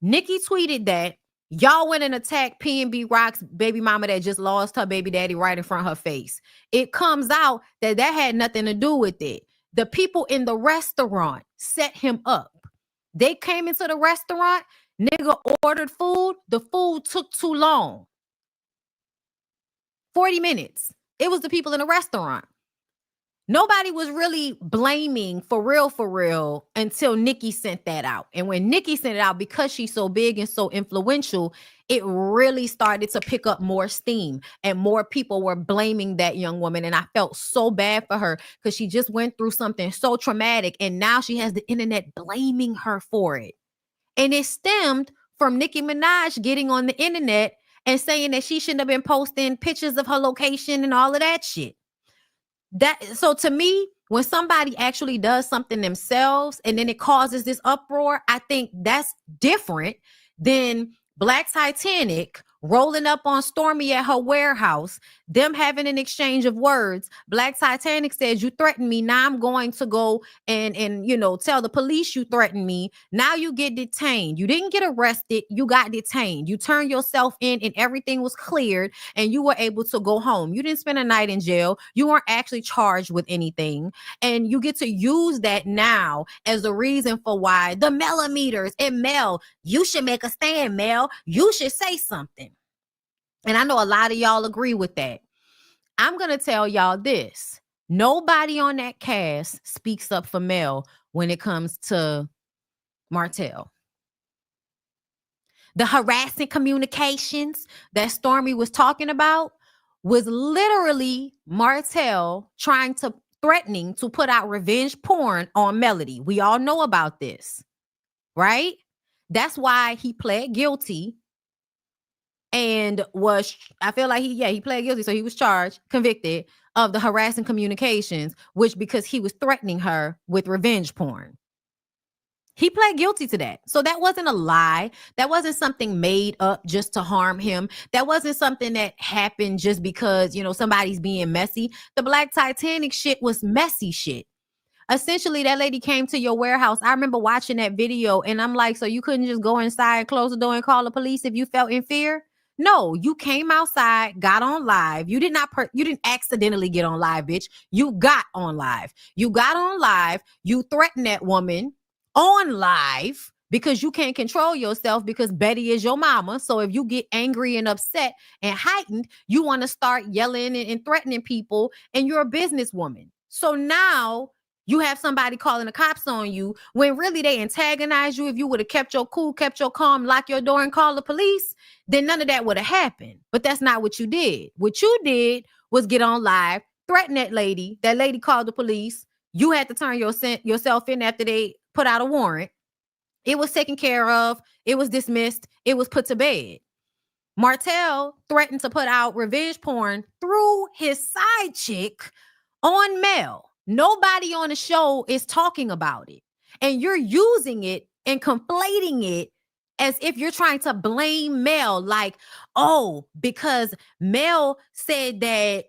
Nicki tweeted that y'all went and attacked P&B Rock's baby mama that just lost her baby daddy right in front of her face. It comes out that had nothing to do with it. The people in the restaurant set him up. They came into the restaurant, nigga ordered food. The food took too long. 40 minutes. It was the people in the restaurant. Nobody was really blaming for real until Nicki sent that out. And when Nicki sent it out, because she's so big and so influential, it really started to pick up more steam and more people were blaming that young woman. And I felt so bad for her because she just went through something so traumatic and now she has the internet blaming her for it. And it stemmed from Nicki Minaj getting on the internet and saying that she shouldn't have been posting pictures of her location and all of that shit. So to me, when somebody actually does something themselves and then it causes this uproar, I think that's different than Black Titanic rolling up on Stormy at her warehouse, them having an exchange of words. Black Titanic says, you threatened me. Now I'm going to go and tell the police you threatened me. Now you get detained. You didn't get arrested. You got detained. You turned yourself in and everything was cleared and you were able to go home. You didn't spend a night in jail. You weren't actually charged with anything. And you get to use that now as a reason for why the millimeters and Mel, you should make a stand, Mel. You should say something. And I know a lot of y'all agree with that. I'm going to tell y'all this. Nobody on that cast speaks up for Mel when it comes to Martell. The harassing communications that Stormy was talking about was literally Martell threatening to put out revenge porn on Melody. We all know about this, right? That's why he pled guilty. And I feel like he pled guilty. So he was charged, convicted of the harassing communications, because he was threatening her with revenge porn. He pled guilty to that. So that wasn't a lie. That wasn't something made up just to harm him. That wasn't something that happened just because, somebody's being messy. The Black Titanic shit was messy shit. Essentially, that lady came to your warehouse. I remember watching that video and I'm like, so you couldn't just go inside, close the door and call the police if you felt in fear? No, you came outside, got on live. You didn't accidentally get on live, bitch. You got on live. You got on live. You threatened that woman on live because you can't control yourself because Betty is your mama. So if you get angry and upset and heightened, you want to start yelling and threatening people and you're a businesswoman. So now you have somebody calling the cops on you when really they antagonize you. If you would have kept your cool, kept your calm, lock your door and call the police, then none of that would have happened. But that's not what you did. What you did was get on live, threaten that lady. That lady called the police. You had to turn yourself in after they put out a warrant. It was taken care of. It was dismissed. It was put to bed. Martell threatened to put out revenge porn through his side chick on Mel. Nobody on the show is talking about it. And you're using it and conflating it as if you're trying to blame Mel. Like, oh, because Mel said that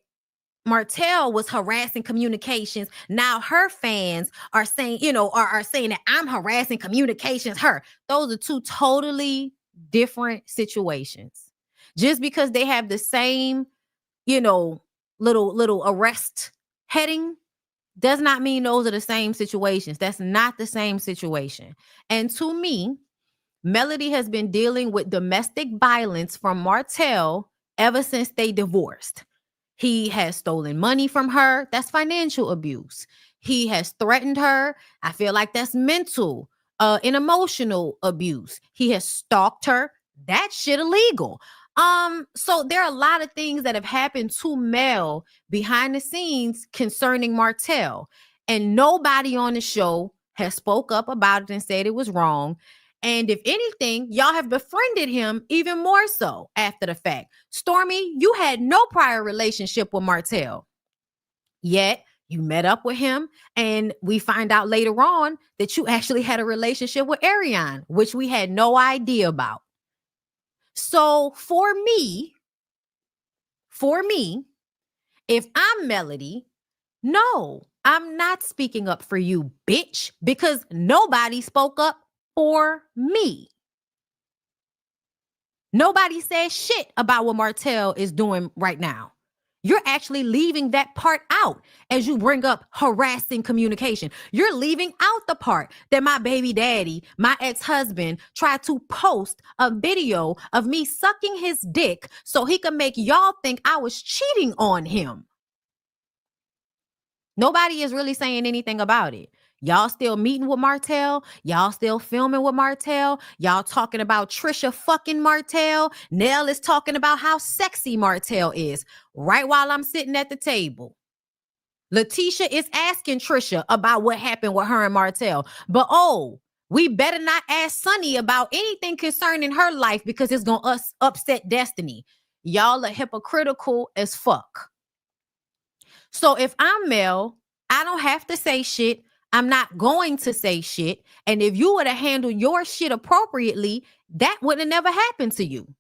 Martell was harassing communications. Now her fans are saying, are saying that I'm harassing communications. Those are two totally different situations. Just because they have the same, little arrest heading does not mean those are the same situations. That's not the same situation. And to me, Melody has been dealing with domestic violence from Martell ever since they divorced. He has stolen money from her. That's financial abuse. He has threatened her. I feel like that's mental and emotional abuse. He has stalked her. That shit illegal. So there are a lot of things that have happened to Mel behind the scenes concerning Martell, and nobody on the show has spoke up about it and said it was wrong. And if anything, y'all have befriended him even more so after the fact. Stormy, you had no prior relationship with Martell, yet you met up with him, and we find out later on that you actually had a relationship with Ariane, which we had no idea about. So for me, if I'm Melody, no, I'm not speaking up for you, bitch, because nobody spoke up for me. Nobody says shit about what Martell is doing right now. You're actually leaving that part out as you bring up harassing communication. You're leaving out the part that my baby daddy, my ex-husband, tried to post a video of me sucking his dick so he could make y'all think I was cheating on him. Nobody is really saying anything about it. Y'all still meeting with Martell. Y'all still filming with Martell. Y'all talking about Trisha fucking Martell. Nell is talking about how sexy Martell is right while I'm sitting at the table. Letitia is asking Trisha about what happened with her and Martell. But we better not ask Sunny about anything concerning her life because it's going to upset Destiny. Y'all are hypocritical as fuck. So if I'm Mel, I don't have to say shit. I'm not going to say shit. And if you would have handled your shit appropriately, that would have never happened to you.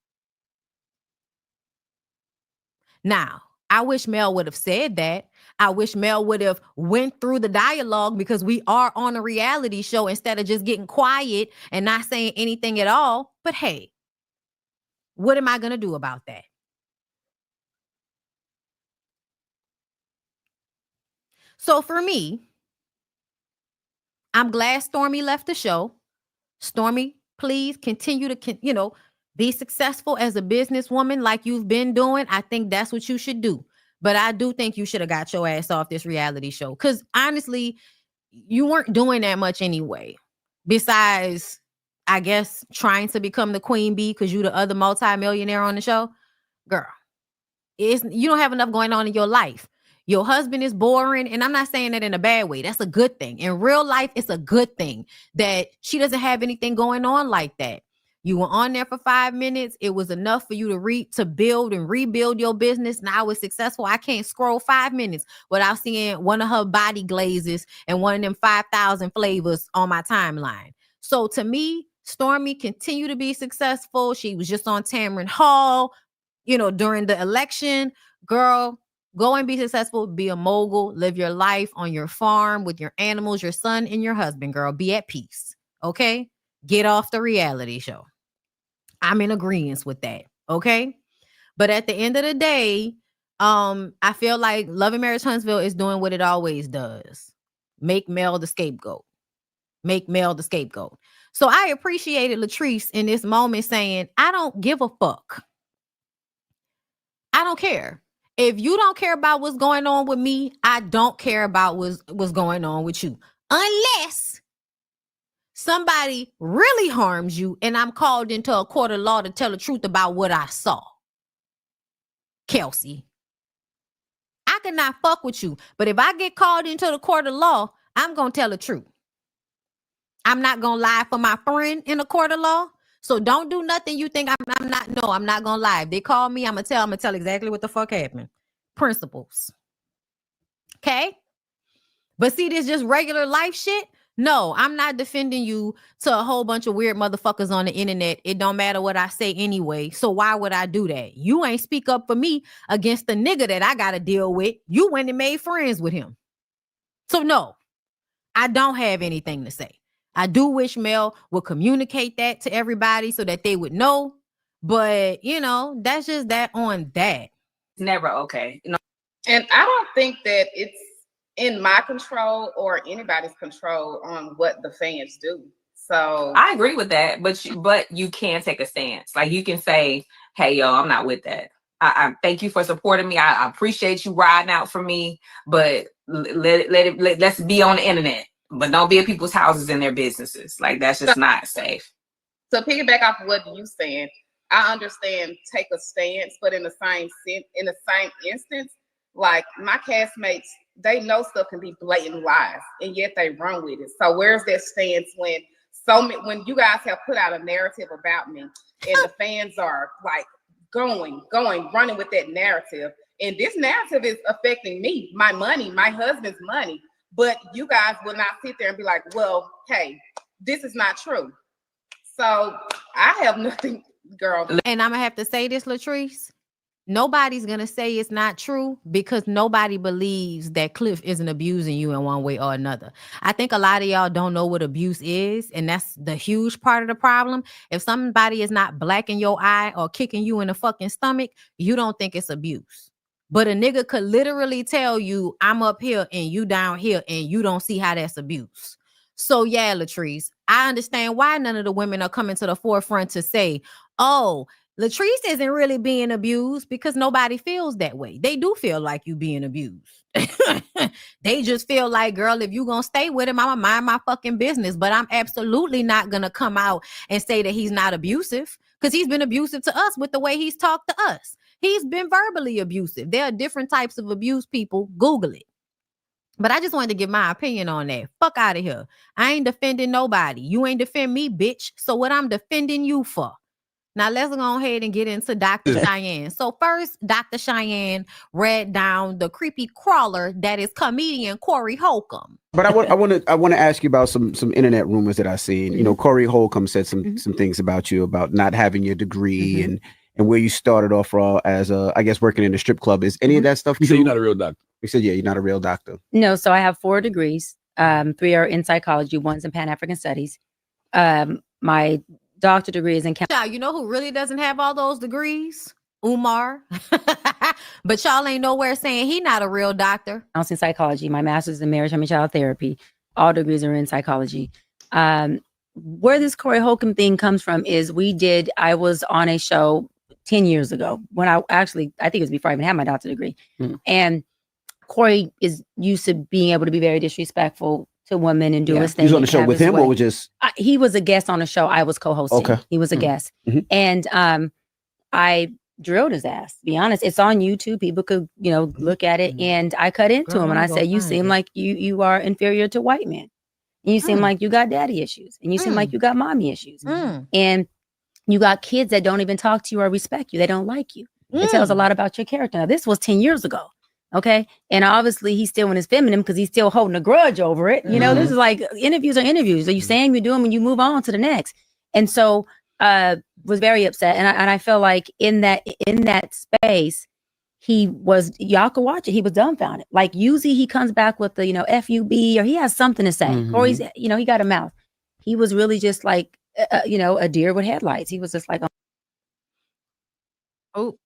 Now, I wish Mel would have said that. I wish Mel would have went through the dialogue because we are on a reality show instead of just getting quiet and not saying anything at all. But hey, what am I going to do about that? So for me, I'm glad Stormy left the show. Stormy, please continue to, be successful as a businesswoman like you've been doing. I think that's what you should do. But I do think you should have got your ass off this reality show. Because honestly, you weren't doing that much anyway. Besides, I guess, trying to become the queen bee because you're the other multimillionaire on the show. Girl, you don't have enough going on in your life. Your husband is boring, and I'm not saying that in a bad way. That's a good thing. In real life, it's a good thing that she doesn't have anything going on like that. You were on there for 5 minutes. It was enough for you to build and rebuild your business. Now it's successful. I can't scroll 5 minutes without seeing one of her body glazes and one of them 5,000 flavors on my timeline. So to me, Stormy continued to be successful. She was just on Tamron Hall, during the election. Girl, go and be successful, be a mogul, live your life on your farm with your animals, your son and your husband, girl. Be at peace, okay? Get off the reality show. I'm in agreement with that, okay? But at the end of the day, I feel like Love and Marriage Huntsville is doing what it always does. Make Mel the scapegoat. Make Mel the scapegoat. So I appreciated Latrice in this moment saying, I don't give a fuck. I don't care. If you don't care about what's going on with me, I don't care about what's going on with you. Unless somebody really harms you and I'm called into a court of law to tell the truth about what I saw. Kelsey, I cannot fuck with you. But if I get called into the court of law, I'm going to tell the truth. I'm not going to lie for my friend in a court of law. So don't do nothing you think I'm not. No, I'm not going to lie. If they call me, I'm going to tell exactly what the fuck happened. Principles. Okay? But see, this just regular life shit. No, I'm not defending you to a whole bunch of weird motherfuckers on the internet. It don't matter what I say anyway. So why would I do that? You ain't speak up for me against the nigga that I got to deal with. You went and made friends with him. So no, I don't have anything to say. I do wish Mel would communicate that to everybody so that they would know. But, that's just that on that. Never okay. And I don't think that it's in my control or anybody's control on what the fans do. So I agree with that, but you can take a stance. Like you can say, hey, yo, I'm not with that. I thank you for supporting me. I appreciate you riding out for me, but let's be on the internet. But don't be at people's houses and their businesses. Like that's just not safe. So piggyback off of what you saying, I understand take a stance, but in the same instance, like my castmates, they know stuff can be blatant lies, and yet they run with it. So where's that stance when when you guys have put out a narrative about me, and the fans are like running with that narrative, and this narrative is affecting me, my money, my husband's money. But you guys will not sit there and be like, well, hey, this is not true. So I have nothing, girl. And I'm going to have to say this, Latrice. Nobody's going to say it's not true because nobody believes that Cliff isn't abusing you in one way or another. I think a lot of y'all don't know what abuse is, and that's the huge part of the problem. If somebody is not blacking your eye or kicking you in the fucking stomach, you don't think it's abuse. But a nigga could literally tell you, I'm up here and you down here, and you don't see how that's abuse. So yeah, Latrice, I understand why none of the women are coming to the forefront to say, oh, Latrice isn't really being abused because nobody feels that way. They do feel like you being abused. They just feel like, girl, if you gonna stay with him, I'm gonna mind my fucking business. But I'm absolutely not gonna come out and say that he's not abusive, because he's been abusive to us with the way he's talked to us. He's been verbally abusive. There are different types of abuse, people. Google it. But I just wanted to give my opinion on that. Fuck out of here. I ain't defending nobody. You ain't defend me, bitch. So what I'm defending you for? Now let's go ahead and get into Dr. Cheyenne. So first, Dr. Cheyenne read down the creepy crawler that is comedian Corey Holcomb. But I want to ask you about some internet rumors that I've seen. You know, Corey Holcomb said some things about you, about not having your degree and where you started off raw as I guess working in a strip club. Is any of that stuff true? You said you're not a real doctor. You said, yeah, you're not a real doctor. No, so I have 4 degrees. 3 are in psychology, 1's in Pan-African studies. My doctor degree is in You know who really doesn't have all those degrees? Umar. But y'all ain't nowhere saying he not a real doctor. I was in psychology. My master's in marriage and child therapy. All degrees are in psychology. Where this Corey Holcomb thing comes from is I was on a show 10 years ago when I think it was before I even had my doctorate degree. And Corey is used to being able to be very disrespectful to women and do his thing. He was on the show with him or was just... he was a guest on the show. I was co-hosting. Okay. He was a guest. And I drilled his ass, to be honest. It's on YouTube. People could, look at it. And I cut into him and I said, you seem like you are inferior to white men. And you seem like you got daddy issues. And you seem like you got mommy issues. And you got kids that don't even talk to you or respect you. They don't like you. It tells a lot about your character. Now, this was 10 years ago. Okay. And obviously he's still in his feminine because he's still holding a grudge over it. You know, this is like interviews are interviews. So you say them, you do them, and you move on to the next. And so was very upset. And I feel like in that space, y'all could watch it. He was dumbfounded. Like usually he comes back with the, FUB, or he has something to say. Or he's, he got a mouth. He was really just like, a deer with headlights. He was just like, oh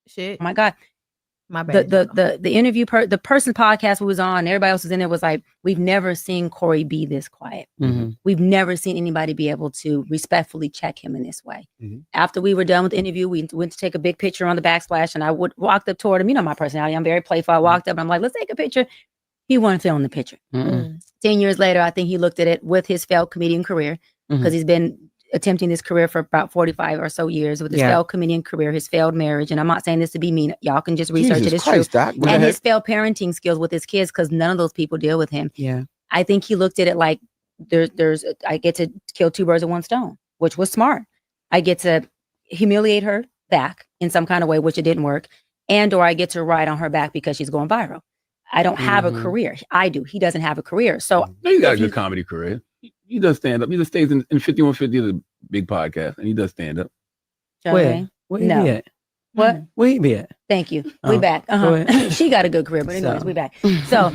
shit. Oh my God. My bad. The interview the person podcast we was on, everybody else was in there, was like, we've never seen Corey be this quiet. We've never seen anybody be able to respectfully check him in this way. After we were done with the interview, we went to take a big picture on the backsplash, and I walked up toward him. You know my personality, I'm very playful. I walked up and I'm like, let's take a picture. He wasn't feeling the picture. 10 years later, I think he looked at it with his failed comedian career, because he's been attempting this career for about 45 or so years, with his failed comedian career, his failed marriage. And I'm not saying this to be mean. Y'all can just research it. It's true. And his failed parenting skills with his kids, because none of those people deal with him. I think he looked at it like I get to kill 2 birds with 1 stone, which was smart. I get to humiliate her back in some kind of way, which it didn't work. Or I get to ride on her back because she's going viral. I don't have a career. I do. He doesn't have a career. So you got a good comedy career. He does stand up. He just stays in 5150, the big podcast, and he does stand up. Where he be at? What? Where he be at? Thank you. We back. She got a good career, but anyways, we back. So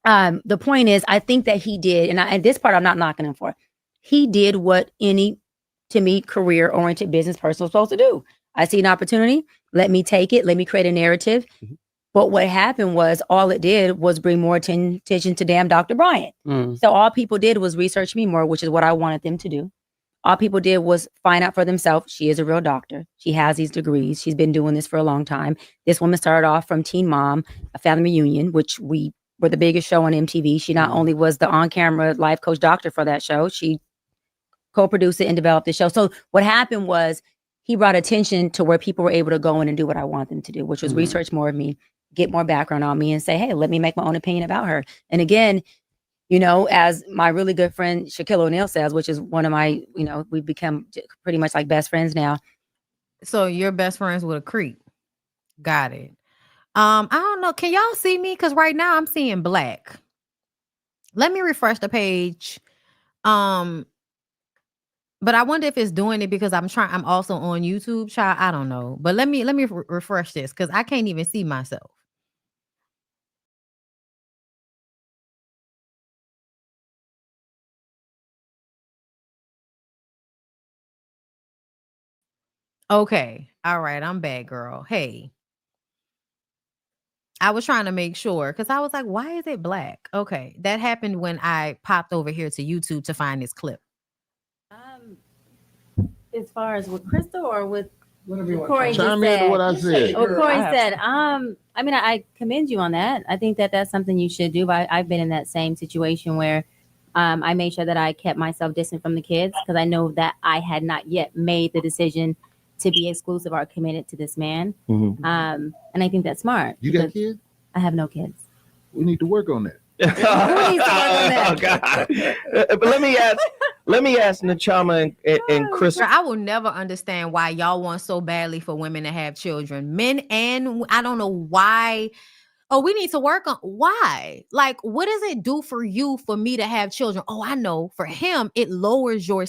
the point is, I think that he did, and this part I'm not knocking him for. He did what any, to me, career-oriented business person was supposed to do. I see an opportunity. Let me take it. Let me create a narrative. But what happened was, all it did was bring more attention to damn Dr. Bryant. So all people did was research me more, which is what I wanted them to do. All people did was find out for themselves, she is a real doctor. She has these degrees. She's been doing this for a long time. This woman started off from Teen Mom, a family reunion, which we were the biggest show on MTV. She not only was the on-camera life coach doctor for that show, she co-produced it and developed the show. So what happened was, he brought attention to where people were able to go in and do what I want them to do, which was research more of me, get more background on me, and say, hey, let me make my own opinion about her. And again, as my really good friend Shaquille O'Neal says, which is one of my, we've become pretty much like best friends now. So you're best friends with a creep. Got it. I don't know. Can y'all see me? Because right now I'm seeing black. Let me refresh the page. But I wonder if it's doing it because I'm also on YouTube, child. I don't know. But let me refresh this, because I can't even see myself. Okay. All right. I'm back, girl. Hey. I was trying to make sure, because I was like, why is it black? Okay. That happened when I popped over here to YouTube to find this clip. As far as with Crystal or with Corey Chime in to what I said. Well, Corey said, I mean, I commend you on that. I think that that's something you should do. I've been in that same situation where I made sure that I kept myself distant from the kids because I know that I had not yet made the decision to be exclusive or committed to this man. Mm-hmm. And I think that's smart. You got kids? I have no kids. We need to work on that. Oh God! But let me ask Nachama and Chris. I will never understand why y'all want so badly for women to have children, men, and I don't know why. Oh, we need to work on why. Like, what does it do for you for me to have children? Oh, I know. For him, it lowers your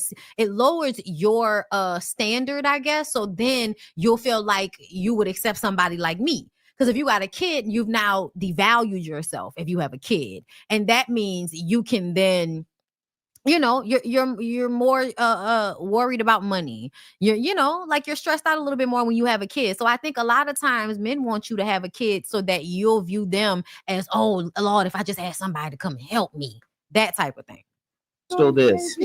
standard, I guess. So then you'll feel like you would accept somebody like me. Because if you got a kid, you've now devalued yourself if you have a kid. And that means you can then, you know, you're more worried about money. You're stressed out a little bit more when you have a kid. So I think a lot of times men want you to have a kid so that you'll view them as, oh Lord, if I just had somebody to come and help me, that type of thing. Crystal, this.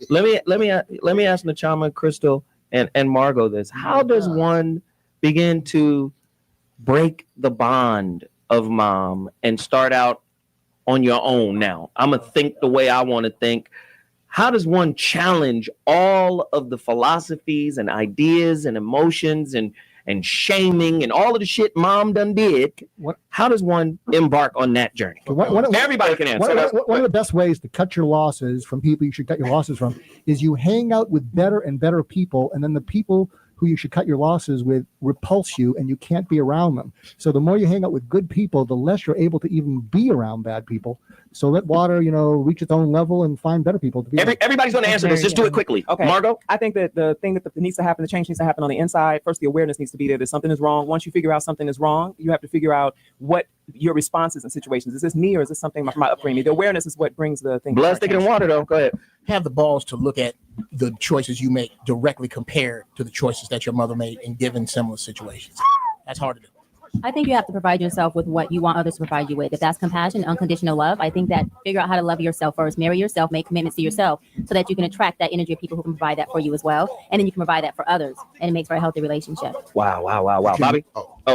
let me ask Nachama, Crystal, and Margot this. How does one begin to break the bond of mom and start out on your own now? I'm gonna think the way I want to think. How does one challenge all of the philosophies and ideas and emotions and shaming and all of the shit mom done did? How does one embark on that journey? Everybody can answer. One of the best ways to cut your losses from people you should cut your losses from is you hang out with better and better people, and then the people who you should cut your losses with repulse you and you can't be around them. So the more you hang out with good people, the less you're able to even be around bad people. So let water, reach its own level and find better people to be around. Everybody's going to answer this. Just do it quickly. Okay. Margot? I think that the thing that needs to happen, the change needs to happen on the inside. First, the awareness needs to be there that something is wrong. Once you figure out something is wrong, you have to figure out what your response is in situations. Is this me or is this something from my upbringing? The awareness is what brings the thing. Blood, thicker than water, though. Go ahead. Have the balls to look at the choices you make directly compared to the choices that your mother made in given similar situations. That's hard to do. I think you have to provide yourself with what you want others to provide you with. If that's compassion, unconditional love, I think that figure out how to love yourself first, marry yourself, make commitments to yourself so that you can attract that energy of people who can provide that for you as well. And then you can provide that for others. And it makes for a healthy relationship. Wow. Bobby?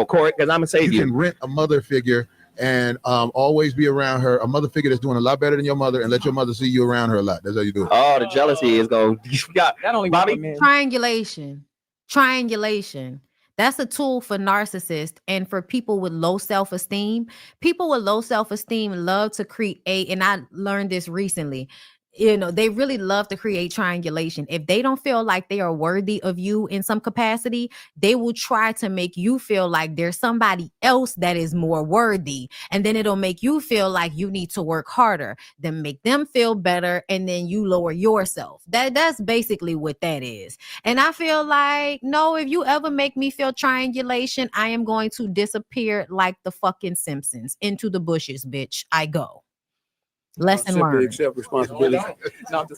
Corey, because I'm going to save you. You can rent a mother figure and always be around her, a mother figure that's doing a lot better than your mother, and let your mother see you around her a lot. That's how you do it. Oh, the jealousy is going. That only Bobby? Triangulation. That's a tool for narcissists and for people with low self-esteem. People with low self-esteem love to create, and I learned this recently, they really love to create triangulation. If they don't feel like they are worthy of you in some capacity, they will try to make you feel like there's somebody else that is more worthy. And then it'll make you feel like you need to work harder, then make them feel better. And then you lower yourself. That's basically what that is. And I feel like, no, if you ever make me feel triangulation, I am going to disappear like the fucking Simpsons into the bushes, bitch. I go. Lesson learned. Accept responsibility.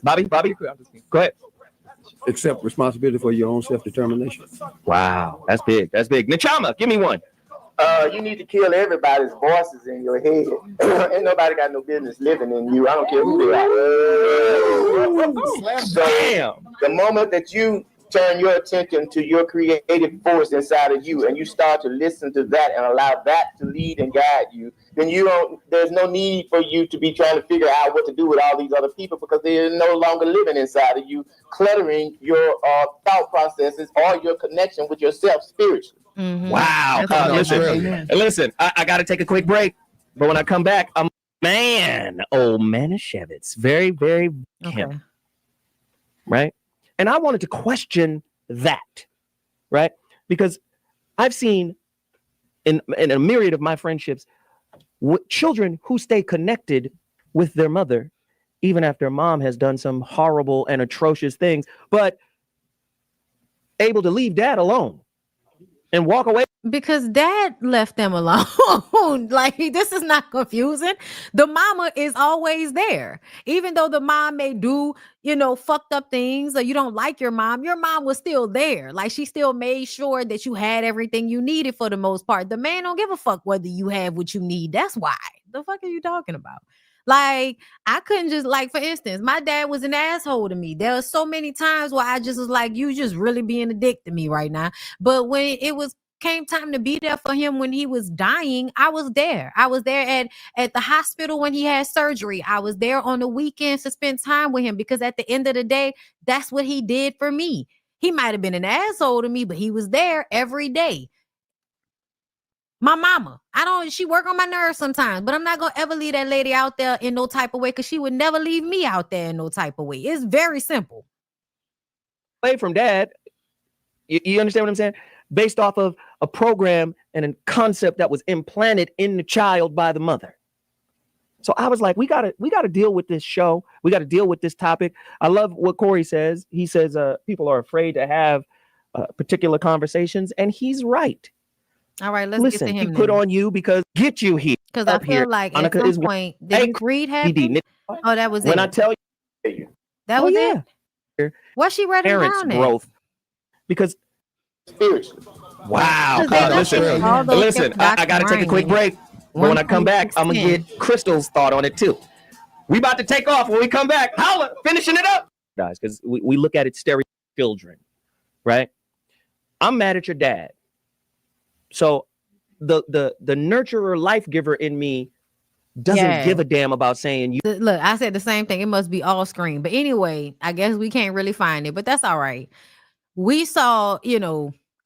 Bobby, go ahead. Accept responsibility for your own self-determination. Wow, that's big. Nachama, give me one. You need to kill everybody's voices in your head. Ain't nobody got no business living in you. I don't care who they are. So, the moment that you turn your attention to your creative force inside of you and you start to listen to that and allow that to lead and guide you, then there's no need for you to be trying to figure out what to do with all these other people because they're no longer living inside of you, cluttering your thought processes or your connection with yourself spiritually. Mm-hmm. Wow. Listen, I got to take a quick break, but when I come back, I'm old Manischewitz. Very, very him. Right? And I wanted to question that, right? Because I've seen in a myriad of my friendships, children who stay connected with their mother, even after mom has done some horrible and atrocious things, but able to leave dad alone and walk away. Because dad left them alone. Like, this is not confusing. The mama is always there. Even though the mom may do, fucked up things or you don't like your mom was still there. Like, she still made sure that you had everything you needed for the most part. The man don't give a fuck whether you have what you need. That's why. The fuck are you talking about? Like, I couldn't just, like, for instance, my dad was an asshole to me. There were so many times where I just was like, you just really being a dick to me right now. But when it came time to be there for him when he was dying, I was there. I was there at the hospital when he had surgery. I was there on the weekends to spend time with him, because at the end of the day, that's what he did for me. He might have been an asshole to me, but he was there every day. My mama, she work on my nerves sometimes, but I'm not going to ever leave that lady out there in no type of way, because she would never leave me out there in no type of way. It's very simple. Away from dad, you understand what I'm saying? Based off of a program and a concept that was implanted in the child by the mother. So I was like, we gotta deal with this show. We got to deal with this topic. I love what Corey says. He says people are afraid to have particular conversations, and he's right. All right, let's Listen, get to him. He put on you because get you here. Because I feel like at some point, did Reed happen? Oh, that was when it. I tell you. That was it. Why she read it Parents' down there? growth. Because spiritually. Wow. Listen, I got to take a quick break. But when I come back, I'm going to get Crystal's thought on it too. We about to take off. When we come back, holla, finishing it up. Guys, because we look at it stereo children, right? I'm mad at your dad. So the nurturer, life giver in me doesn't give a damn about saying you. Look, I said the same thing. It must be all screen. But anyway, I guess we can't really find it, but that's all right. We saw,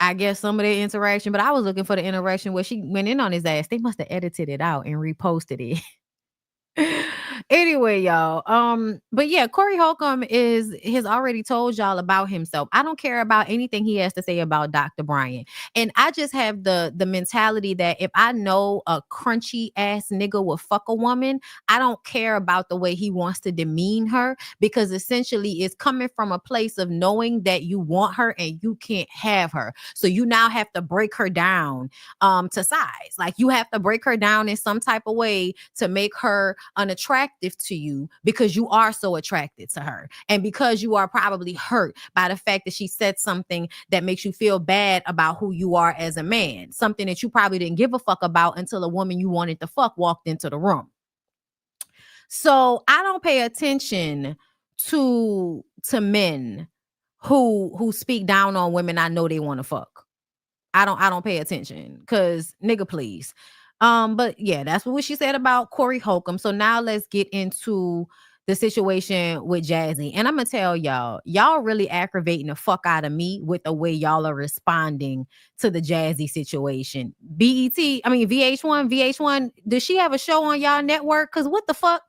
I guess some of the interaction, but I was looking for the interaction where she went in on his ass. They must have edited it out and reposted it. Anyway, y'all. But yeah, Corey Holcomb has already told y'all about himself. I don't care about anything he has to say about Dr. Bryant. And I just have the mentality that if I know a crunchy ass nigga will fuck a woman, I don't care about the way he wants to demean her, because essentially it's coming from a place of knowing that you want her and you can't have her. So you now have to break her down to size. Like, you have to break her down in some type of way to make her unattractive to you, because you are so attracted to her, and because you are probably hurt by the fact that she said something that makes you feel bad about who you are as a man, something that you probably didn't give a fuck about until a woman you wanted to fuck walked into the room. So I don't pay attention to men who speak down on women I know they want to fuck. I don't pay attention, because nigga, please. But yeah, that's what she said about Corey Holcomb. So now let's get into the situation with Jazzy. And I'm gonna tell y'all really aggravating the fuck out of me with the way y'all are responding to the Jazzy situation. VH1, does she have a show on y'all network? Because what the fuck?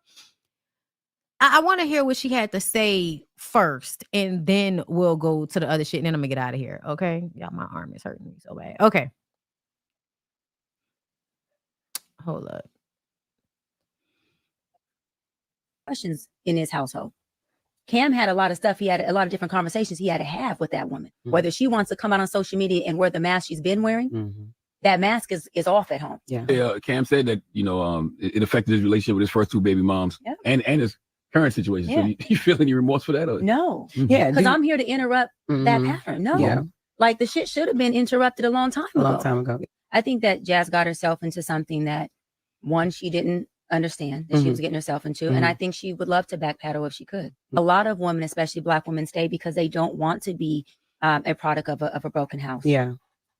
I want to hear what she had to say first, and then we'll go to the other shit, and then I'm gonna get out of here. Okay, y'all, my arm is hurting me so bad. Okay. Hold up. Questions in his household. Cam had a lot of stuff. He had a lot of different conversations he had to have with that woman. Mm-hmm. Whether she wants to come out on social media and wear the mask she's been wearing, that mask is off at home. Yeah. Cam said that, it affected his relationship with his first two baby moms and his current situation. Yeah. So you feel any remorse for that? Or? No. Yeah. Because I'm here to interrupt that pattern. No. Yeah. Like, the shit should have been interrupted a long time ago. I think that Jazz got herself into something that, one, she didn't understand that she was getting herself into. And I think she would love to backpedal if she could. A lot of women, especially Black women, stay because they don't want to be a product of a broken house. Yeah.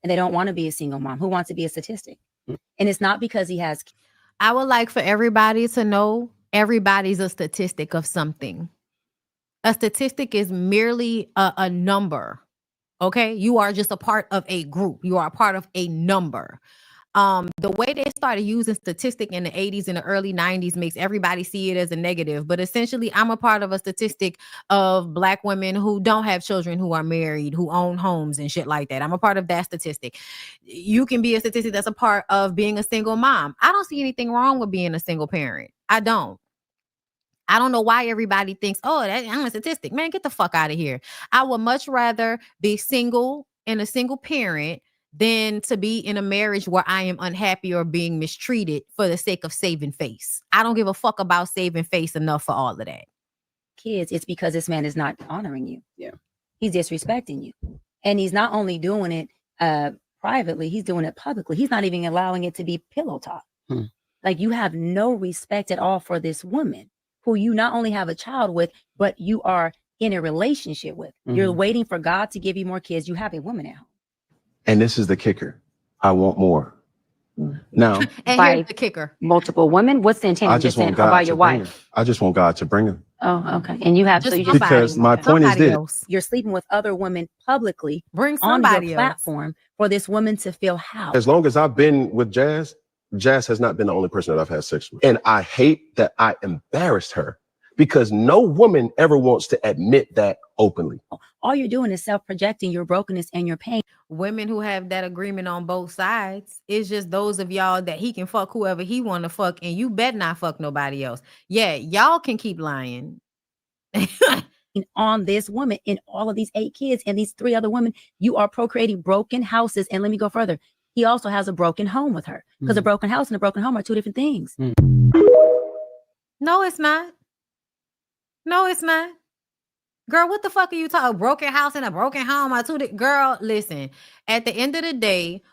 And they don't want to be a single mom who wants to be a statistic. And it's not because he has. I would like for everybody to know everybody's a statistic of something. A statistic is merely a number. Okay, you are just a part of a group. You are a part of a number. The way they started using statistic in the 80s and the early 90s makes everybody see it as a negative. But essentially, I'm a part of a statistic of Black women who don't have children, who are married, who own homes and shit like that. I'm a part of that statistic. You can be a statistic that's a part of being a single mom. I don't see anything wrong with being a single parent. I don't know why everybody thinks, I'm a statistic. Man, get the fuck out of here. I would much rather be single and a single parent than to be in a marriage where I am unhappy or being mistreated for the sake of saving face. I don't give a fuck about saving face enough for all of that. Kids, it's because this man is not honoring you. Yeah. He's disrespecting you. And he's not only doing it privately, he's doing it publicly. He's not even allowing it to be pillow talk. Like, you have no respect at all for this woman who you not only have a child with, but you are in a relationship with. You're waiting for God to give you more kids. You have a woman at home. And this is the kicker. I want more. Now, And here's the kicker. Multiple women? What's the intent I of just this want or by God your to bring wife? him. I just want God to bring him. Oh, okay. And you have, Just so you just Because my point is this. you're sleeping with other women publicly Bring on your somebody else. platform for this woman to feel how? As long as I've been with Jazz, Jazz has not been the only person that I've had sex with. And I hate that I embarrassed her because no woman ever wants to admit that openly. All you're doing is self-projecting your brokenness and your pain. Women who have that agreement on both sides, it's just those of y'all that he can fuck whoever he want to fuck, and you bet not fuck nobody else. Yeah, y'all can keep lying. On this woman, in all of these 8 kids and these 3 other women, you are procreating broken houses. And let me go further. He also has a broken home with her, because a broken house and a broken home are 2 different things. No, it's not. No, it's not. Girl, what the fuck are you talking? A broken house and a broken home are 2 girl, listen. At the end of the day,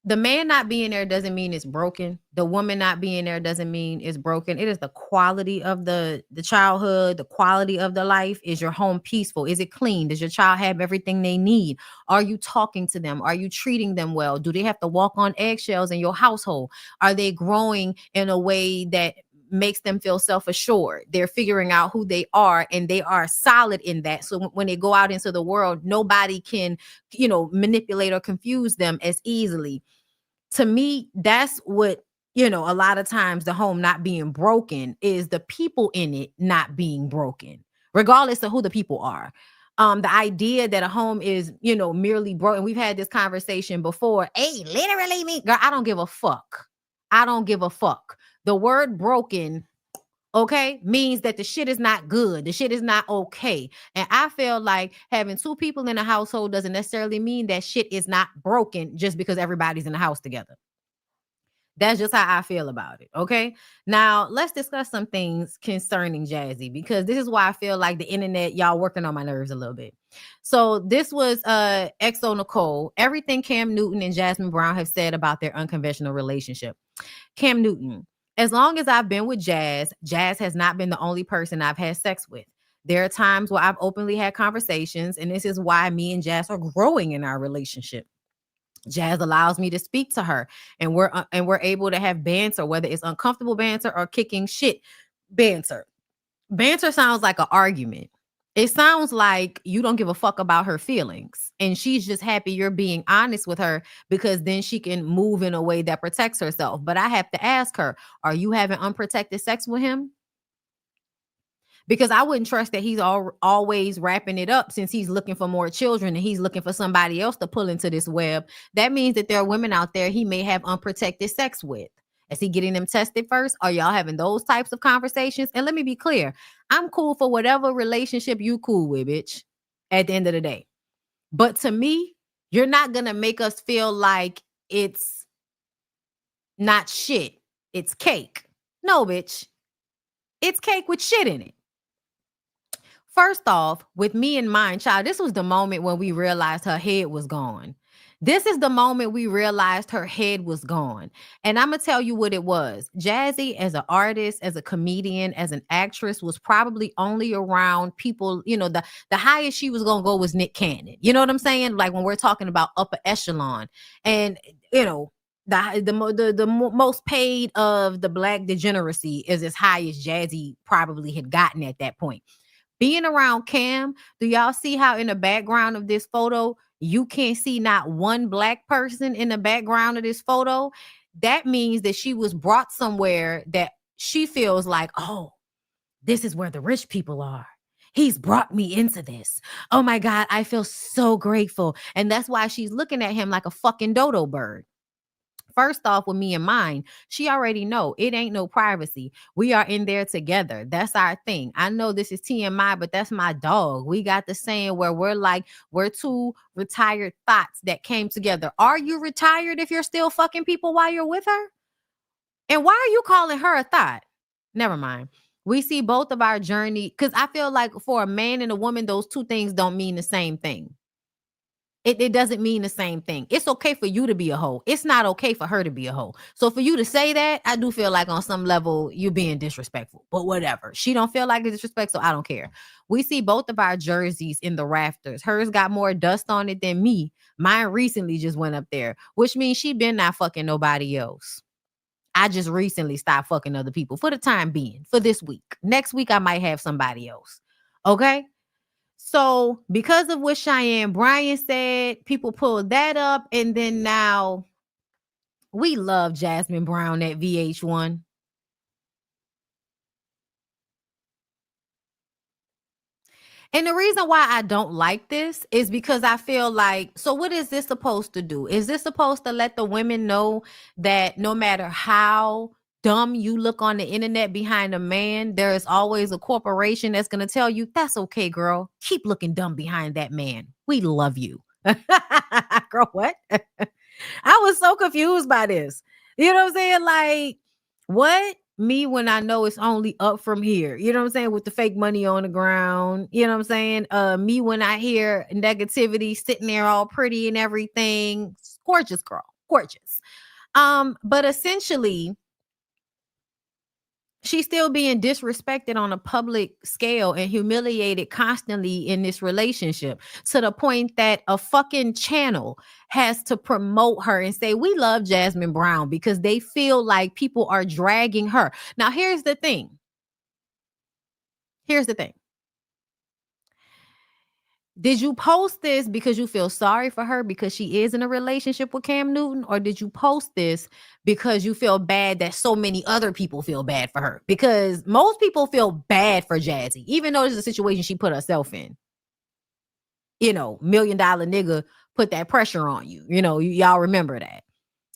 the man not being there doesn't mean it's broken. The woman not being there doesn't mean it's broken. It is the quality of the childhood, the quality of the life. Is your home peaceful? Is it clean? Does your child have everything they need? Are you talking to them? Are you treating them well? Do they have to walk on eggshells in your household? Are they growing in a way that makes them feel self-assured? They're figuring out who they are, and they are solid in that. So when they go out into the world, nobody can, manipulate or confuse them as easily. To me, that's what, a lot of times the home not being broken is the people in it not being broken, regardless of who the people are. The idea that a home is, merely broken. We've had this conversation before. Hey, literally me, girl, I don't give a fuck. I don't give a fuck. The word broken, okay, means that the shit is not good. The shit is not okay. And I feel like having 2 people in a household doesn't necessarily mean that shit is not broken just because everybody's in the house together. That's just how I feel about it. Okay. Now let's discuss some things concerning Jazzy, because this is why I feel like the internet, y'all working on my nerves a little bit. So this was XO Nicole. Everything Cam Newton and Jasmine Brown have said about their unconventional relationship. Cam Newton: as long as I've been with Jazz, Jazz has not been the only person I've had sex with. There are times where I've openly had conversations, and this is why me and Jazz are growing in our relationship. Jazz allows me to speak to her, and we're able to have banter, whether it's uncomfortable banter or kicking shit banter. Banter sounds like an argument. It sounds like you don't give a fuck about her feelings, and she's just happy you're being honest with her, because then she can move in a way that protects herself. But I have to ask her, are you having unprotected sex with him? Because I wouldn't trust that he's always wrapping it up, since he's looking for more children and he's looking for somebody else to pull into this web. That means that there are women out there he may have unprotected sex with. Is he getting them tested first? Are y'all having those types of conversations? And let me be clear, I'm cool for whatever relationship you cool with, bitch, at the end of the day. But to me, you're not going to make us feel like it's not shit. It's cake. No, bitch. It's cake with shit in it. First off, with me and mine, child, this was the moment when we realized her head was gone. This is the moment we realized her head was gone. And I'm going to tell you what it was. Jazzy, as an artist, as a comedian, as an actress, was probably only around people, the highest she was going to go was Nick Cannon. You know what I'm saying? Like when we're talking about upper echelon. And, the most paid of the Black degeneracy is as high as Jazzy probably had gotten at that point. Being around Cam, do y'all see how in the background of this photo, you can't see not one Black person in the background of this photo? That means that she was brought somewhere that she feels like, oh, this is where the rich people are. He's brought me into this. Oh my God, I feel so grateful. And that's why she's looking at him like a fucking dodo bird. First off, with me and mine, she already know it ain't no privacy. We are in there together. That's our thing. I know this is TMI, but that's my dog. We got the saying where we're 2 retired thoughts that came together. Are you retired if you're still fucking people while you're with her? And why are you calling her a thought? Never mind. We see both of our journey, because I feel like for a man and a woman, those 2 things don't mean the same thing. It doesn't mean the same thing. It's okay for you to be a hoe. It's not okay for her to be a hoe. So for you to say that, I do feel like on some level you're being disrespectful. But whatever. She don't feel like it's disrespect, so I don't care. We see both of our jerseys in the rafters. Hers got more dust on it than me. Mine recently just went up there, which means she been not fucking nobody else. I just recently stopped fucking other people for the time being, for this week. Next week, I might have somebody else. Okay? So because of what Cheyenne Bryant said, people pulled that up. And then now we love Jasmine Brown at VH1. And the reason why I don't like this is because I feel like, so what is this supposed to do? Is this supposed to let the women know that no matter how dumb you look on the internet behind a man, there is always a corporation that's going to tell you, that's okay, girl. Keep looking dumb behind that man. We love you. Girl, what? I was so confused by this. You know what I'm saying? Like, what? Me when I know it's only up from here. You know what I'm saying? With the fake money on the ground. You know what I'm saying? Me when I hear negativity sitting there all pretty and everything. Gorgeous girl. Gorgeous. But essentially, she's still being disrespected on a public scale and humiliated constantly in this relationship to the point that a fucking channel has to promote her and say, we love Jasmine Brown because they feel like people are dragging her. Now, here's the thing. Here's the thing. Did you post this because you feel sorry for her because she is in a relationship with Cam Newton? Or did you post this because you feel bad that so many other people feel bad for her? Because most people feel bad for Jazzy, even though this is a situation she put herself in. You know, $1 million nigga put that pressure on you. You know, y'all remember that.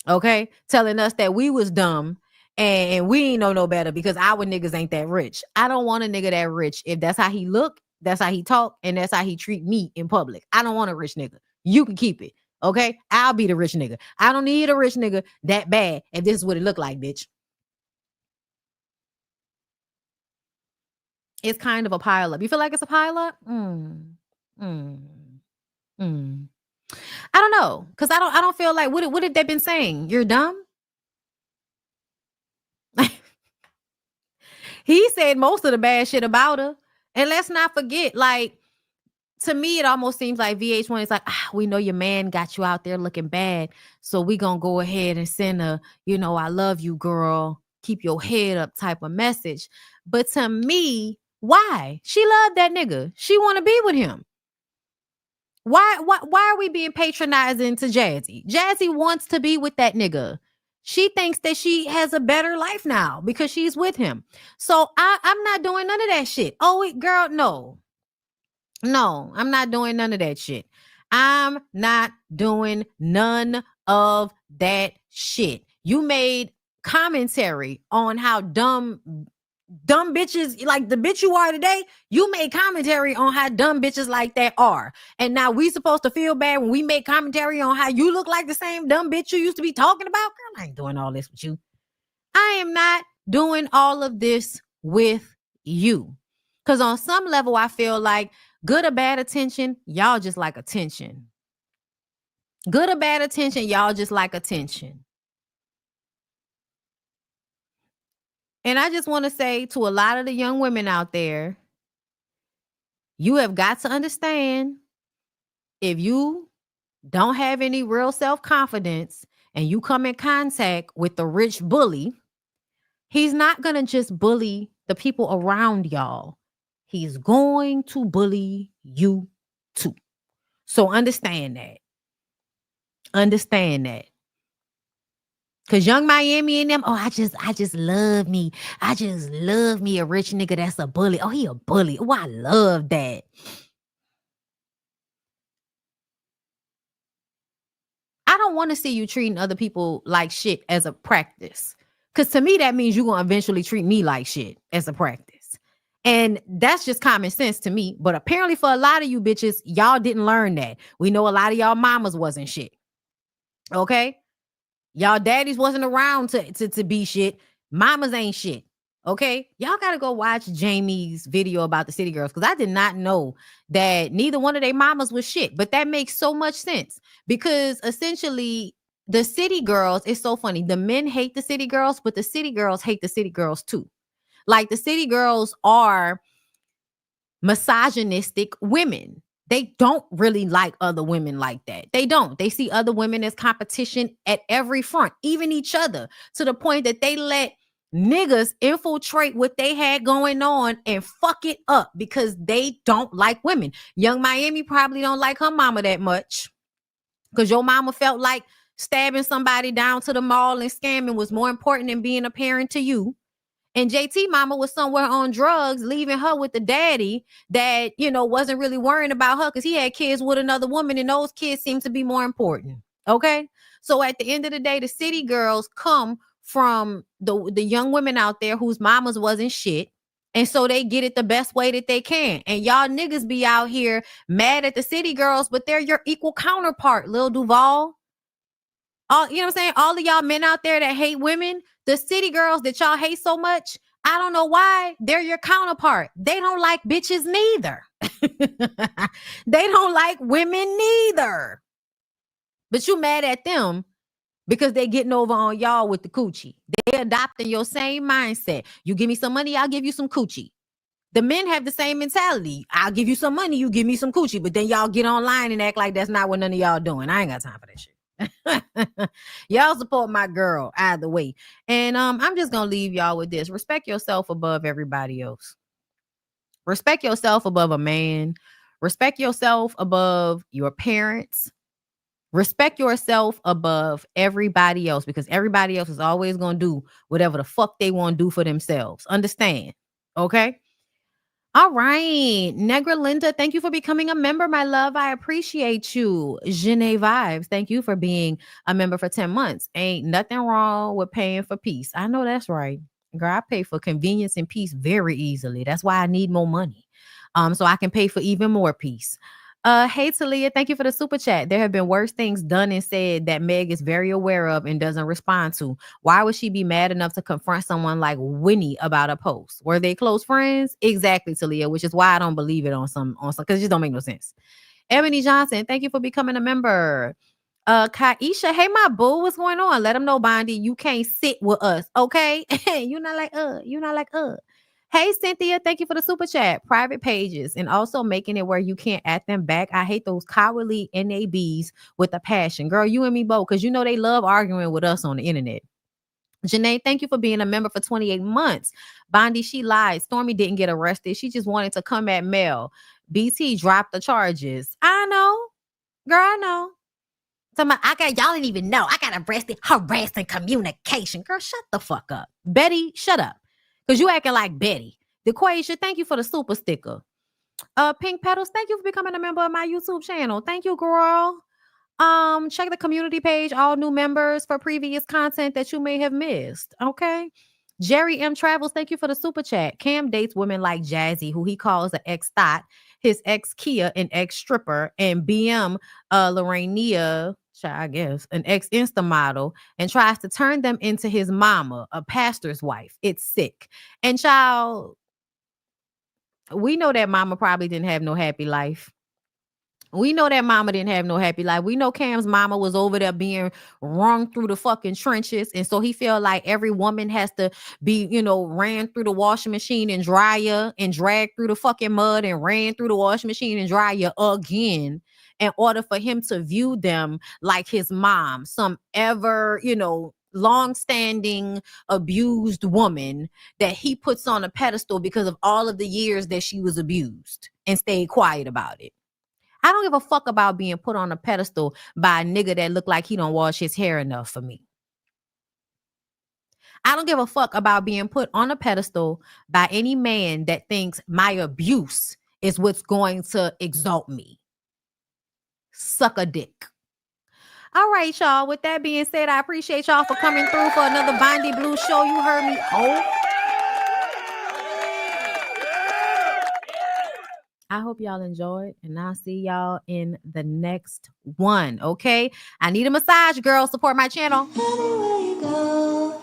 Okay? Telling us that we was dumb and we ain't know no better because our niggas ain't that rich. I don't want a nigga that rich. If that's how he look, that's how he talk, and that's how he treat me in public. I don't want a rich nigga. You can keep it, okay? I'll be the rich nigga. I don't need a rich nigga that bad, and this is what it look like, bitch. It's kind of a pile up. You feel like it's a pile up? I don't know, because I don't feel like, what have they been saying? You're dumb? He said most of the bad shit about her. And let's not forget, like, to me, it almost seems like VH1 is like, we know your man got you out there looking bad, so we gonna go ahead and send a, you know, I love you, girl, keep your head up type of message. But to me, why? She loved that nigga. She want to be with him. Why are we being patronizing to Jazzy? Jazzy wants to be with that nigga. She thinks that she has a better life now because she's with him. So I'm not doing none of that shit. Oh, wait, girl, no. No, I'm not doing none of that shit. I'm not doing none of that shit. You made commentary on how dumb bitches, like the bitch you are today, you made commentary on how dumb bitches like that are. And now we supposed to feel bad when we make commentary on how you look like the same dumb bitch you used to be talking about? Girl, I ain't doing all this with you. I am not doing all of this with you. Because on some level, I feel like good or bad attention, y'all just like attention. Good or bad attention, y'all just like attention. And I just want to say to a lot of the young women out there, you have got to understand, if you don't have any real self-confidence and you come in contact with the rich bully, he's not going to just bully the people around y'all. He's going to bully you too. So understand that. Understand that. Cause Young Miami and them, oh, I just love me. I just love me a rich nigga that's a bully. Oh, he a bully. Oh, I love that. I don't want to see you treating other people like shit as a practice. Cause to me, that means you're gonna eventually treat me like shit as a practice. And that's just common sense to me. But apparently for a lot of you bitches, y'all didn't learn that. We know a lot of y'all mamas wasn't shit. Okay? Y'all daddies wasn't around to be shit. Mamas ain't shit. Okay, y'all gotta go watch Jamie's video about the city girls, because I did not know that neither one of their mamas was shit. But that makes so much sense, because essentially the city girls, is so funny. The men hate the city girls, but the city girls hate the city girls too. Like, the city girls are misogynistic women. They don't really like other women like that. They don't. They see other women as competition at every front, even each other, to the point that they let niggas infiltrate what they had going on and fuck it up because they don't like women. Young Miami probably don't like her mama that much, because your mama felt like stabbing somebody down to the mall and scamming was more important than being a parent to you. And JT mama was somewhere on drugs, leaving her with the daddy that, you know, wasn't really worrying about her because he had kids with another woman, and those kids seem to be more important. Okay. So at the end of the day, the city girls come from the young women out there whose mamas wasn't shit. And so they get it the best way that they can. And y'all niggas be out here mad at the city girls, but they're your equal counterpart, Lil Duval. All, you know what I'm saying? All of y'all men out there that hate women, the city girls that y'all hate so much, I don't know why, they're your counterpart. They don't like bitches neither. They don't like women neither. But you mad at them because they getting over on y'all with the coochie. They adopting your same mindset. You give me some money, I'll give you some coochie. The men have the same mentality. I'll give you some money, you give me some coochie. But then y'all get online and act like that's not what none of y'all doing. I ain't got time for that shit. Y'all support my girl either way. And I'm just gonna leave y'all with this. Respect yourself above everybody else. Respect yourself above a man. Respect yourself above your parents. Respect yourself above everybody else, because everybody else is always gonna do whatever the fuck they want to do for themselves. Understand? Okay. All right. Negra Linda, thank you for becoming a member, my love. I appreciate you. Janae Vibes, thank you for being a member for 10 months. Ain't nothing wrong with paying for peace. I know that's right. Girl, I pay for convenience and peace very easily. That's why I need more money. So I can pay for even more peace. Hey Talia, thank you for the super chat. There have been worse things done and said that Meg is very aware of and doesn't respond to. Why would she be mad enough to confront someone like Winnie about a post? Were they close friends? Exactly, Talia, which is why I don't believe it on some because it just don't make no sense. Ebony Johnson, thank you for becoming a member. Kaisha, hey my boo, what's going on? Let them know, Bondi, you can't sit with us, okay? You're not like Hey, Cynthia, thank you for the super chat. Private pages and also making it where you can't add them back. I hate those cowardly NABs with a passion. Girl, you and me both, because you know they love arguing with us on the internet. Janae, thank you for being a member for 28 months. Bondi, she lied. Stormy didn't get arrested. She just wanted to come at Mel. BT dropped the charges. I know. Girl, I know. Y'all didn't even know. I got arrested. Harassing communication. Girl, shut the fuck up. Betty, shut up. Because you acting like Betty. DeQuasia, thank you for the super sticker. Pink Petals, thank you for becoming a member of my YouTube channel. Thank you, girl. Check the community page, all new members, for previous content that you may have missed. Okay. Jerry M. Travels, thank you for the super chat. Cam dates women like Jazzy, who he calls an ex-thot, his ex-Kia, an ex-stripper, and BM Lorania, I guess, an ex-Insta model, and tries to turn them into his mama, a pastor's wife. It's sick. And child, we know that mama probably didn't have no happy life. We know that mama didn't have no happy life. We know Cam's mama was over there being wrung through the fucking trenches. And so he felt like every woman has to be, ran through the washing machine and dryer and dragged through the fucking mud and ran through the washing machine and dryer again, in order for him to view them like his mom, some ever, long-standing abused woman that he puts on a pedestal because of all of the years that she was abused and stayed quiet about it. I don't give a fuck about being put on a pedestal by a nigga that look like he don't wash his hair enough for me. I don't give a fuck about being put on a pedestal by any man that thinks my abuse is what's going to exalt me. Suck a dick. All right, y'all. With that being said, I appreciate y'all for coming through for another BondyBlue show. You heard me. I hope y'all enjoyed, and I'll see y'all in the next one, okay? I need a massage, girl. Support my channel. Anywhere you go,